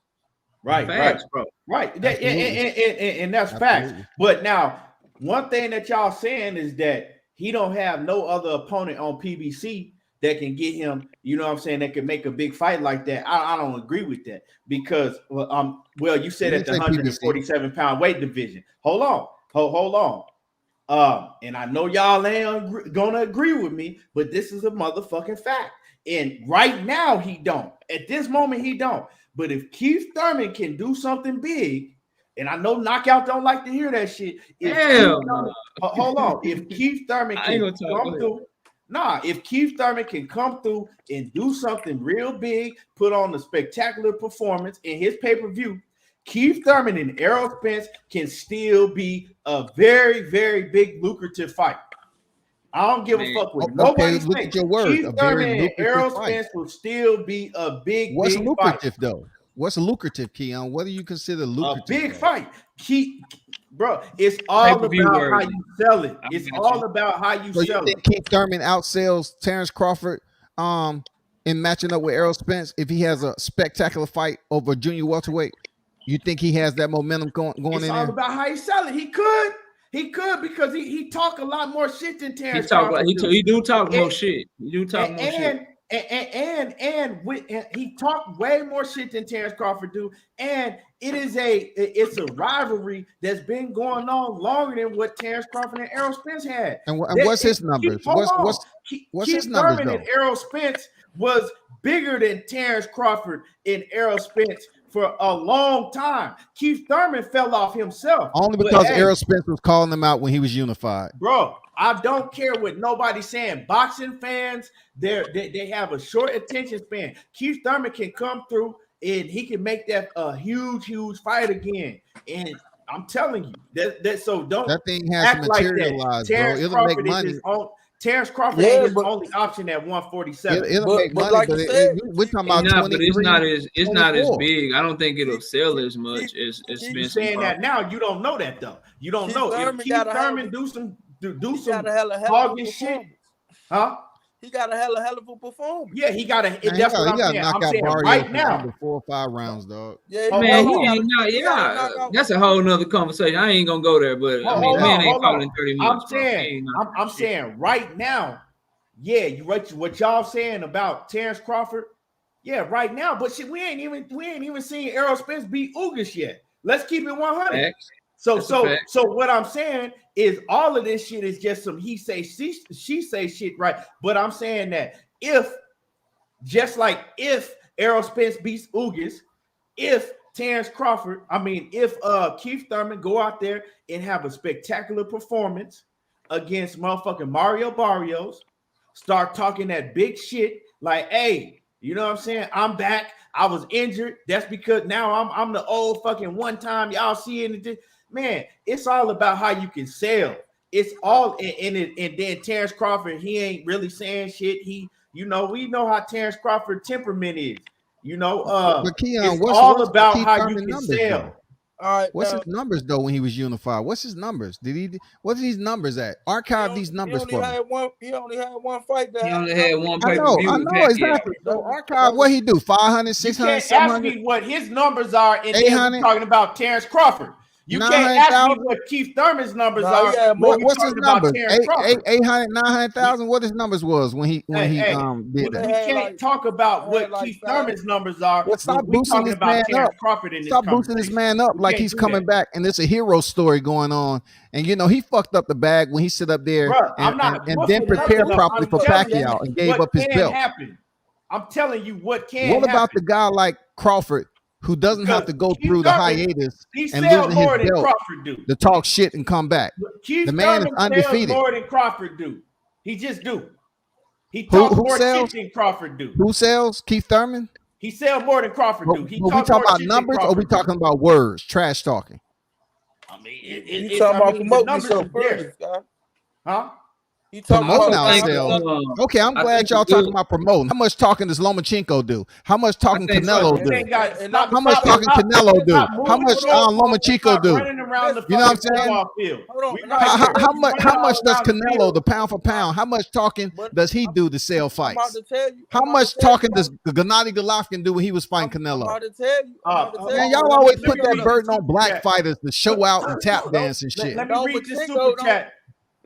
Right, facts, bro. Right, and that's facts. But now, one thing that y'all saying is that he don't have no other opponent on PBC that can get him, you know what I'm saying, that can make a big fight like that. I don't agree with that because, you said at the 147-pound weight division. Hold on. And I know y'all ain't gonna agree with me, but this is a motherfucking fact. And right now he don't. At this moment he don't. But if Keith Thurman can do something big, and I know Knockout don't like to hear that shit. Hold on. If Keith Thurman can come through, if Keith Thurman can come through and do something real big, put on a spectacular performance in his pay-per-view, Keith Thurman and Errol Spence can still be a very, very big lucrative fight. I don't give a fuck what nobody look at your word. Keith Thurman and Errol Spence will still be a big, What's big lucrative fight. Though? What's lucrative, Keon? What do you consider lucrative? A big fight. Bro, it's all about how you sell it. It's all about how you sell it. Keith Thurman outsells Terence Crawford in matching up with Errol Spence if he has a spectacular fight over junior welterweight? You think he has that momentum going in there? It's all about how you sell it. He could because he talk a lot more shit than Terence Crawford. He do talk more shit. He do talk more shit. And he talked way more shit than Terence Crawford do, and it's a rivalry that's been going on longer than what Terence Crawford and Errol Spence had. And what's his numbers? What's his numbers? Thurman and Errol Spence was bigger than Terence Crawford and Errol Spence for a long time. Keith Thurman fell off himself only because Errol Spence was calling him out when he was unified, bro. I don't care what nobody's saying. Boxing fans, they have a short attention span. Keith Thurman can come through and he can make that a huge fight again. And I'm telling you that so don't that thing has act to materialize, like that. bro. It'll make money. Terence Crawford is his only option at 147. It'll make money, like but we're talking about 23. But it's not as big. I don't think it'll sell as much as Spence. You saying that now? You don't know that though. You don't know if Keith Thurman do some hogging shit, huh? He got a hell of a performance. Yeah, he got a. That's what I'm saying. I'm saying right now, 4 or 5 rounds, dog. Yeah, man, that's a whole nother conversation. I ain't gonna go there, but I mean, man ain't calling 30 minutes. I'm saying right now, yeah, you right. What y'all saying about Terence Crawford? Yeah, right now, but shit, we ain't even seen Errol Spence beat Ugas yet. Let's keep it 100. So what I'm saying is all of this shit is just some he say she say shit, right? But I'm saying that if Errol Spence beats Ugas, if Keith Thurman go out there and have a spectacular performance against motherfucking Mario Barrios, start talking that big shit like, hey, you know what I'm saying? I'm back. I was injured. That's because now I'm the old fucking one time y'all see it. Man, it's all about how you can sell. It's all and then Terence Crawford, he ain't really saying shit. We know how Terence Crawford temperament is. But Keon, it's all about how you can sell. Though? All right, what's his numbers though when he was unified? What's his numbers? What's these numbers at? Archive these numbers for me. He only had one fight. He only had one I know exactly. So archive, what he do? 500, 600, you can't ask me what his numbers are, and then we're talking about Terence Crawford. You can't ask me 900,000. what Keith Thurman's numbers Nah, are. yeah, when we What's his talking about numbers? Terence Crawford. 800, 900,000. What his numbers was when he Hey, did we that. can't talk about what Keith Thurman's numbers are Well, stop when we boosting talking this about man Terence up. Crawford in this Stop boosting this conversation. man up We like can't he's do coming that. back, and it's a hero story going on. And he fucked up the bag when he sit up there Bruh, and didn't boosting prepare nothing up. properly I'm for telling Pacquiao you and gave what up his can belt. happen. I'm telling you what can What about happen. the guy like Crawford who doesn't have to go through the hiatus and losing his more than belt Crawford do. to talk shit and come back? Keith The man is Thurman sells undefeated. more than Crawford do. He just do. He talks Who more sells? shit than Crawford do. Who sells? Keith Thurman? He sells more than Crawford do. He But we talks talking more about shit numbers than or we Crawford do. talking about words, trash talking? I mean, you talking about the promoting numbers yourself is there. further, Scott. Huh? He talking Promoting about ourselves. Okay, I'm glad y'all talking about promoting. How much talking does Lomachenko do? How much talking Canelo do? How much talking Canelo do? How much Lomachenko do? Running around the You know what I'm saying? football field. How much does Canelo, the pound for pound, how much talking does he do to sell fights? How much talking does Gennady Golovkin do when he was fighting Canelo? I'm about to tell you. Man, y'all always put that burden on black fighters to show out and tap dance and shit. Let me read this super chat.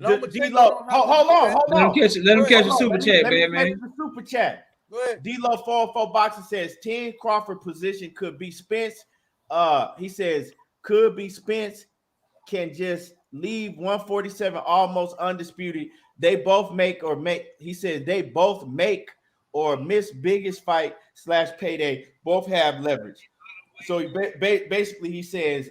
D-Lo, hold on. Let him catch a super chat, man. The super chat. D-Lo 404 Boxing says 10 Crawford position could be Spence. He says could be Spence, can just leave 147 almost undisputed. They both make or he says they both make or miss biggest fight / payday. Both have leverage. So basically he says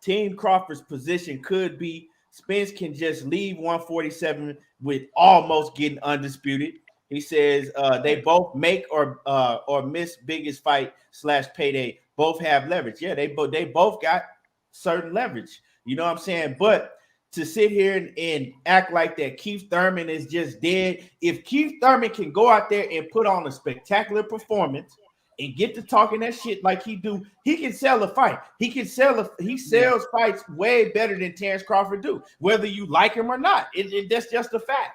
Team Crawford's position could be Spence can just leave 147 with almost getting undisputed. He says they both make or miss biggest fight / payday. Both have leverage. Yeah, they both got certain leverage. You know what I'm saying? But to sit here and act like that Keith Thurman is just dead. If Keith Thurman can go out there and put on a spectacular performance and get to talking that shit like he do, he can sell a fight. He sells fights way better than Terence Crawford do, whether you like him or not. That's just a fact.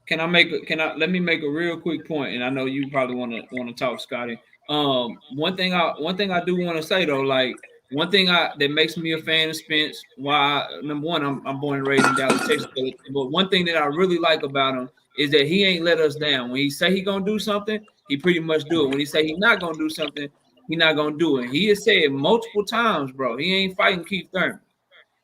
Let me make a real quick point, and I know you probably want to talk, Scotty. One thing I do want to say though, like one thing that makes me a fan of Spence. Why? Number one, I'm born and raised in Dallas, Texas, but one thing that I really like about him is that he ain't let us down. When he say he gonna do something, he pretty much do it. When he say he's not gonna do something, he not gonna do it. He has said multiple times, bro, he ain't fighting Keith Thurman.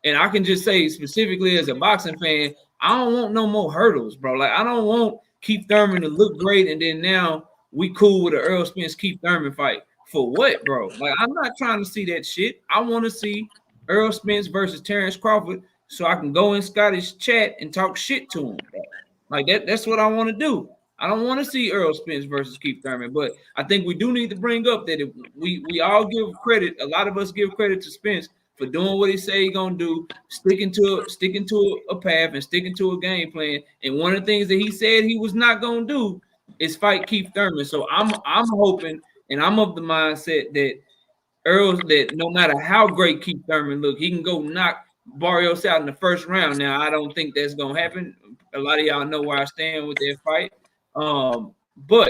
And I can just say specifically as a boxing fan, I don't want no more hurdles, bro. Like I don't want Keith Thurman to look great and then now we cool with an Errol Spence Keith Thurman fight. For what, bro? Like I'm not trying to see that shit. I want to see Errol Spence versus Terence Crawford so I can go in Scotty's chat and talk shit to him, bro. Like that's what I want to do. I don't want to see Errol Spence versus Keith Thurman, but I think we do need to bring up that if we all give credit. A lot of us give credit to Spence for doing what he say he gonna do, sticking to a path and sticking to a game plan. And one of the things that he said he was not gonna do is fight Keith Thurman. So I'm hoping and I'm of the mindset that no matter how great Keith Thurman look, he can go knock Barrios out in the first round. Now I don't think that's gonna happen. A lot of y'all know where I stand with that fight. But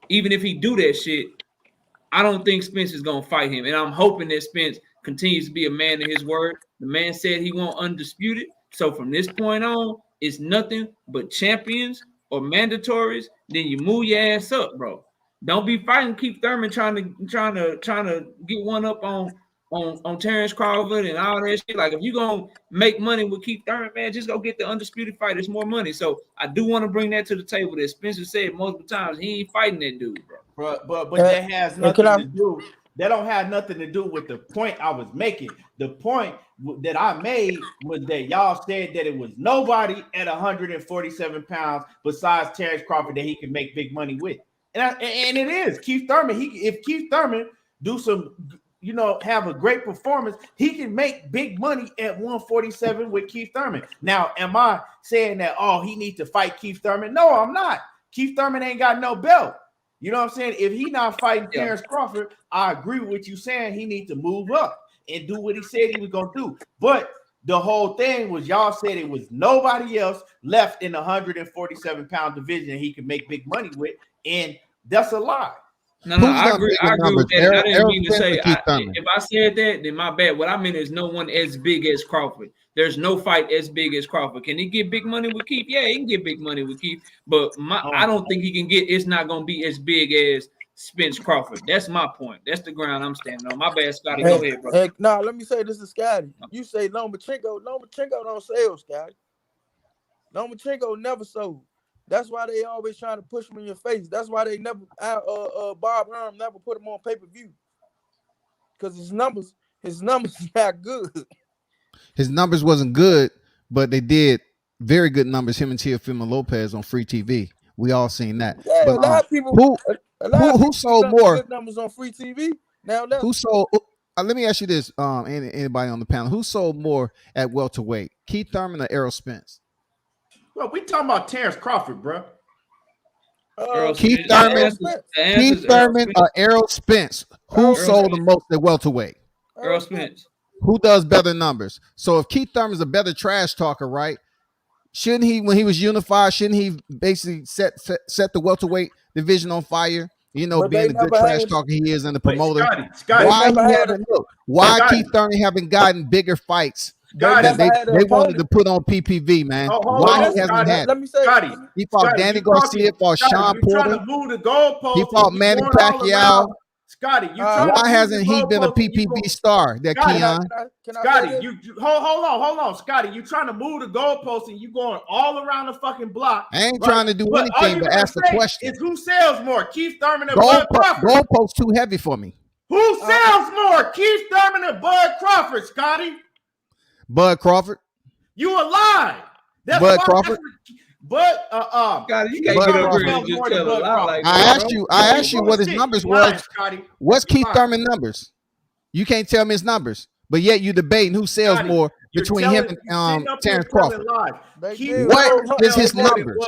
even if he do that shit, I don't think Spence is gonna fight him. And I'm hoping that Spence continues to be a man of his word. The man said he won't undisputed. So from this point on, it's nothing but champions or mandatories. Then you move your ass up, bro. Don't be fighting Keith Thurman trying to get one up on Terence Crawford and all that shit. Like if you're gonna make money with Keith Thurman, man, just go get the undisputed fight. It's more money. So I do want to bring that to the table that Spencer said multiple times. He ain't fighting that dude, bro. But that has nothing to do. That don't have nothing to do with the point I was making. The point that I made was that y'all said that it was nobody at 147 pounds besides Terence Crawford that he can make big money with. And it is Keith Thurman. If Keith Thurman do some, have a great performance, he can make big money at 147 with Keith Thurman. Now, am I saying that, he needs to fight Keith Thurman? No, I'm not. Keith Thurman ain't got no belt. You know what I'm saying? If he not fighting Terence Crawford, I agree with what you saying. He needs to move up and do what he said he was going to do. But the whole thing was y'all said it was nobody else left in the 147-pound division he could make big money with, and that's a lie. No, Who's I got agree. bigger I agree numbers, with that. And I didn't Errol mean to Spence say or Keith Thurman? if I said that, then my bad. What I meant is no one as big as Crawford. There's no fight as big as Crawford. Can he get big money with Keith? Yeah, he can get big money with Keith. But I don't think he can get. It's not going to be as big as Spence Crawford. That's my point. That's the ground I'm standing on. My bad, Scotty. Go ahead, bro. Nah, let me say this to Scotty. You say Lomachenko don't sell, Scotty. Lomachenko never sold. That's why they always trying to push him in your face. That's why they never Bob Arum never put him on pay-per-view. Because his numbers not good. His numbers wasn't good, but they did very good numbers. Him and Teofimo Lopez on free TV. We all seen that. Yeah, but a lot of people who sold more? Good numbers on free TV. Now who sold? Let me ask you this: anybody on the panel, who sold more at welterweight, Keith Thurman or Errol Spence? Well, we talking about Terence Crawford, bro. Keith Thurman or Errol Spence? Who sold the most at welterweight? Errol Spence. Who does better numbers? So if Keith Thurman's a better trash talker, right? Shouldn't he, when he was unified, shouldn't he basically set the welterweight division on fire? You know, being the good trash talker he is and the promoter. Scotty, why Keith Thurman haven't gotten bigger fights that they wanted to put on PPV, man? Why he hasn't had? Let me say, Scotty, he fought Danny Garcia, fought Sean Porter. He fought Manny Pacquiao. Scotty, why hasn't he been a PPV star? That Keon. Scotty, you hold on, Scotty. You trying to move the goalpost and you going all around the fucking block. I ain't trying to do anything but ask the question. Is who sells more, Keith Thurman or Bud Crawford? Goalpost too heavy for me. Who sells more, Keith Thurman or Bud Crawford, Scotty? Bud Crawford. You a lie. That's Bud Crawford. But God, you can't get over here and just tell a lie like that. I asked you what his numbers was. What's Keith Thurman numbers? You can't tell me his numbers, but yet you debating who sells more between him and Terence Crawford. What is his numbers?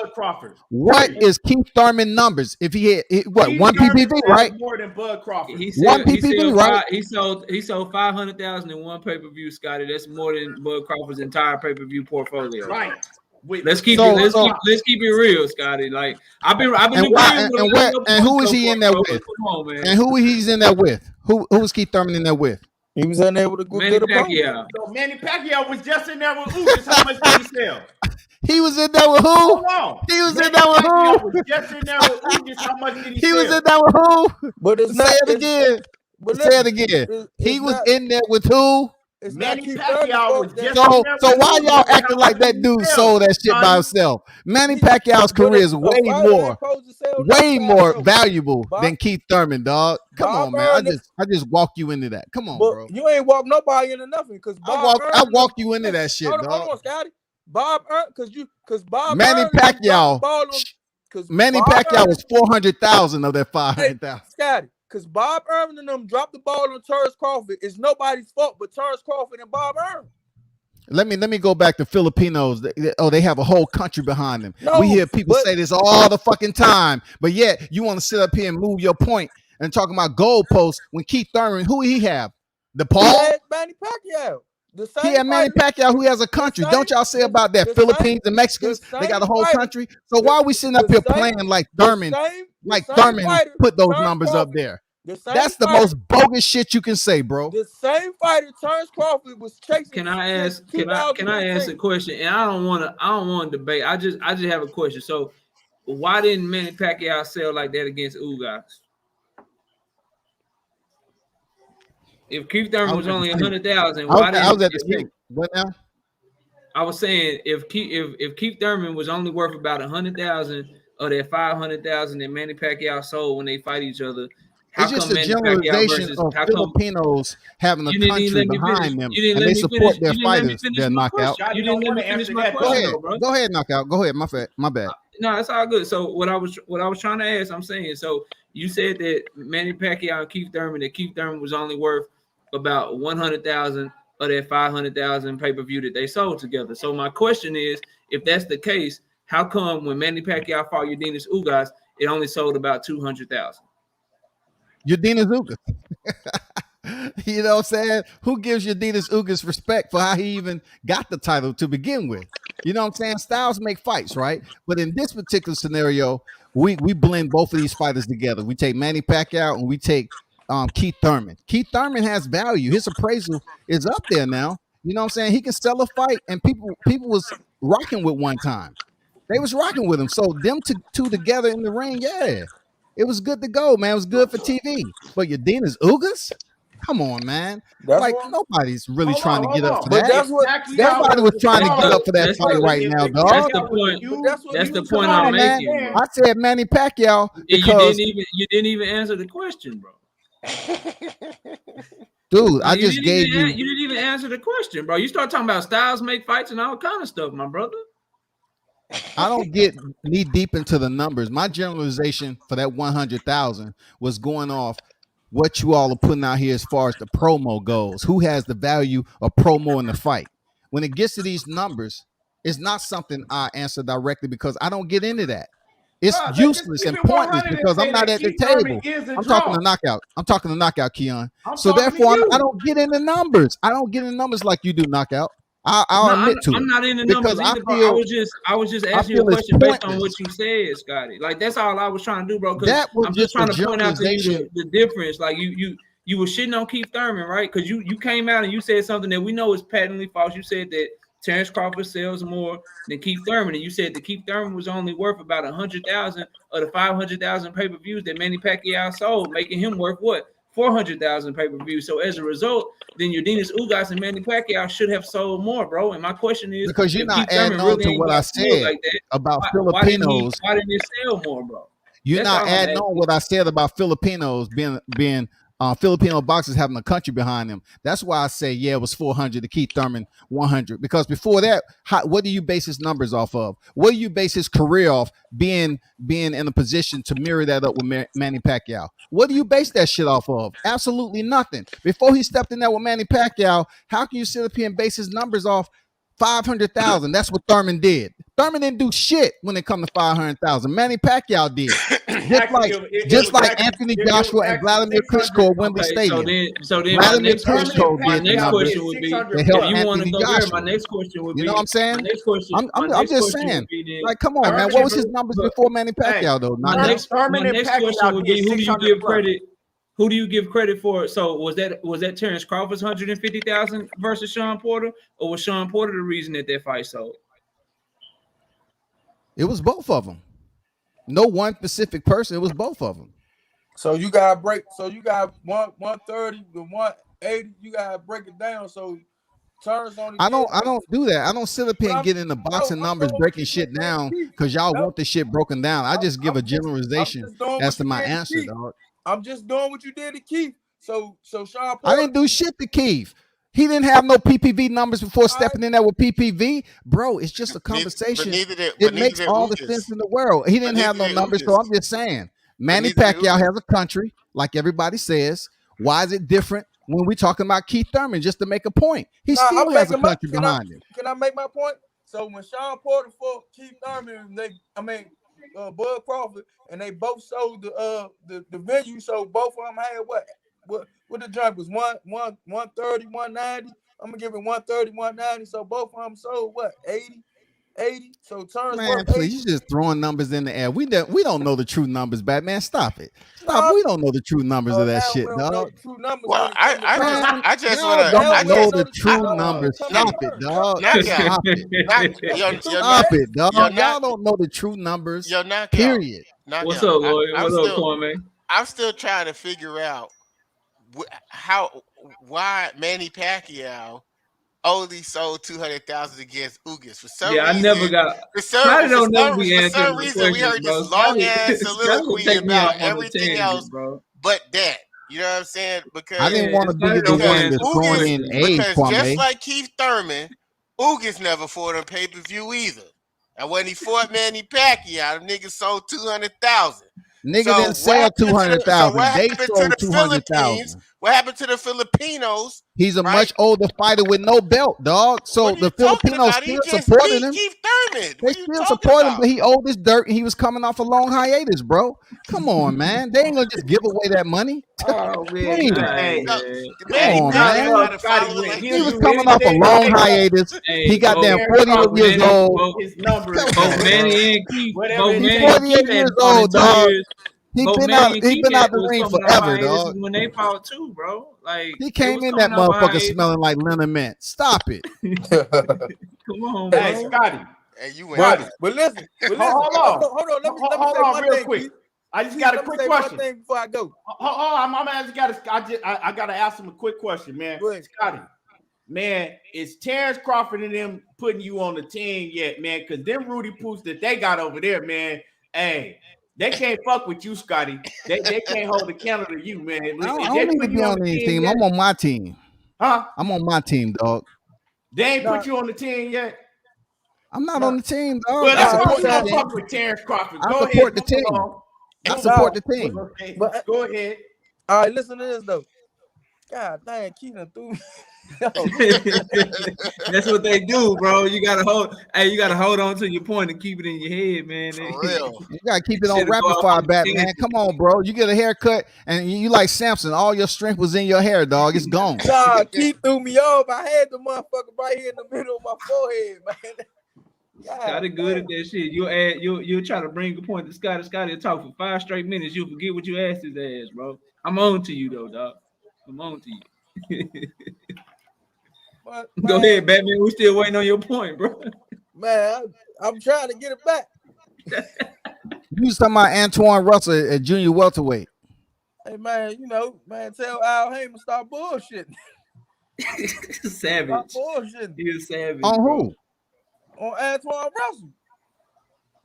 What is Keith Thurman numbers? If he had one PPV, right? More than Bud Crawford. One PPV, right? He sold 500,000 in one pay-per-view, Scotty. That's more than Bud Crawford's entire pay-per-view portfolio. Right. Let's keep it real, Scotty. Like I've been and who is he in there with? And who he's in there with? Who was Keith Thurman in there with? He was in there with a good Manny Pacquiao. So Manny Pacquiao was just in there with Ugas. How much did he sell? He was in there with who? Hold on. He was in there with who? Was just in there with Ugas. How much did he sell? He was in there with who? But it's say it again. Say it again. He was in there with who? Manny Pacquiao was just so why y'all acting like that dude sold that shit by himself? Manny Pacquiao's career is way more valuable than Keith Thurman, dog. Come on, man. I just walked you into that. Come on, bro. You ain't walked nobody into nothing because I walked you into that shit, dog. Hold on, Scotty. Manny Pacquiao was 400,000 of that 500,000. Scotty. Because Bob Arum and them dropped the ball on Terence Crawford. It's nobody's fault but Terence Crawford and Bob Arum. Let me go back to Filipinos. They have a whole country behind them. No, we hear people say this all the fucking time, but yet you want to sit up here and move your point and talk about goalposts when Keith Thurman, who he have? DePaul? Manny Pacquiao. He had Manny Pacquiao, who has a country. Don't y'all say about that? Philippines and Mexicans, they got a whole country. So why are we sitting up here playing like Thurman? Thurman put those numbers up there. That's the most bogus shit you can say, bro. The same fighter Terence Crawford was chasing. Can I ask a question? And I don't want to debate. I just have a question. So why didn't Manny Pacquiao sell like that against Ugas? If Keith Thurman was only 100,000, why didn't? I was at the state. What now? I was saying if Keith Thurman was only worth about 100,000 of that 500,000 that Manny Pacquiao sold when they fight each other. It's just a generalization of Filipinos having a country behind them, and they support their fighters. They're knockout. You didn't let me finish my question, bro. Go ahead, knockout. Go ahead. My bad. No, it's all good. So what I was trying to ask, I'm saying, so you said that Manny Pacquiao and Keith Thurman was only worth about 100,000 of that 500,000 pay-per-view that they sold together. So my question is, if that's the case, how come when Manny Pacquiao fought Yordenis Ugas, it only sold about 200,000? Yordenis Ugas. You know what I'm saying? Who gives Yordenis Ugas respect for how he even got the title to begin with? You know what I'm saying? Styles make fights, right? But in this particular scenario, we blend both of these fighters together. We take Manny Pacquiao and we take Keith Thurman. Keith Thurman has value. His appraisal is up there now. You know what I'm saying? He can sell a fight, and people was rocking with one time. They was rocking with him. So them two together in the ring, yeah, it was good to go, man. It was good for TV. But Ugas Ugas, come on, man. That's Like what, nobody's really trying to get up for but that. that's what Nobody was trying to get up for that That's fight the- right now, That's dog. the point. That's the point Come I'm on, man. making. Bro. I said Manny Pacquiao And because you didn't even answer the question, bro. dude, I You just didn't gave even you. You didn't even answer the question, bro. You start talking about styles make fights and all kind of stuff, my brother. I don't get knee deep into the numbers. My generalization for that 100,000 was going off what you all are putting out here as far as the promo goes. Who has the value of promo in the fight? When it gets to these numbers, it's not something I answer directly because I don't get into that. It's useless and pointless because I'm not at the table. I'm talking to knockout. I'm talking to knockout, Keon. So therefore, I don't get into numbers. I don't get into numbers like you do, knockout. I'll admit to it. I'm not in the because numbers either, bro. I was just asking you a feel it's question based on pointless. what you said, Scotty. Like that's all I was trying to do, bro. Because That was I'm just just trying a to point out to you generalization. the difference. Like you were shitting on Keith Thurman, right? Because you came out and you said something that we know is patently false. You said that Terence Crawford sells more than Keith Thurman, and you said that Keith Thurman was only worth about 100,000 of the 500,000 pay-per-views that Manny Pacquiao sold, making him worth what? 400,000 pay-per-views. So as a result, then Ugas Ugas and Manny Pacquiao should have sold more, bro. And my question is, because you're if not Keith adding Thurman on to what I said like that, about why didn't Filipinos. it sell more, bro? You're That's not all I'm adding asking. on what I said about Filipinos being Filipino boxers having a country behind them. That's why I say, yeah, it was 400 to Keith Thurman 100. Because before that, what do you base his numbers off of? What do you base his career off being in a position to mirror that up with Manny Pacquiao? What do you base that shit off of? Absolutely nothing. Before he stepped in there with Manny Pacquiao, how can you sit up here and base his numbers off 500,000? That's what Thurman did. Thurman didn't do shit when it come to 500,000. Manny Pacquiao did. Just like Anthony Joshua and Vladimir Klitschko at Wembley Stadium. So then Vladimir my next Klitschko question would be, to help if you want to Anthony go there, Joshua. my next question would be, You know what I'm saying? My next question, I'm just saying. Like, come on, man. What was his numbers before Manny Pacquiao, though? My next question would be, who do you give credit? Who do you give credit for? So was that Terence Crawford's 150,000 versus Sean Porter, or was Sean Porter the reason that fight sold? It was both of them. No one specific person. It was both of them. So you gotta break. So you got 130 to 180. You gotta break it down. So Terrence only. I don't do that. I don't sit up here and get into boxing numbers, breaking shit down because y'all want this shit broken down. I just give a generalization as to my answer, dog. I'm just doing what you did to Keith. So Sean Porter, I didn't do shit to Keith. He didn't have no PPV numbers before stepping in there with PPV. Bro, it's just a conversation. It makes all the sense in the world. He didn't have no numbers, so I'm just saying. Manny Pacquiao has a country, like everybody says. Why is it different when we're talking about Keith Thurman, just to make a point? He still has a country behind him. Can I make my point? So when Sean Porter fought Keith Thurman, Bud Crawford, and they both sold the venue, so both of them had what the jump was 130, 190. I'm gonna give it 130, 190. So both of them sold what 80. So Terrence, man, please, you just throwing numbers in the air. We don't know the true numbers, Batman. Stop it. Stop. We don't know the true numbers of that shit, dog. Well, I just want to know the true numbers. Stop it, dog. Stop it. Stop it, dog. Y'all don't know the true numbers. Period. What's up, Lloyd? What's up, Kwame? I'm still trying to figure out why Manny Pacquiao only sold 200,000 against Ugas. For some reason, I never got. For some reason, we heard this long ass soliloquy about everything else, but that. You know what I'm saying? Because I didn't want to be the one that's throwing in age, because just like Keith Thurman, Ugas never fought on pay-per-view either. And when he fought Manny Pacquiao, the nigga sold 200,000. Nigga didn't sell 200,000. They sold 200,000. What happened to the Filipinos? He's a Right? much older fighter with no belt, dog. So What are the you talking Filipinos about? He still just supported beat him. Keith Thurman. They What are you still talking support him, about? but he old as dirt and he was coming off a long hiatus, bro. Come on, man. They ain't gonna just give away that money. Oh man, Please. Hey, No, Come Manny on, Pacquiao man. got to Scotty follow win. like He He'll was do coming off a anything long to take hiatus. Hey, He got damn Terence 48 Crawford years Manny, old. his number. Come both on, Manny and Keith, Whatever both it He's Manny takes. and Keith 48 had years fought in old, 2 dog. years. He Both been Manny and he Keith been out the was ring coming off forever, hiatus dog. when they fought too, bro. Like He they came was in that coming off motherfucker hiatus. smelling like liniment. Stop it. Come on, Hey, bro. Scotty. and you Scotty. ain't. But listen, Hold on. hold on. Let me Hold say on one real thing, quick. Keith. I just Keith, got a let me quick say question. one thing before I go. Hold on. I gotta ask him a quick question, man. Go ahead. Scotty, man, is Terence Crawford and them putting you on the team yet, man? Because them Rudy Poots that they got over there, man, hey, they can't fuck with you, Scotty. They can't hold a candle to you, man. I Is don't they need to putting be you on on the any team team. yet? I'm on my team. Huh? I'm on my team, dog. They ain't Nah. put you on the team yet? I'm not Nah. on the team, dog. Well, I that's why support we the gonna team. fuck with Terence Crawford. I Go ahead, support the move team. along. I Move support along. the team. Okay, But go ahead. all right, listen to this though. God dang, Keith done threw me. That's what they do, bro. You gotta hold on to your point and keep it in your head, man. For real. You gotta keep it on Shit'll go rapid off fire, on the Batman. tangent. Come on, bro. You get a haircut and you like Samson. All your strength was in your hair, dog. It's gone. Nah, Keith threw me off. I had the motherfucker right here in the middle of my forehead, man. Scotty good at that shit. You'll try to bring a point to Scotty. Scotty will talk for 5 straight minutes. You'll forget what you asked his ass, bro. I'm on to you though, dog. I'm on to you. But, Go man, ahead, Batman. We still waiting on your point, bro. Man, I'm trying to get it back. You was talking about Antoine Russell at junior welterweight. Hey, man, tell Al Heyman stop bullshitting. Savage. Stop bullshitting. He is savage. On bro. who? On Antoine Russell.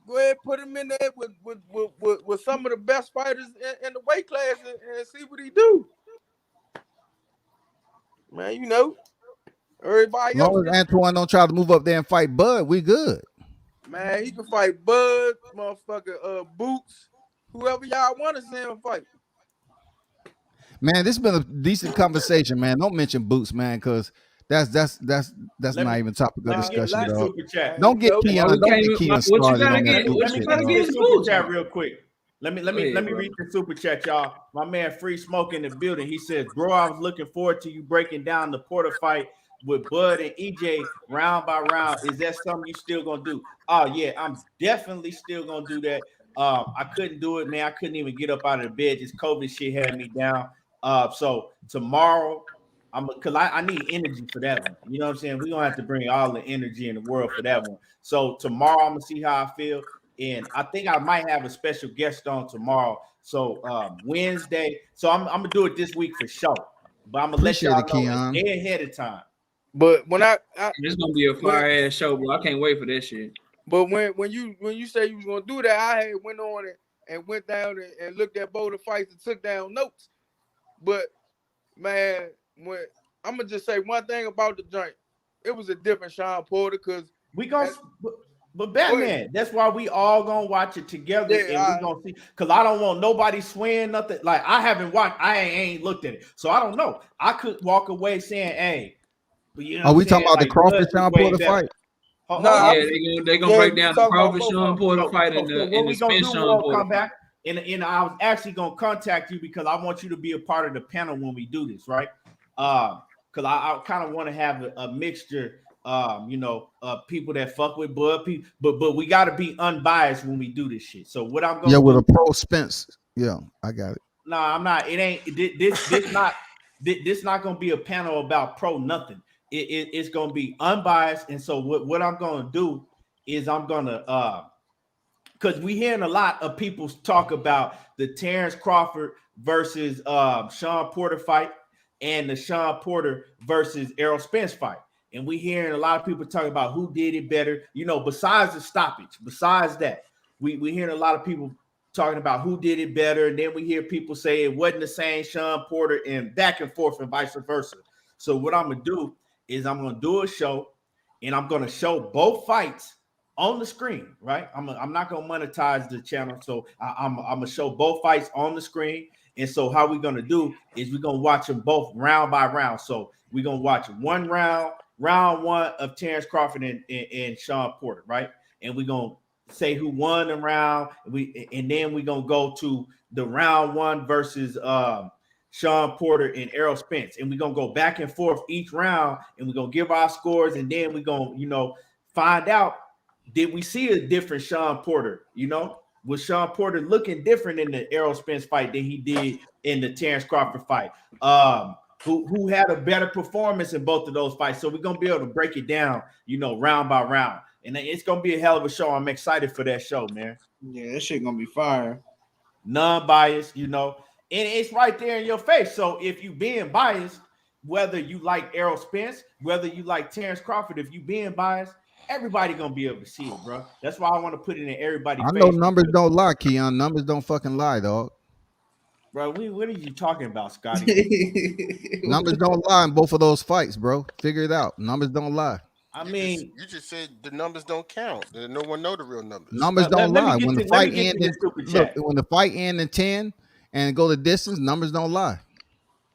Go ahead, put him in there with some of the best fighters in the weight class and see what he do. Man, everybody As else. long as Antoine don't try to move up there and fight Bud, we good. Man, he can fight Bud, motherfucker, Boots, whoever y'all want to see him fight. Man, this has been a decent conversation, man. Don't mention Boots, man, because that's not even topic of discussion, Let me dog. super chat. Don't get Why Keon. we Don't can't get even- Keon what you started gotta on that get- Boots what you shit, gotta dog. get Get is super Boots, chat man. real quick. Let me bro. read the super chat, y'all. My man Free Smoke in the building. He says, "Bro, I was looking forward to you breaking down the Porter fight with Bud and EJ round by round. Is that something you still gonna do?" Oh yeah, I'm definitely still gonna do that. I couldn't do it, man. I couldn't even get up out of the bed. Just COVID shit had me down. So tomorrow, because I need energy for that one. You know what I'm saying? We're gonna have to bring all the energy in the world for that one. So tomorrow I'm gonna see how I feel. And I think I might have a special guest on tomorrow. So Wednesday. So I'm gonna do it this week for sure. But I'm gonna Appreciate let it, y'all know Keon. a day ahead of time. But when It's gonna be a fire ass show, bro. I can't wait for that shit. But when you say you was gonna do that, I had went on it and went down and looked at both the fights and took down notes. But man, when I'm gonna just say one thing about the joint, it was a different Sean Porter because We gonna, but Batman, that's why we all gonna watch it together, and we gonna see. Because I don't want nobody swaying nothing. Like I haven't watched, I ain't looked at it, so I don't know. I could walk away saying, "Hey," but you know, Are we what I'm talking saying? about the Like, Crawford Bud was Sean way Porter better. fight? Yeah, they gonna break down the Crawford Sean Porter So fight and what the we gonna Spence do? Sean We'll Porter come back, and I was actually gonna contact you because I want you to be a part of the panel when we do this, right? Because I kind of want to have a mixture, people that fuck with Bud, people, but we got to be unbiased when we do this shit. So what I'm gonna with do? a pro Spence. Yeah, I got it. Nah, I'm not. It ain't this not gonna be a panel about pro nothing. It's gonna be unbiased, and so what I'm gonna do is I'm gonna because we hearing a lot of people talk about the Terence Crawford versus Sean Porter fight and the Sean Porter versus Errol Spence fight. And we hearing a lot of people talking about who did it better, besides the stoppage. Besides that, we hearing a lot of people talking about who did it better. And then we hear people say it wasn't the same Sean Porter and back and forth and vice versa. So what I'm going to do is I'm going to do a show and I'm going to show both fights on the screen, right? I'm not gonna monetize the channel, so I'm gonna show both fights on the screen, And so how we're gonna do is we're gonna watch them both round by round. So we're gonna watch one round one of Terence Crawford and Sean Porter, right? And we're gonna say who won the round. And then we're gonna go to the round one versus Sean Porter and Errol Spence. And we're gonna go back and forth each round, and we're gonna give our scores, and then we're gonna, find out, did we see a different Sean Porter? Was Sean Porter looking different in the Errol Spence fight than he did in the Terence Crawford fight? Who had a better performance in both of those fights? So we're gonna be able to break it down, round by round, and it's gonna be a hell of a show. I'm excited for that show, man. Yeah, that shit gonna be fire. Non-biased, and it's right there in your face. So if you being biased, whether you like Errol Spence, whether you like Terence Crawford, if you being biased, everybody gonna be able to see it, bro. That's why I want to put it in everybody's face. I know numbers don't lie, Keon. Numbers don't fucking lie, dog. Bro, what are you talking about, Scotty? Numbers don't lie in both of those fights, bro. Figure it out. Numbers don't lie. You just said the numbers don't count. No one know the real numbers. Numbers don't lie. When the fight ends in 10 and go the distance, numbers don't lie.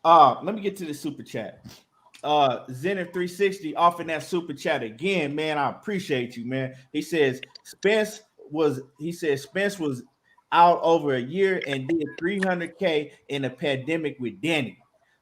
Let me get to the super chat. Zenith 360 off in that super chat again, man. I appreciate you, man. He says Spence was out over a year and did 300K in a pandemic with Danny.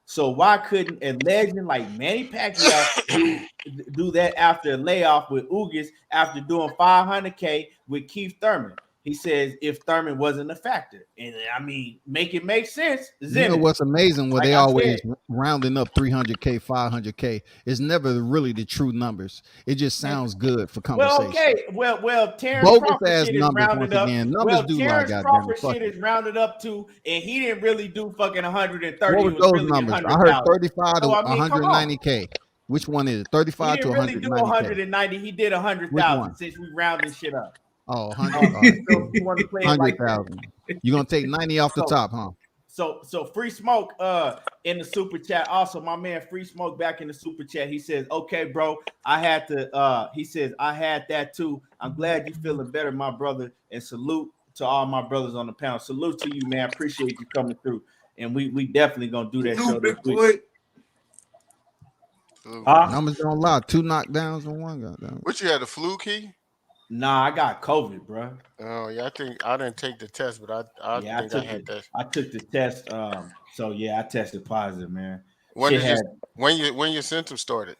So why couldn't a legend like Manny Pacquiao do that after a layoff with Ugas after doing 500K with Keith Thurman? He says if Thurman wasn't a factor. And I mean, make it make sense. You know what's amazing? Where they always rounding up 300K, 500K. It's never really the true numbers. It just sounds good for conversation. Well, Terence Crawford shit is rounded up. Terence Crawford shit is rounded up too, and he didn't really do fucking 130. What was those numbers? I heard 35 to 190K. Which one is it? 35 to 190K. He didn't really do 190. He did 100,000 since we rounded shit up. Oh, 100. So you want to play 100,000. You're gonna take 90 off the top, huh? So Free Smoke in the super chat. Also, my man Free Smoke back in the super chat. He says, "Okay, bro, I had to." He says, "I had that too. I'm glad you feeling better, my brother, and salute to all my brothers on the panel. Salute to you, man. Appreciate you coming through, and we definitely gonna do that show this week." Numbers don't lie. 2 knockdowns and 1 goddamn. What you had, the flu, Key? Nah, I got COVID, bro. Oh yeah, I think I didn't take the test, but I had that. I took the test. So yeah, I tested positive, man. When your symptoms started?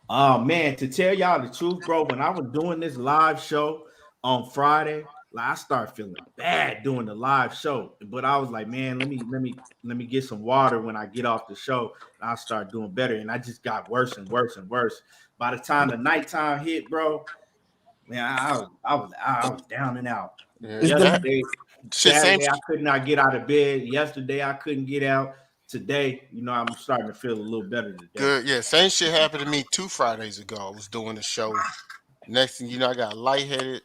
Oh man, to tell y'all the truth, bro, when I was doing this live show on Friday, like I started feeling bad doing the live show. But I was like, man, let me get some water when I get off the show, and I'll start doing better. And I just got worse and worse and worse. By the time the nighttime hit, bro. Man, I was down and out. Yeah. Saturday, I could not get out of bed. Yesterday, I couldn't get out. Today, I'm starting to feel a little better today. Good, yeah. Same shit happened to me 2 Fridays ago. I was doing a show. Next thing you know, I got lightheaded,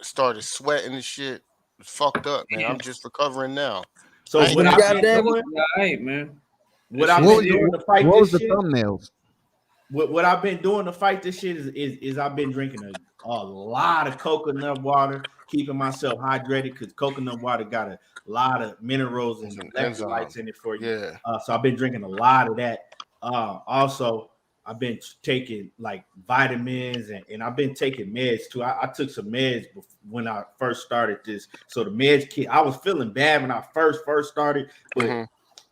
started sweating and shit. Fucked up, man. I'm just recovering now. So what I've been doing, man. What I've been doing to fight this shit. Thumbnails? What I've been doing to fight this shit is I've been drinking a lot of coconut water, keeping myself hydrated because coconut water got a lot of minerals and electrolytes in it for you. Yeah. So I've been drinking a lot of that. Also, I've been taking like vitamins and I've been taking meds too. I took some meds when I first started this. So the meds kit, I was feeling bad when I first started, but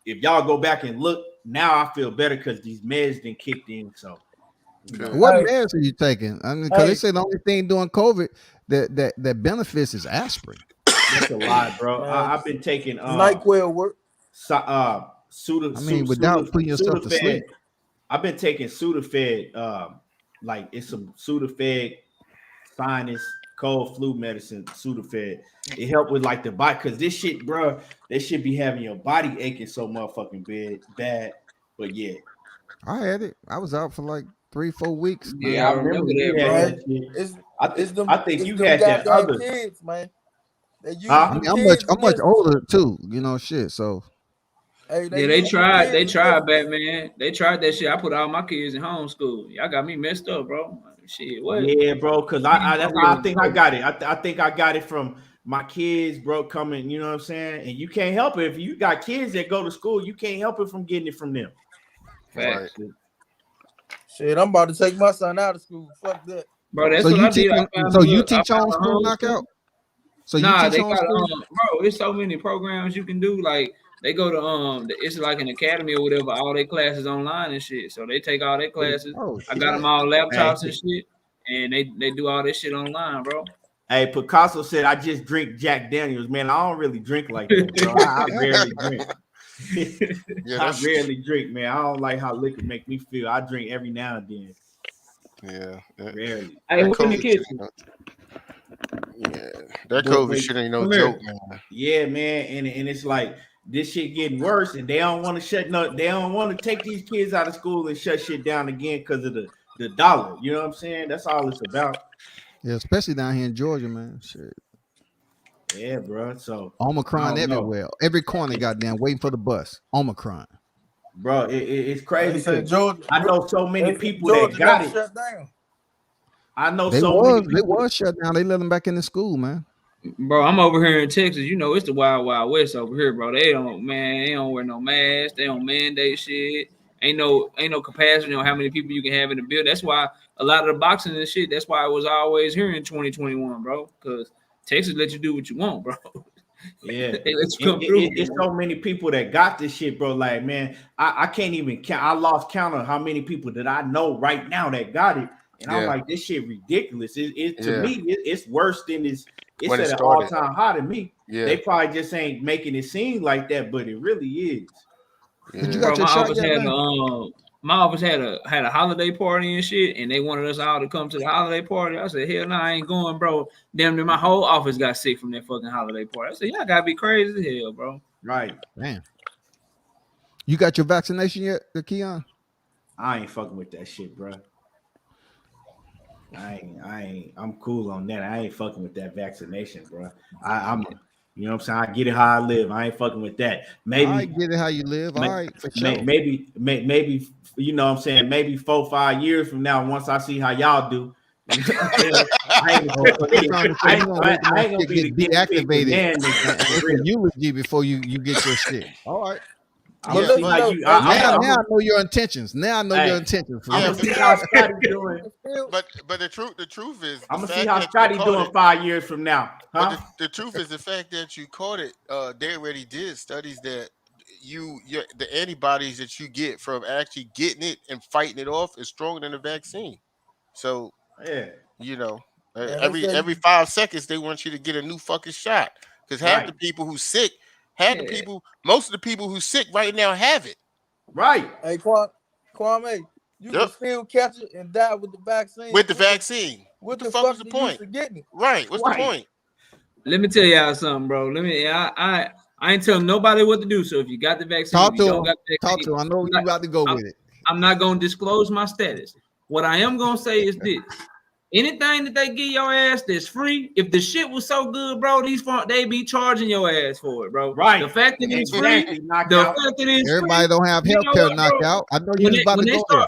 if y'all go back and look, now I feel better because these meds didn't kick in. So, what meds are you taking? I mean, because they say the only thing during COVID that benefits is aspirin. That's a lie, bro. I've been taking NyQuil work. Without putting yourself to sleep. I've been taking Sudafed. Like it's some Sudafed sinus cold flu medicine. Sudafed. It helped with like the body because this shit, bro. They should be having your body aching so motherfucking bad. But yeah, I had it. I was out for like 3-4 weeks. Yeah, I remember that, bro. I think you had that other kids, man. I'm much older too. Shit. So. Hey, they tried, Batman. They tried that shit. I put all my kids in homeschool. Y'all got me messed up, bro. Shit, what? Yeah, bro. Because I think I got it. I think I got it from my kids, bro, coming, you know what I'm saying? And you can't help it. If you got kids that go to school, you can't help it from getting it from them. Facts. Right. Shit, I'm about to take my son out of school. Fuck that. Bro, that's So what you I did. you teach on school knockout? So you Nah, teach they on got school? bro, there's so many programs you can do. Like they go to it's like an academy or whatever, all their classes online and shit. So they take all their classes. Oh, I got shit. them all laptops Hey. and shit, and they do all this shit online, bro. Hey, Picasso said, I just drink Jack Daniels. Man, I don't really drink like that, bro. I rarely drink. Yeah, I rarely drink, man. I don't like how liquor make me feel. I drink every now and then. yeah. Rarely. Hey, That who in the COVID kitchen? that COVID shit ain't no Come here. joke, man. Yeah, man. And it's like this shit getting worse, and they don't want to shut no, they don't want to take these kids out of school and shut shit down again because of the dollar. You know what I'm saying? That's all it's about. Yeah, especially down here in Georgia, man. Shit. Yeah, bro. So Omicron everywhere. Every corner, goddamn, waiting for the bus. Omicron. bro, it's crazy. They said 'cause Georgia, I know so many people Georgia that got it. shut down. I know They so many was people. shut down. They let them back into school, man. Bro, I'm over here in Texas. You know, it's the wild, wild west over here, bro. They don't wear no masks. They don't mandate shit. Ain't no capacity on how many people you can have in the building. That's why a lot of the boxing and shit, that's why it was always here in 2021, bro. Because Texas let you do what you want, bro. Yeah, They let you come through. it's so many people that got this shit, bro. Like, man, I can't even count. I lost count of how many people that I know right now that got it, and I'm like, this shit ridiculous. To me, it's worse than it's When it at an started. all-time high to me. Yeah. They probably just ain't making it seem like that, but it really is. Did you Bro, got your my shot office yet, had man? my office had a holiday party and shit, and they wanted us all to come to the holiday party. I said, hell no, I ain't going, bro. Damn near my whole office got sick from that fucking holiday party. I said, y'all gotta be crazy as hell, bro. Right. Damn. You got your vaccination yet, Keon? I ain't fucking with that shit, bro. I'm cool on that. I ain't fucking with that vaccination, bro. I'm you know what I'm saying? I get it how I live. I ain't fucking with that. Maybe I get it how you live. All right, for sure. Maybe, you know what I'm saying? Maybe 4-5 years from now, once I see how y'all do, I ain't gonna be the deactivated. Eulogy before you get your shit. All right. I'm gonna see how you. Now I know your intentions. Now I know your intentions. I'm gonna see how Scotty doing. But the truth is, I'm gonna see how Scotty doing 5 years from now. Huh? But the truth is the fact that you caught it. They already did studies that the antibodies that you get from actually getting it and fighting it off is stronger than the vaccine. So yeah, you know, every 5 seconds they want you to get a new fucking shot because half the people who sick, most of the people who sick right now have it. Right. Hey, Kwame, you can still catch it and die with the vaccine. With the vaccine. What the fuck is the point? Right. What's the point? Let me tell y'all something, bro. I ain't telling nobody what to do. So if you got the vaccine, talk to him. I know you about to go with it. I'm not gonna disclose my status. What I am gonna say is this: anything that they give your ass that's free, if the shit was so good, bro, they be charging your ass for it, bro. Right. The fact that it's free, everybody don't have healthcare knockout. I know you about to go there.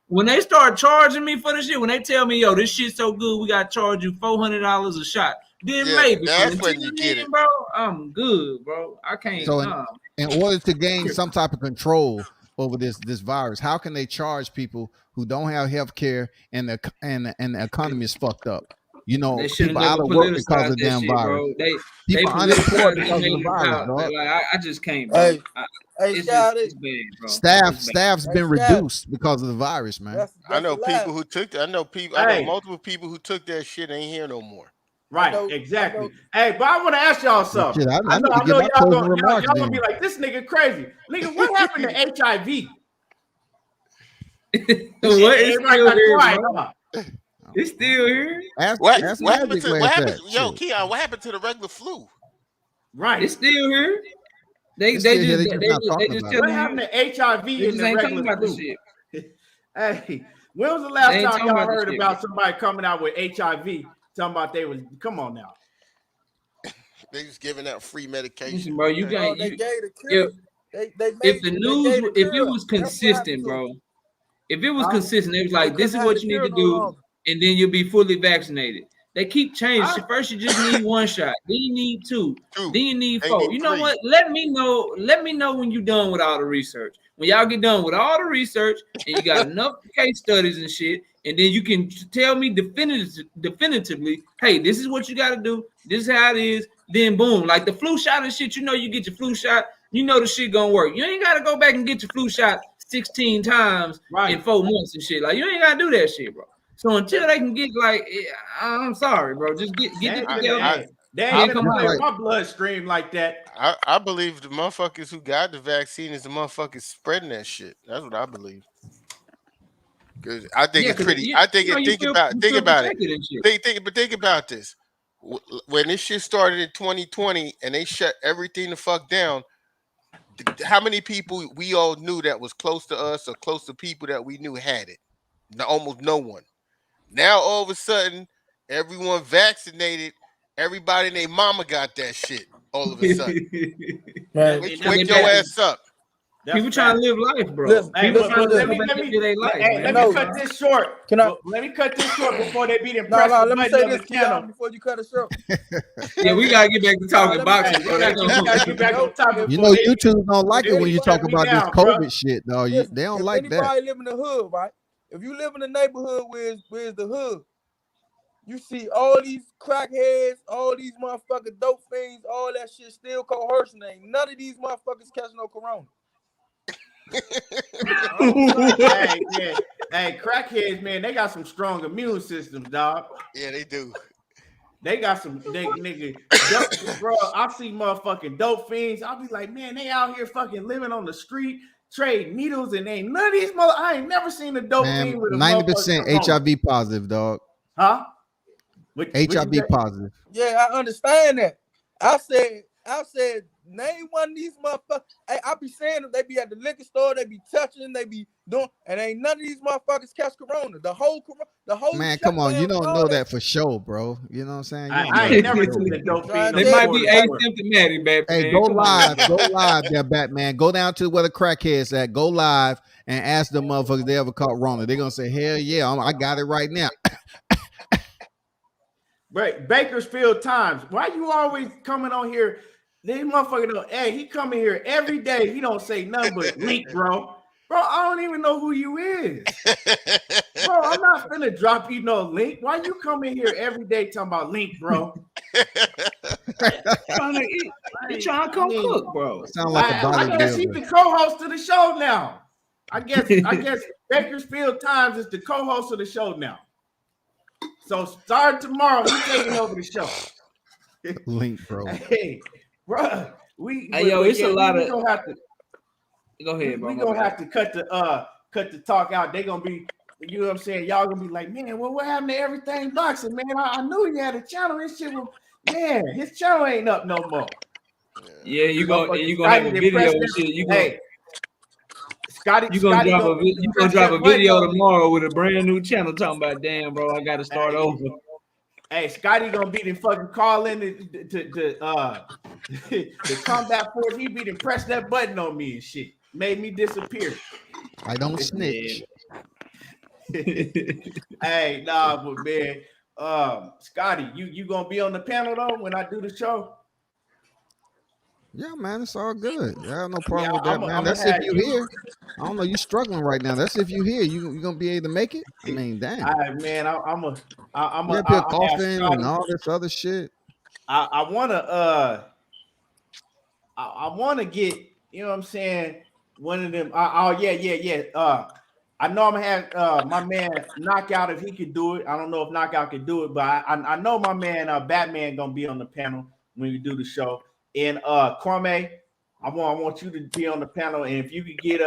When they start charging me for the shit, when they tell me, yo, this shit's so good, we gotta charge you $400 a shot. Then maybe that's when you get it, bro. I'm good, bro. I can't. So in order to gain some type of control over this virus, how can they charge people who don't have health care and the economy is fucked up? You know, people out of work because of the damn virus. People unemployed because of the virus, bro. Like, I just can't, bro. It's bad, bro. Staff's been reduced because of the virus, man. I know people who took that. I know multiple people who took that shit ain't here no more. Right, exactly. Hey, but I want to ask y'all something. Shit, I know y'all gonna be like, this nigga crazy. Nigga, what happened to HIV? What is still here, bro? It's still here. What happened to yo, Keon? What happened to the regular flu? Right, it's still here. They just what happened to HIV in the regular flu? Hey, when was the last time y'all heard about somebody coming out with HIV? Talking about come on now. They just giving out free medication. Listen, bro, you got if the news, if it was consistent, bro, if it was consistent, it was like, this is what you need to do, and then you'll be fully vaccinated. They keep changing. First, you just need 1 shot. Then you need 2. Then you need 4. You know 3. what? Let me know when you're done with all the research. When y'all get done with all the research and you got enough case studies and shit, and then you can tell me definitively, hey, this is what you got to do. This is how it is. Then boom, like the flu shot and shit. You know, you get your flu shot. You know the shit gonna work. You ain't got to go back and get your flu shot 16 times in 4 months and shit. Like you ain't got to do that shit, bro. So until they can get like, I'm sorry, bro. Just get it together. They ain't gonna play my bloodstream like that. I believe the motherfuckers who got the vaccine is the motherfuckers spreading that shit. That's what I believe. Because I think it's pretty. Think about it. Think about this. When this shit started in 2020 and they shut everything the fuck down, how many people we all knew that was close to us or close to people that we knew had it? Almost no one. Now all of a sudden, everyone vaccinated. Everybody and their mama got that shit. All of a sudden, wake your ass up. People trying to live life, bro. Let me cut this short. Let me cut this short before they beat him. Let me say this before you cut it short. Yeah, we gotta get back to talking boxing, bro. You know, YouTube don't like it when you talk about this COVID shit, though. They don't like that. Anybody live in the hood, right? If you live in a neighborhood where's the hood, you see all these crackheads, all these motherfucking dope fiends, all that shit still coercion. Ain't none of these motherfuckers catch no corona. Hey, crackheads, man, they got some strong immune systems, dog. Yeah, they do. They got some nigga, bro. I see motherfucking dope fiends. I'll be like, man, they out here fucking living on the street, trade needles, and ain't none of these mother. I ain't never seen a dope fiend with a 90% HIV positive, dog. Huh? HIV positive. Yeah, I understand that. I said, name one of these motherfuckers. I be saying them, they be at the liquor store, they be touching, they be doing, and ain't none of these motherfuckers catch corona. The whole man, come on, you don't know that for sure, bro. You know what I'm saying? I ain't never seen a dope fiend. They might be asymptomatic, baby. Hey, go live, there, Batman. Go down to where the crackheads at. Go live and ask them motherfuckers they ever caught Rona. They're gonna say, hell yeah, I got it right now. Right, Bakersfield Times. Why you always coming on here? These motherfuckers don't. Hey, he coming here every day. He don't say nothing but link, bro. Bro, I don't even know who you is. Bro, I'm not finna drop you no link. Why you coming here every day talking about link, bro? You trying to come cook, bro. Sound like a I guess he's the co-host of the show now. I guess Bakersfield Times is the co-host of the show now. So start tomorrow. He's taking over the show. Link, bro. Hey, bro. It's a lot of. Go ahead, bro. We gonna have to cut the talk out. They gonna be, you know what I'm saying? Y'all gonna be like, man, well, what happened to everything boxing, man? I knew he had a channel. This shit was, man, his channel ain't up no more. Yeah, you gonna have a video and shit. Scotty, you gonna drop a video tomorrow with a brand new channel talking about, damn, bro, I gotta start over. Hey, Scotty gonna be the fucking call in to combat force. He be to press that button on me and shit. Made me disappear. I don't snitch. Hey, nah, but man, Scotty, you gonna be on the panel though when I do the show? Yeah, man, it's all good. I have no problem with that, man. That's if you here. I don't know, you struggling right now. That's if you here. You gonna be able to make it? I mean, damn. All right, man. I'm a coughing and all this other shit. I wanna get, you know what I'm saying, one of them. Yeah. I know I'm gonna have my man Knockout if he could do it. I don't know if Knockout could do it, but I know my man Batman gonna be on the panel when we do the show. And Kwame, I want you to be on the panel, and if you could get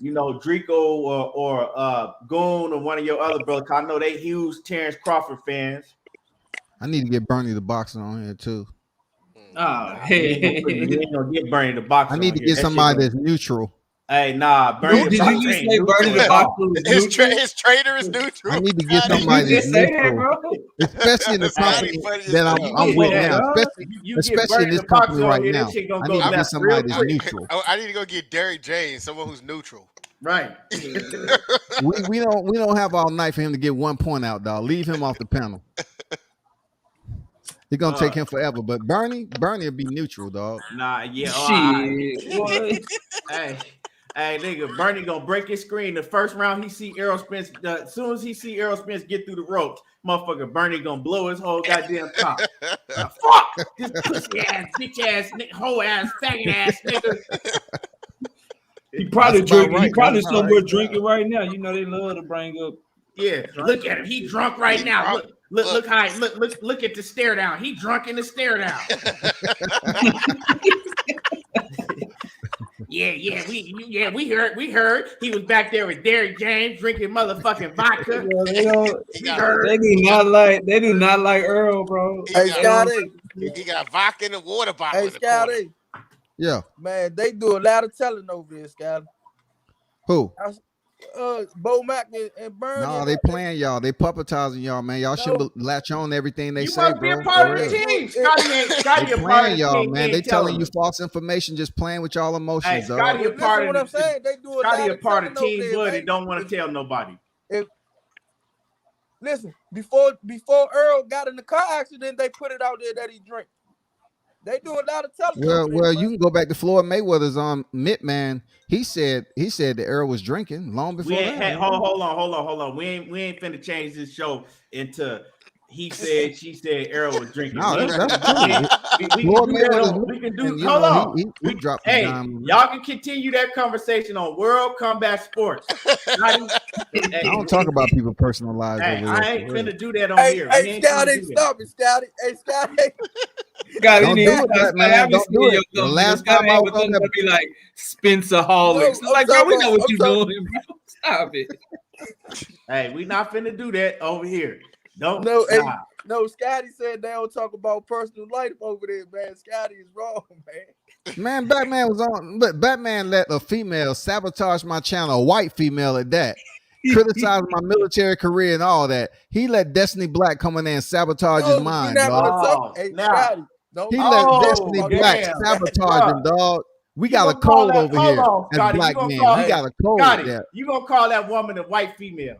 Drico or Goon or one of your other brothers, I know they huge Terence Crawford fans. I need to get Bernie the Boxer on here too. Oh, hey, you ain't gonna get Bernie the Boxer. I need to get somebody that's neutral. Hey, nah, Bernie. Did you just say Bernie the Boxer? His trader is neutral. I need to get somebody that's neutral, especially in the company that I'm with now. Especially in this company right now. I need to get somebody that's neutral. I need to go get Derrick James, someone who's neutral. Right. we don't have all night for him to get 1 point out, dog. Leave him off the panel. He gonna take him forever. But Bernie will be neutral, dog. Nah, yeah. Shit. What? Hey, nigga, Bernie gonna break his screen the first round. He see Errol Spence. As soon as he see Errol Spence get through the ropes, motherfucker, Bernie gonna blow his whole goddamn top. Fuck this pussy ass, bitch ass, hoe ass, faggot ass nigga. He probably That's about drinking. right. He probably That's about somewhere right. drinking right now. You know they love to bring up. Yeah, look at him. He drunk right now. Look at the stare down. He drunk in the stare down. We heard he was back there with Derrick James drinking motherfucking vodka. They do not like Earl, bro. Hey, Scotty. He got vodka in the water bottle. Hey, Scotty. Yeah. Man, they do a lot of telling over there, Scotty. Who? Bo Mack and Bernie. No, they playing y'all. They puppetizing y'all, man. Y'all shouldn't latch on to everything they say, must be bro. a part of For the real. team. Scotty They a part of playing the y'all, team. man. They Tell telling him. you false information, just playing with y'all emotions, Hey, dog. Scotty a part of what I'm saying. They do a lot Scotty a of part of telling Team over there, Blood man. and don't want to tell nobody. Listen, before Earl got in the car accident, they put it out there that he drank. They do a lot of telling. Well, you can go back to Floyd Mayweather's Mitt, man. He said that Earl was drinking long before that. Hold on. We ain't finna change this show into he said, she said, Errol was drinking. No, that's true. We can do that on. We can do. Hold on. He dropped the Hey, dime. y'all can continue that conversation on World Combat Sports. I don't talk about people's personal lives over here. I ain't finna do that on here. Hey, Scotty, stop it, Scotty. Hey, Scotty. Don't do it, man. Don't do it. The last time I was on that, be like Spencer Holics. No, like, bro, we know what you're doing, bro. Stop it. Hey, we not finna do that over here. Don't. No, Scotty said they don't talk about personal life over there, man. Scotty is wrong, man. Man, Batman was on, but Batman let a female sabotage my channel, a white female at that. Criticize my military career and all that. He let Destiny Black come in there and sabotage his mind, dog. Hey, Scotty, he let Destiny Black sabotage him, dog. We got a code over here as black men. We got a code there. You gonna call that woman a white female?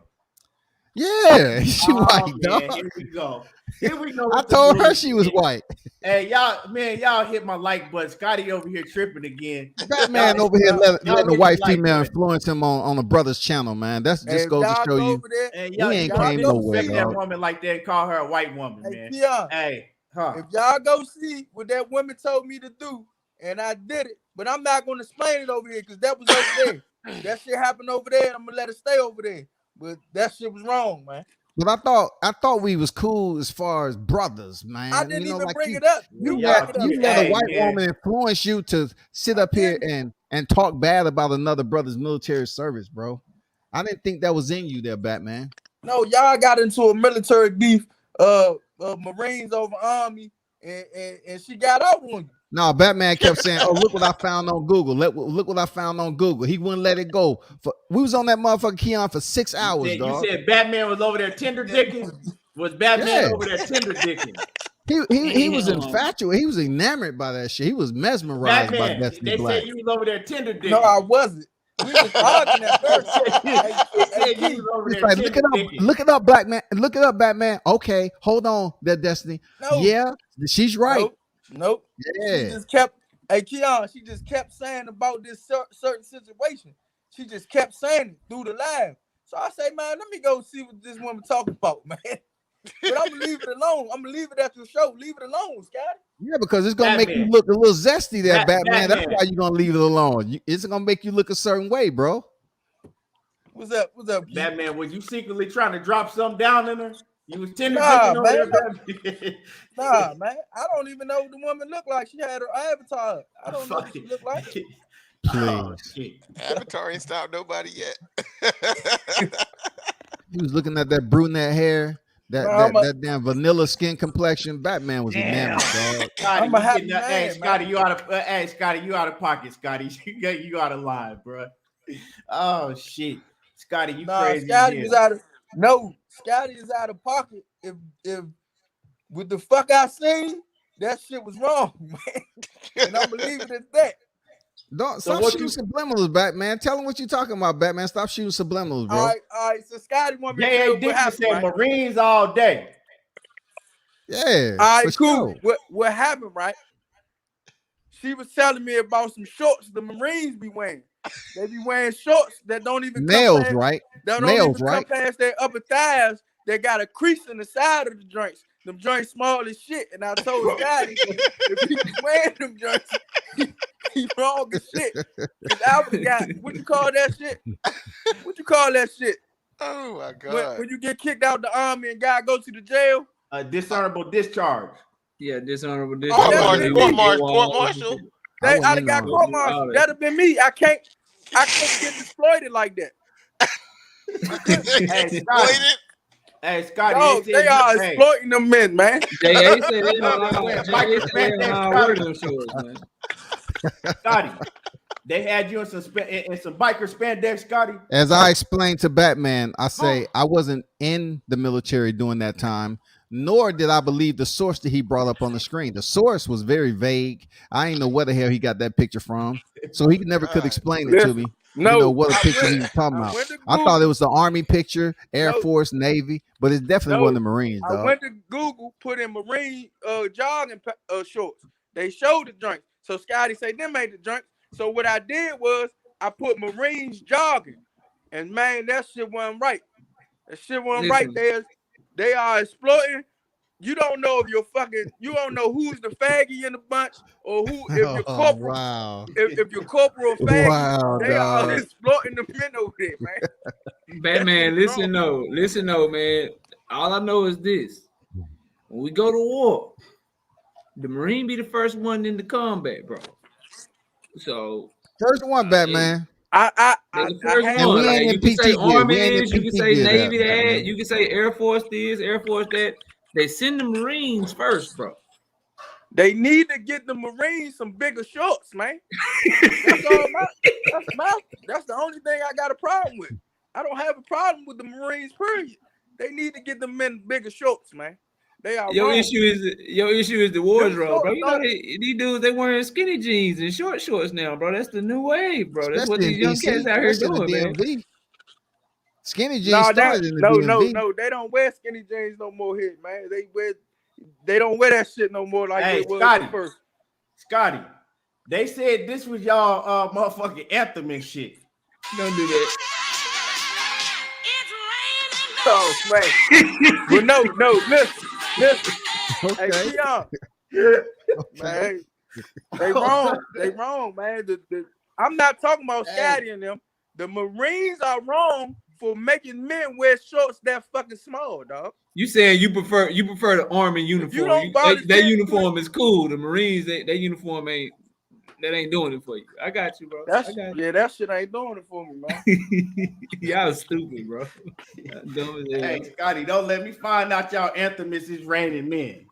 Yeah, she white, dog. Here we go. Here we go. I told her she was white. Hey, y'all hit my like button. Scotty over here tripping again. Batman over here letting the white female influence him on a brother's channel, man. That's just goes to show you we ain't came nowhere. That woman like that and call her a white woman, man. Hey, if y'all go see what that woman told me to do, and I did it, but I'm not gonna explain it over here because that was over there. That shit happened over there, and I'm gonna let it stay over there. But that shit was wrong, man. But I thought we was cool as far as brothers, man. I didn't even bring it up. You let a white woman influence you to sit up here and talk bad about another brother's military service, bro. I didn't think that was in you there, Batman. No, y'all got into a military beef, Marines over Army, and she got out on you. No, Batman kept saying, "Oh, look what I found on Google. Look what I found on Google." He wouldn't let it go. We was on that motherfucker Keon for 6 hours, dog. You said Batman was over there tender dicking? Was Batman over there tender dicking? He was infatuated. He was enamored by that shit. He was mesmerized by Destiny Black. They said you was over there tender dicking. No, I wasn't. We was arguing at first. Look it up, Black Man. Look it up, Batman. Okay, hold on, that Destiny. No. Yeah, she's right. Nope. Yeah. She just kept, Keon, she just kept saying about this certain situation. She just kept saying it through the live. So I say, man, let me go see what this woman talking about, man. But I'm gonna leave it alone. I'm gonna leave it at the show. Leave it alone, Scotty. Yeah, because it's gonna make you look a little zesty there, Batman. That's why you're gonna leave it alone. It's gonna make you look a certain way, bro. What's up? Batman, was you secretly trying to drop something down in her? You was tender man. Nah, man. I don't even know what the woman looked like. She had her avatar. I don't know what she looked like. Please. Avatar ain't stopped nobody yet. He was looking at that brunette hair, that damn vanilla skin complexion. Batman was enamored, dog. I'm a happy man, hey, Scotty, you out of pocket, Scotty. You out of line, bro. Oh shit, Scotty, you crazy. Scotty is out of Scotty is out of pocket. If with the fuck I seen, that shit was wrong, man. And I'm believing it that. Don't stop shooting subliminals, Batman. Tell him what you talking about, Batman. Stop shooting subliminals, bro. All right. So Scotty want me to J.A. Dixon said Marines all day. Yeah. All right, for cool. sure. What happened, right? She was telling me about some shorts the Marines be wearing. They be wearing shorts that don't even Males, come past, right? that don't Males, even come right? past their upper thighs. They got a crease in the side of the joints. Them joints small as shit. And I told Scotty, if he was wearing them joints, he wrong as shit. Cause I would have got, what you call that shit? What you call that shit? Oh my God. When you get kicked out the army and gotta go to the jail? A dishonorable discharge. Yeah, dishonorable Court discharge. martial. I'd have got on court martial. That'd have been me. I can't get exploited like that. Hey, Scotty. Hey, Scotty. Dog, they are exploiting them men, man. J.A. said they don't allow them shorts, man. Scotty, they had you in some biker spandex, Scotty. As I explained to Batman, I say I wasn't in the military during that time, nor did I believe the source that he brought up on the screen. The source was very vague. I ain't know where the hell he got that picture from, so he never could explain it to me. No, what a picture he was talking about. I thought it was the Army picture, Air Force, Navy, but it definitely wasn't the Marines, dog. I went to Google, put in Marine jogging shorts. They showed the joints. So Scotty said them ain't the joints. So what I did was I put Marines jogging. And man, that shit wasn't right. That shit wasn't right. They are exploiting. You don't know if you don't know who's the faggy in the bunch or who if your corporal if your corporal faggy, they are exploiting the men over there, man. Batman, listen though, man. All I know is this. When we go to war, the Marine be the first one in the combat, bro. So first one, Batman. The first one. Like, you can say Army is, you can say Navy that, you can say Air Force this, Air Force that. They send the Marines first, bro. They need to get the Marines some bigger shorts, man. That's the only thing I got a problem with. I don't have a problem with the Marines, period. They need to get the men bigger shorts, man. They are your wrong. issue is the wardrobe, bro. You know these dudes, they wearing skinny jeans and short shorts now, bro. That's the new wave, bro. That's what these young cats out here doing, man. Skinny jeans started in the DMV. No, they don't wear skinny jeans no more here, man. They don't wear that shit no more like it was at first. Scotty, they said this was y'all motherfucking anthem and shit. Don't do that. Oh man. Well, no, listen. Okay. Hey, man, they wrong, man. I'm not talking about Scotty and them. The Marines are wrong for making men wear shorts that fucking small, dog. You saying you prefer the Army uniform? That uniform is cool. The Marines, their uniform ain't doing it for you. I got you, bro. That shit ain't doing it for me, man. Y'all stupid, bro. Hey, Scotty, don't let me find out y'all anthem is raining men.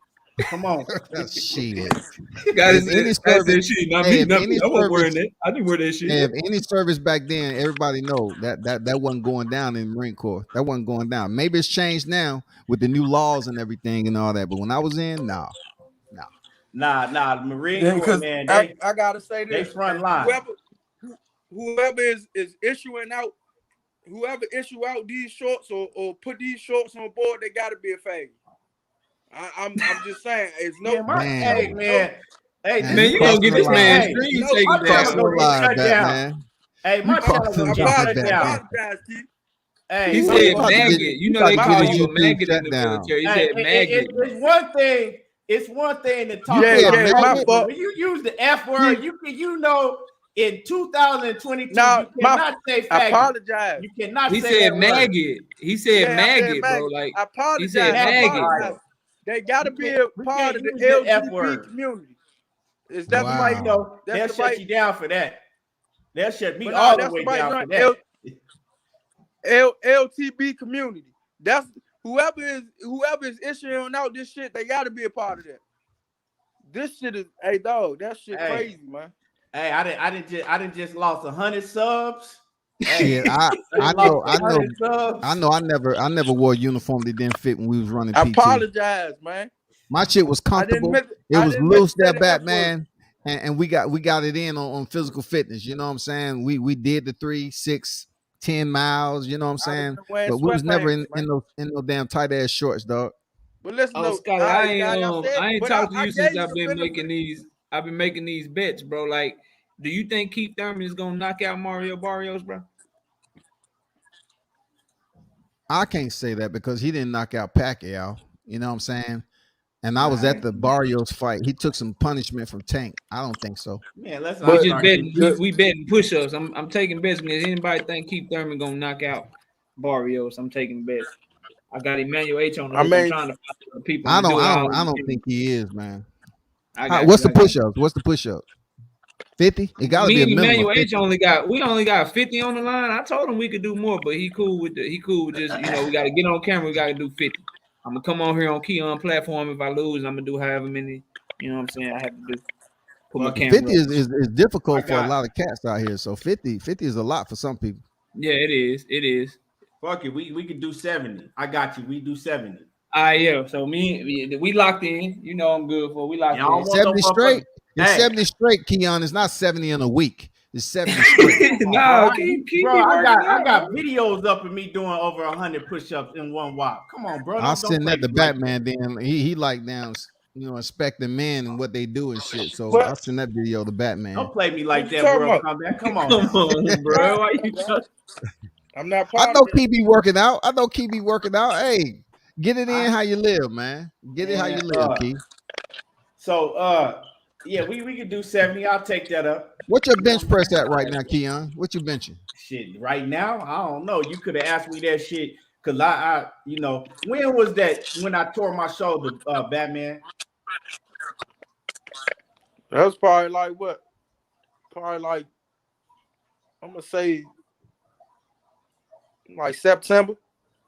Come on. Shit. Guys, any service, I wasn't wearing that. I didn't wear that shit. If any service back then, everybody know that wasn't going down in the Marine Corps. That wasn't going down. Maybe it's changed now with the new laws and everything and all that. But when I was in, no. Nah, the Marine Corps, man. I gotta say this. They front line. Whoever is issuing out, whoever issue out these shorts or put these shorts on board, they gotta be a faggot. I'm just saying, it's no man. Hey, man, you gonna get this man screen taken down. Hey, my apologize, Keith. Hey, he said maggot. You know they call you a maggot in the military. He said maggot. It's one thing to talk about. My fault. When you use the F word, in 2022, you cannot say faggot. I apologize. You cannot say that maggot. He said maggot, bro. Like, I apologize. He said maggot. They gotta be a part of the LGBT community. Is that somebody know? They'll shut you down for that. They'll shut me all the way down for that. LTB community. That's whoever is issuing out this shit. They gotta be a part of that. This shit is, hey dog, that shit crazy, man. Hey, I didn't just lost 100 subs. Hey, I know. I never wore a uniform that didn't fit when we was running PT. I apologize, man. My shit was comfortable. It was loose there, Batman, and we got it in on physical fitness. You know what I'm saying? We did the 3, 6, 10 miles. You know what I'm saying? But we was never in those damn tight ass shorts, dog. But listen, Oh, though, Scotty, all right, Scotty, I ain't but talked to I you since gave you I've the been benefit. making these. I've been making these bets, bro. Like, do you think Keith Thurman is gonna knock out Mario Barrios, bro? I can't say that because he didn't knock out Pacquiao. You know what I'm saying? And I was Nah, at the Barrios fight. He took some punishment from Tank. I don't think so. man, let's We not But just start betting. this. We betting push-ups. I'm taking bets. Does anybody think Keith Thurman gonna knock out Barrios? I'm taking bets. I got Emmanuel H on the I hook. I'm mean, trying to find the people I to don't. do it. I don't think he is, man. I got What's you. the push-ups? What's the push-up? 50? It got to Me be a and minimum Emmanuel of H 50. only got 50 on the line. I told him we could do more, but he cool with just we got to get on camera. We got to do 50. I'm gonna come on here on Keon platform. If I lose, I'm gonna do however many. You know what I'm saying? I have to do. Put my Fuck it. camera 50 up. is difficult I for a got lot of cats out here. So 50 is a lot for some people. Yeah, it is. It is. fuck it. We could do 70. I got you. We do 70. Yeah. So we locked in. You know I'm good for. We locked And I don't in. want no 70 straight. motherfucking. It's Hey, 70 straight, Keon. It's not 70 in a week. It's 70 straight. come on, bro. No, keep Bro, me working I out, got bro. videos up of me doing over 100 push-ups in one walk. Come on, bro. I'll Don't send play that me to like that. Batman. Then he like now, inspecting men and what they do and shit. So I'll but send that video to Batman. Don't play me like what you that, talking World about? Combat. Come on Come now. on, bro. Why you? I'm not I part know of that. Key be working out. Hey, get it I in how you live, man. Get it how and you live, Key. yeah, we could do 70. I'll take that up. What's your You know bench what I'm press saying? at right now, Keon? What you benching? Shit, right now, I don't know. You could have asked me that shit because when was that when I tore my shoulder, Batman? That was probably like what? Probably like I'm gonna say like September.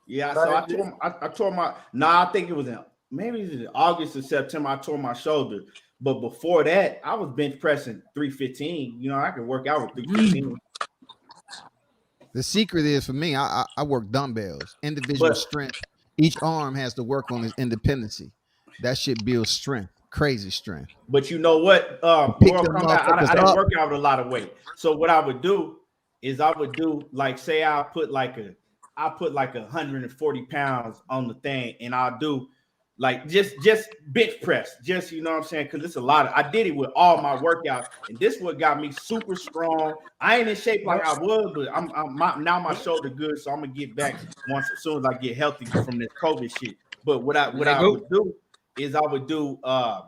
Yeah, so Last year. I tore my. Nah, I think it was maybe it was in August or September. I tore my shoulder, but before that, I was bench pressing 315. You know, I could work out with 315. The secret is for me, I work dumbbells, individual But strength. Each arm has to work on its independency. That shit builds strength, crazy strength. But you know what? To pick Mortal them Kombat, motherfuckers I didn't up. work out with a lot of weight. So what I would do is I would do like say I put like 140 pounds on the thing, and I'll do like just bench press, just you know what I'm saying? Because it's a lot of I did it with all my workouts, and this what got me super strong. I ain't in shape like I was, but now my shoulder good, so I'm gonna get back once as soon as I get healthy from this COVID shit. But what I would do is I would do I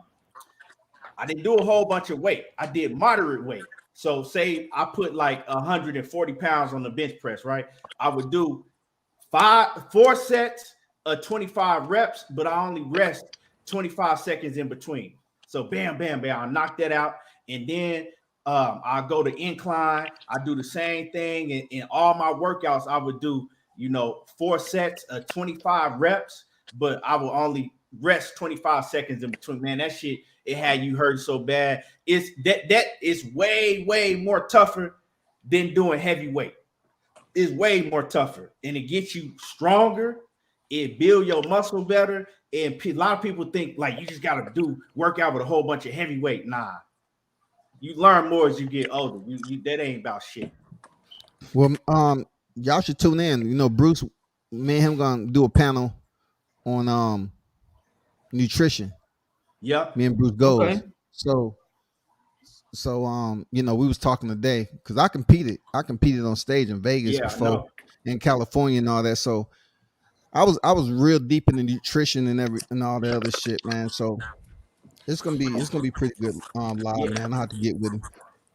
didn't do a whole bunch of weight. I did moderate weight. So say I put like 140 pounds on the bench press, right? I would do 4 sets of 25 reps, but I only rest 25 seconds in between. So bam, bam, bam. I knock that out. And then I go to incline. I do the same thing. And in all my workouts, I would do, 4 sets of 25 reps, but I will only rest 25 seconds in between. Man, that shit, it had you hurt so bad. It's that is way, way more tougher than doing heavyweight. It's way more tougher, and it gets you stronger. It builds your muscle better. And a lot of people think like you just gotta work out with a whole bunch of heavyweight. Nah, you learn more as you get older. That ain't about shit. Well, y'all should tune in. Bruce, me and him gonna do a panel on nutrition. Yep. Me and Bruce goes. Okay. So we was talking today because I competed on stage in Vegas before, in California and all that. So I was real deep in the nutrition and all the other shit, man. So it's gonna be pretty good live, man. I have to get with him.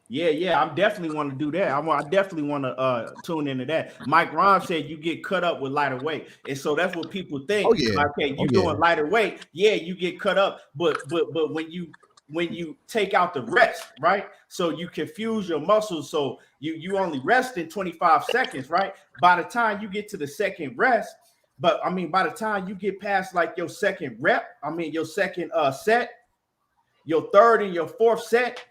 Yeah, I definitely want to do that. I definitely want to tune into that. Mike Ron said you get cut up with lighter weight, and so that's what people think. Oh yeah, like, okay, doing lighter weight, yeah, you get cut up, but when you take out the rest, right? So you confuse your muscles, so you only rest in 25 seconds, right? By the time you get to the second rest, by the time you get past like your second rep, your second set, your third and your fourth set.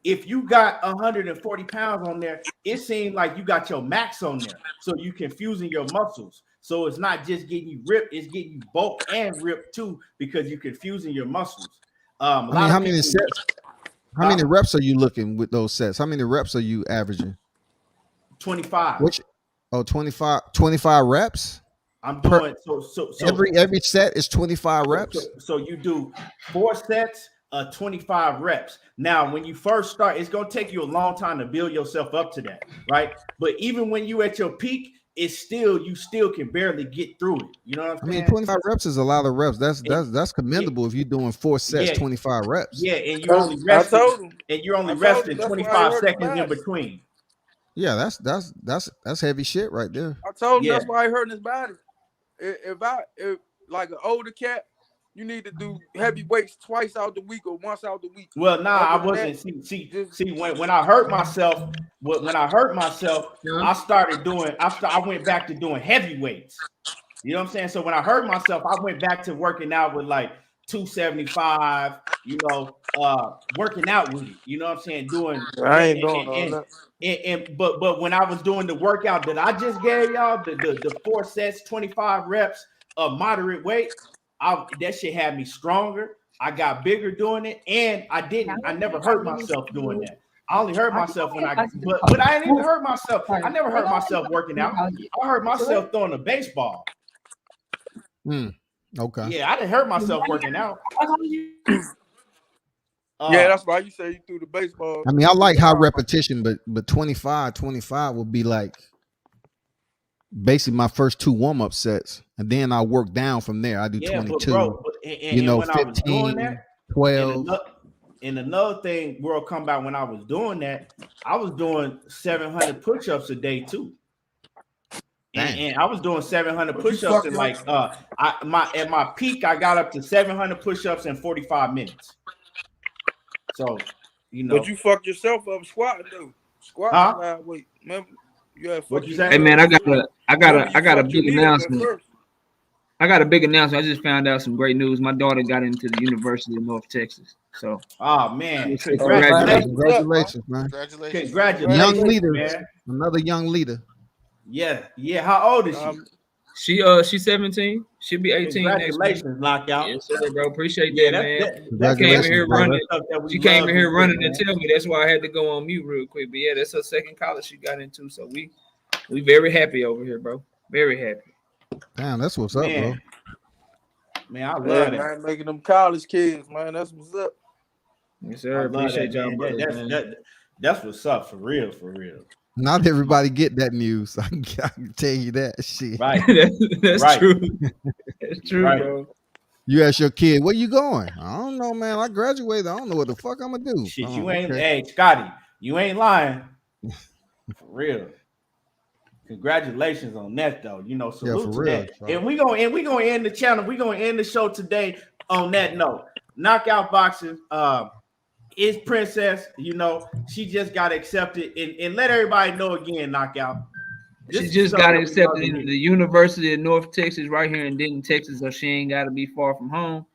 If you got 140 pounds on there, it seems like you got your max on there. So you confusing your muscles. So it's not just getting you ripped, it's getting you bulk and ripped too, because you're confusing your muscles. How many sets? How many reps are you looking with those sets? How many reps are you averaging? 25. 25 reps? I'm doing so every set is 25 reps. So you do 4 sets of 25 reps. Now, when you first start, it's gonna take you a long time to build yourself up to that, right? But even when you at your peak, it's still you still can barely get through it. You know what I'm saying? I mean, 25 reps is a lot of reps. That's commendable if you're doing 4 sets, 25 reps. Yeah, and you only resting, and you're only resting 25 seconds in between. Yeah, that's heavy shit right there. I told him that's why he hurting his body. If like an older cat, you need to do heavy weights twice out the week or once out the week. Well, I wasn't. See, when I hurt myself, I started doing. I went back to doing heavy weights. You know what I'm saying? So when I hurt myself, I went back to working out with like 275. You know, working out with it. You know what I'm saying? Doing. I ain't doing all that. But when I was doing the workout that I just gave y'all, the 4 sets, 25 reps of moderate weight, that shit had me stronger. I got bigger doing it, and I never hurt myself doing that. I only hurt myself when but I didn't even hurt myself. I never hurt myself working out. I hurt myself throwing a baseball. Okay. Yeah, I didn't hurt myself working out. Yeah, that's why you say you threw the baseball. I mean, I like high repetition, but 25 would be like basically my first 2 warm-up sets, and then I work down from there. I do 22. And 15, 12. And another thing, World Combat, when I was doing that, I was doing 700 push-ups a day too. And I was doing 700 push-ups and like at my peak, I got up to 700 push-ups in 45 minutes. So, you know. But you fucked yourself up squatting though. Squatting weight. Remember? What you say? Hey man, I got a big announcement. I got a big announcement. I just found out some great news. My daughter got into the University of North Texas. So, oh man, congratulations, man! Congratulations, young leader, man. Another young leader. Yeah. How old is she? She's 17. She'll be 18 Congratulations, next week. Knockout. Yes, sir, bro. Appreciate that, man. She came in here running. She came in here running and tell me. That's why I had to go on mute real quick. But yeah, that's her second college she got into. So we very happy over here, bro. Very happy. Damn, that's what's up, bro. Man, I love it. Man, making them college kids, man. That's what's up. Yes, sir. Appreciate y'all, that's what's up for real, Not everybody get that news. I can tell you that shit. Right. That's right. true. That's true, right. bro. You ask your kid, where you going? I don't know, man. I graduated. I don't know what the fuck I'm gonna do. Shit, you ain't. Okay. Hey, Scotty, you ain't lying. For real. Congratulations on that, though. You know, salute to that. Bro. And we gonna end the channel. We gonna end the show today on that note. Knockout Boxing. Is Princess, you know, she just got accepted, and let everybody know again, Knockout. She just got accepted into the University of North Texas right here in Denton, Texas, so she ain't got to be far from home.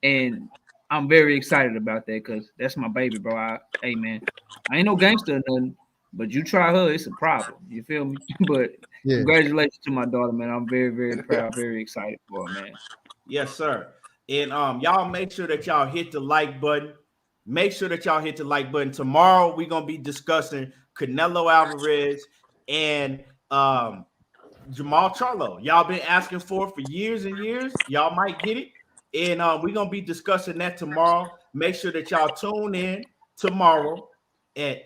And I'm very excited about that because that's my baby, bro. Hey, man, I ain't no gangster or nothing, but you try her, it's a problem. You feel me? But Congratulations to my daughter, man. I'm very, very proud, very excited for her, man. Yes, sir. And y'all make sure that y'all hit the like button. Make sure that y'all hit the like button. Tomorrow we're gonna be discussing Canelo Alvarez and Jamal Charlo. Y'all been asking for years and years. Y'all might get it. And we're gonna be discussing that tomorrow. Make sure that y'all tune in tomorrow at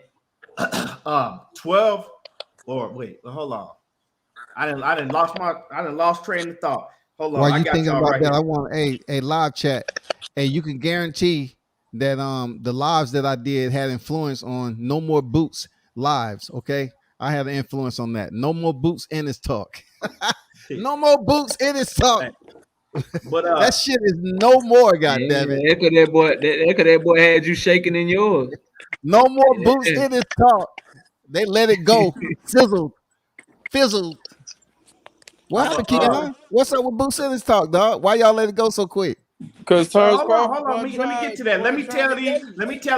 12. Or wait, hold on. I didn't lost train of thought. Hold on. While you thinking about that, I want a live chat. Hey, you can guarantee that the lives that I did had influence on No More Boots lives. Okay, I had an influence on that. No more boots in his talk. No more boots in his talk. But that shit is no more. Goddamn it! That boy had you shaking in yours. No more boots in his talk. They let it go. Fizzled. What happened, Keon? What's up with boots in his talk, dog? Why y'all let it go so quick? Because Terence Crawford. Hold on. Let me get to that. Let me tell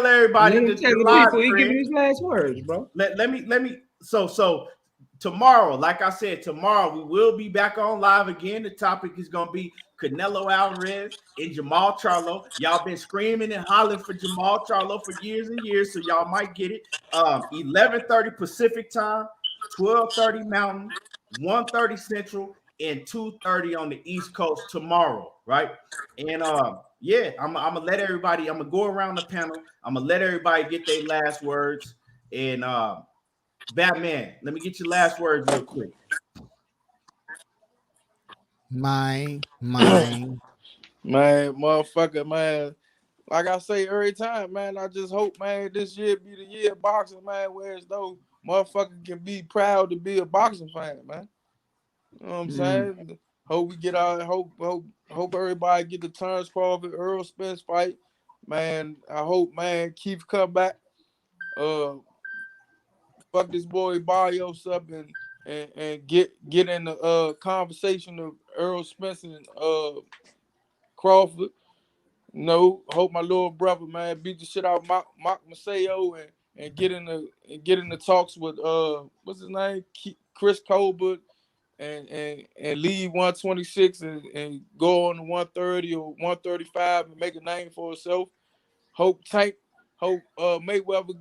everybody the people. He give you his last words, bro. Let me. So tomorrow, like I said, tomorrow we will be back on live again. The topic is gonna be Canelo Alvarez and Jamal Charlo. Y'all been screaming and hollering for Jamal Charlo for years and years, so y'all might get it. 11:30 Pacific time, 12:30 Mountain, 1:30 Central, and 2:30 on the East Coast tomorrow, right? And yeah, I'm gonna let everybody. I'm gonna go around the panel. I'm gonna let everybody get their last words. And Batman, let me get your last words real quick. My Man, motherfucker, man. Like I say every time, man, I just hope, man, this year be the year of boxing, man, where as though motherfucker can be proud to be a boxing fan, man. You know what I'm saying? Hope we get out. Hope everybody get the Terence Crawford, Errol Spence fight, man. I hope, man, Keith come back. Fuck this boy Barrios up and get in the conversation of Errol Spence and Crawford. No, hope my little brother, man, beat the shit out of Mark Maseo and get in the talks with what's his name, Chris Colbert, and leave 126 and go on to 130 or 135 and make a name for himself. Hope Mayweather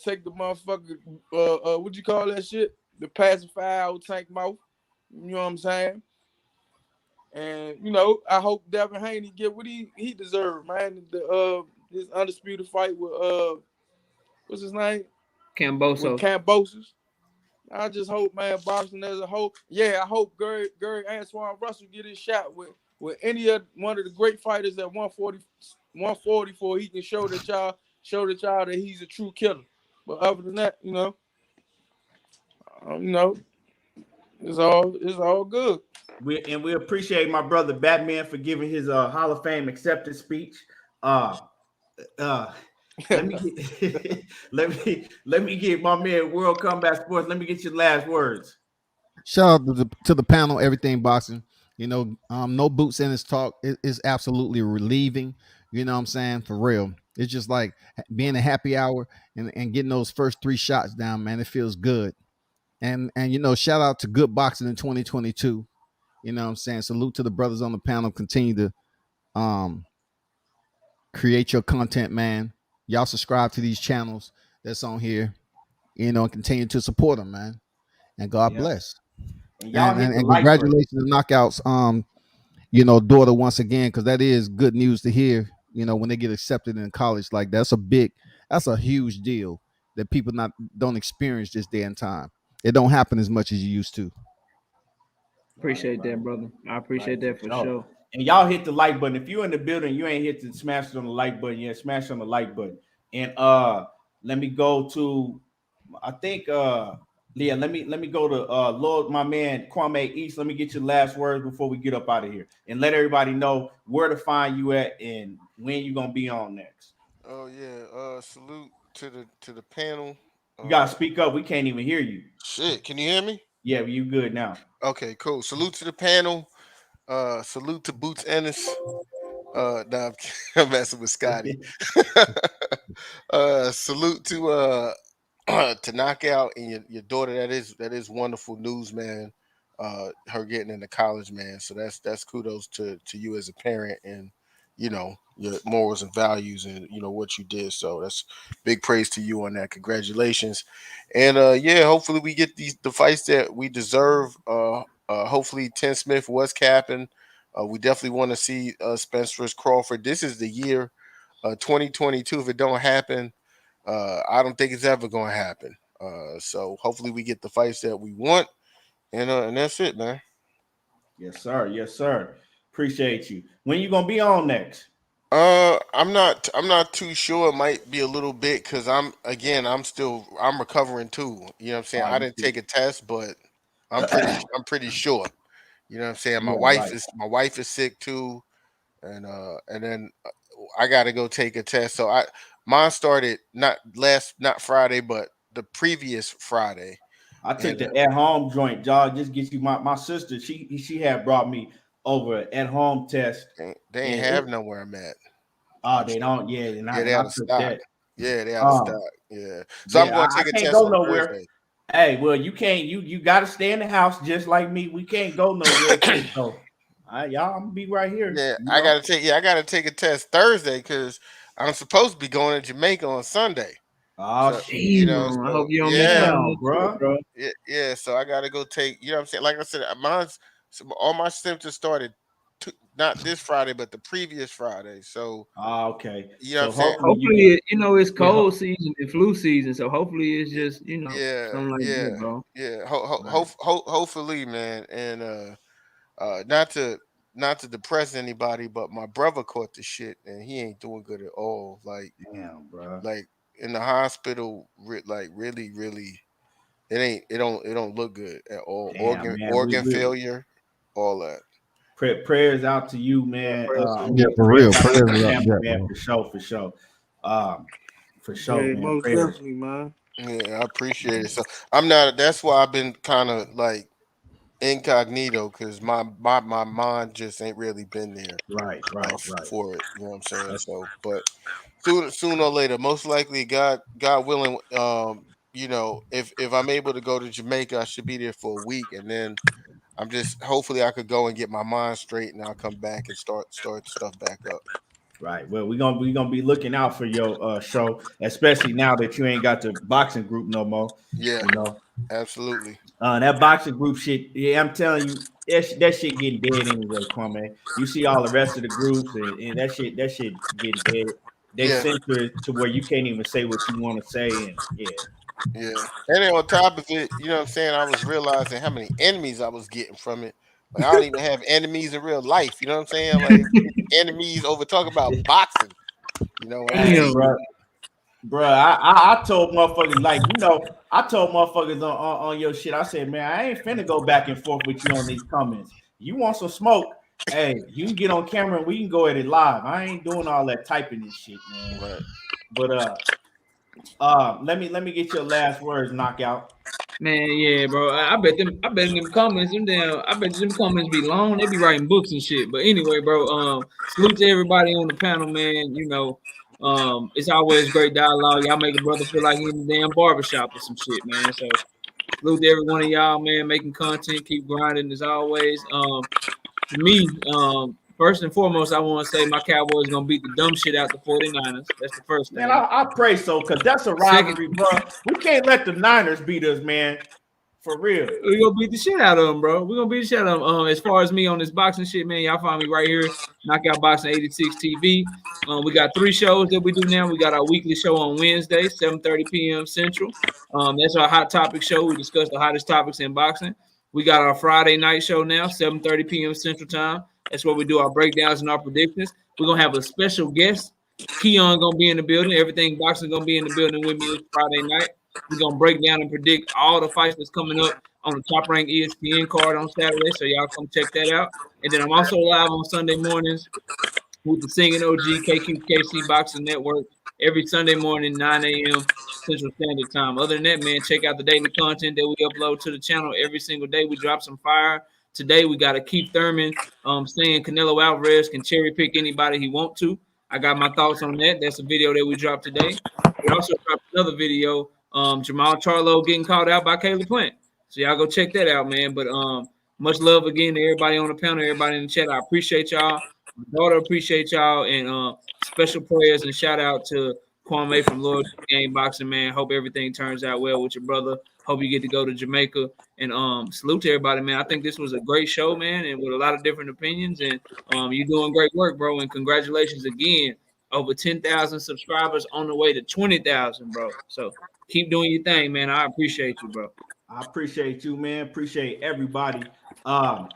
take the motherfucker what you call that shit? The pacifier out Tank mouth. You know what I'm saying? And you know, I hope Devin Haney get what he deserved, man. His undisputed fight with what's his name? Cambosos. With Cambosos. I just hope, man, boxing as a whole. Yeah, I hope Gary Antoine Russell get his shot with any of one of the great fighters at 144 he can show that y'all that he's a true killer. But other than that, you know, it's all good. We appreciate my brother Batman for giving his Hall of Fame acceptance speech. Let me get let me get my man World Combat Sports. Let me get your last words. shout out to the panel, everything boxing. No boots in his talk is absolutely relieving. You know what I'm saying? For real. It's just like being a happy hour and getting those first 3 shots down, man. It feels good. And shout out to good boxing in 2022. You know what I'm saying? Salute to the brothers on the panel. Continue to um create your content, man. Y'all subscribe to these channels that's on here, and continue to support them, man. And God Yeah. bless. And y'all And, hit and, the and like button. congratulations to Knockouts, daughter once again, because that is good news to hear, when they get accepted in college. Like that's a huge deal that people don't experience this day and time. It don't happen as much as you used to. Appreciate that, brother. I appreciate that for sure. And y'all hit the like button. If you're in the building, you ain't hit to smash it on the like button yet. Smash on the like button. And let me go to, I think Leah, let me go to Lord, my man Kwame East. Let me get your last words before we get up out of here, and let everybody know where to find you at and when you're gonna be on next. Oh yeah. Salute to the panel. You gotta speak up. We can't even hear you. Shit, can you hear me? Yeah, you good now. Okay, cool. Salute to the panel. Salute to Boots Ennis. Nah, I'm messing with Scotty. Salute to to Knockout and your daughter. That is wonderful news, man. Her getting into college, man. So that's kudos to you as a parent and your morals and values and what you did. So that's big praise to you on that. Congratulations. And yeah, hopefully we get the fights that we deserve. Hopefully Tim Smith was capping. We definitely want to see Spence vs. Crawford. This is the year 2022. If it don't happen, I don't think it's ever going to happen. So hopefully we get the fights that we want, and that's it, man. Yes, sir. Yes, sir. Appreciate you. When you gonna be on next? I'm not too sure. It might be a little bit because I'm recovering too. You know what I'm saying? I didn't take a test, but I'm pretty sure. You know what I'm saying? Yeah, right. My wife is sick too, and then I got to go take a test. So mine started not Friday, but the previous Friday. I took the at home joint, y'all. Just get you my sister. She had brought me over at home test. They ain't have nowhere I'm at. Oh, they don't. Yeah, and they I out of took stock. that. Yeah, they out of stock. Yeah, so Yeah, I'm going to I take a can't test go on nowhere. Thursday. Hey, well, you can't. You got to stay in the house just like me. We can't go nowhere. So, y'all, I'm gonna be right here. Yeah, I gotta take a test Thursday because I'm supposed to be going to Jamaica on Sunday. Oh, So shit. you know, I so hope you don't miss yeah, out on this, bro. bro. yeah. So I gotta go take. You know what I'm saying? Like I said, all my symptoms started not this Friday, but the previous Friday. So Oh, okay. you know what So I'm saying? hopefully you Hopefully, it's yeah, cold season and flu season, so hopefully it's just Yeah, something like yeah, that, bro. yeah. right. Hopefully, man, and not to depress anybody, but my brother caught the shit, and he ain't doing good at all. Damn, bro. Like in the hospital, like really, it don't look good at all. Damn, man. Organ failure, all that. Prayers out to you, Yeah, man. prayers to I you. Yeah, mean, for prayers real. out to Prayers your up family, that, man, bro. for sure, for sure. For sure, Yeah, man. most Prayers. definitely, man. Yeah, I appreciate it. So I'm not. That's why I've been kind of like incognito because my mind just ain't really been there Right, right, right. for it. You know what I'm saying? That's So, but sooner or later, most likely, God willing, if I'm able to go to Jamaica, I should be there for a week, and then I'm just hopefully I could go and get my mind straight, and I'll come back and start stuff back up. right. Well, we're gonna be looking out for your show, especially now that you ain't got the boxing group no more. Yeah, You know, absolutely. that boxing group shit. Yeah, I'm telling you, that shit getting dead anyway, Kwame. You see all the rest of the groups, and that shit getting dead. They Yeah, censor it to where you can't even say what you want to say, and yeah, yeah. And then on top of it, you know what I'm saying? I was realizing how many enemies I was getting from it. Like I don't even have enemies in real life. You know what I'm saying? Like enemies over talk about boxing. And hey, Damn. bro, I told motherfuckers I told motherfuckers on your shit. I said, man, I ain't finna go back and forth with you on these comments. You want some smoke? Hey, you can get on camera and we can go at it live. I ain't doing all that typing and shit, man. right. But let me get your last words, knockout. Man, yeah, bro. I bet them comments, I bet them comments be long. They be writing books and shit. But anyway, bro, salute to everybody on the panel, man. It's always great dialogue. Y'all make a brother feel like he in the damn barbershop or some shit, man. So salute to every one of y'all, man, making content, keep grinding as always. For me, first and foremost, I want to say my Cowboys gonna beat the dumb shit out the 49ers. That's the first Man, thing. I pray so, because that's a Second, rivalry, bro. We can't let the Niners beat us, man. For real. we're gonna beat the shit out of them, bro. We're gonna beat the shit out of them. As far as me on this boxing shit, man, y'all find me right here, Knockout Boxing 86 TV. We got 3 shows that we do now. We got our weekly show on Wednesday, 7:30 p.m. Central. That's our hot topic show. We discuss the hottest topics in boxing. We got our Friday night show now, 7:30 p.m. Central Time. That's where we do our breakdowns and our predictions. We're gonna have a special guest. Keon gonna be in the building. Everything boxing gonna be in the building with me this Friday night. We're gonna break down and predict all the fights that's coming up on the Top Rank ESPN card on Saturday. So y'all come check that out. And then I'm also live on Sunday mornings with the Singing OG KQKC Boxing Network every Sunday morning, 9 a.m. Central Standard Time. Other than that, man, check out the daily content that we upload to the channel every single day. We drop some fire. Today we got a Keith Thurman saying Canelo Alvarez can cherry pick anybody he want to. I got my thoughts on that. That's a video that we dropped today. We also dropped another video, Jamal Charlo getting called out by Caleb Plant. So y'all go check that out, man. But much love again to everybody on the panel, everybody in the chat. I appreciate y'all. My daughter appreciate y'all, and special prayers and shout out to Kwame from Lord Game Boxing, man. Hope everything turns out well with your brother. Hope you get to go to Jamaica, and salute to everybody, man. I think this was a great show, man, and with a lot of different opinions, and you're doing great work, bro. And congratulations again, over 10,000 subscribers on the way to 20,000, bro. So keep doing your thing, man. I appreciate you, bro. I appreciate you, man. Appreciate everybody.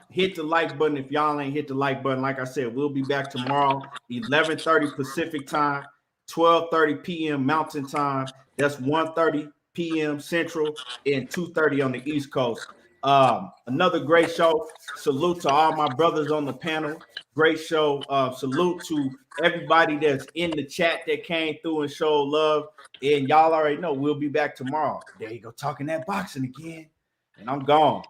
Hit the like button if y'all ain't hit the like button. Like I said, we'll be back tomorrow, 11:30 Pacific time, 12:30 p.m. Mountain time. That's 1:30 p.m. Central and 2:30 on the East Coast. Another great show. Salute to all my brothers on the panel. Great show. Salute to everybody that's in the chat that came through and showed love. And y'all already know we'll be back tomorrow. There you go, talking that boxing again. And I'm gone.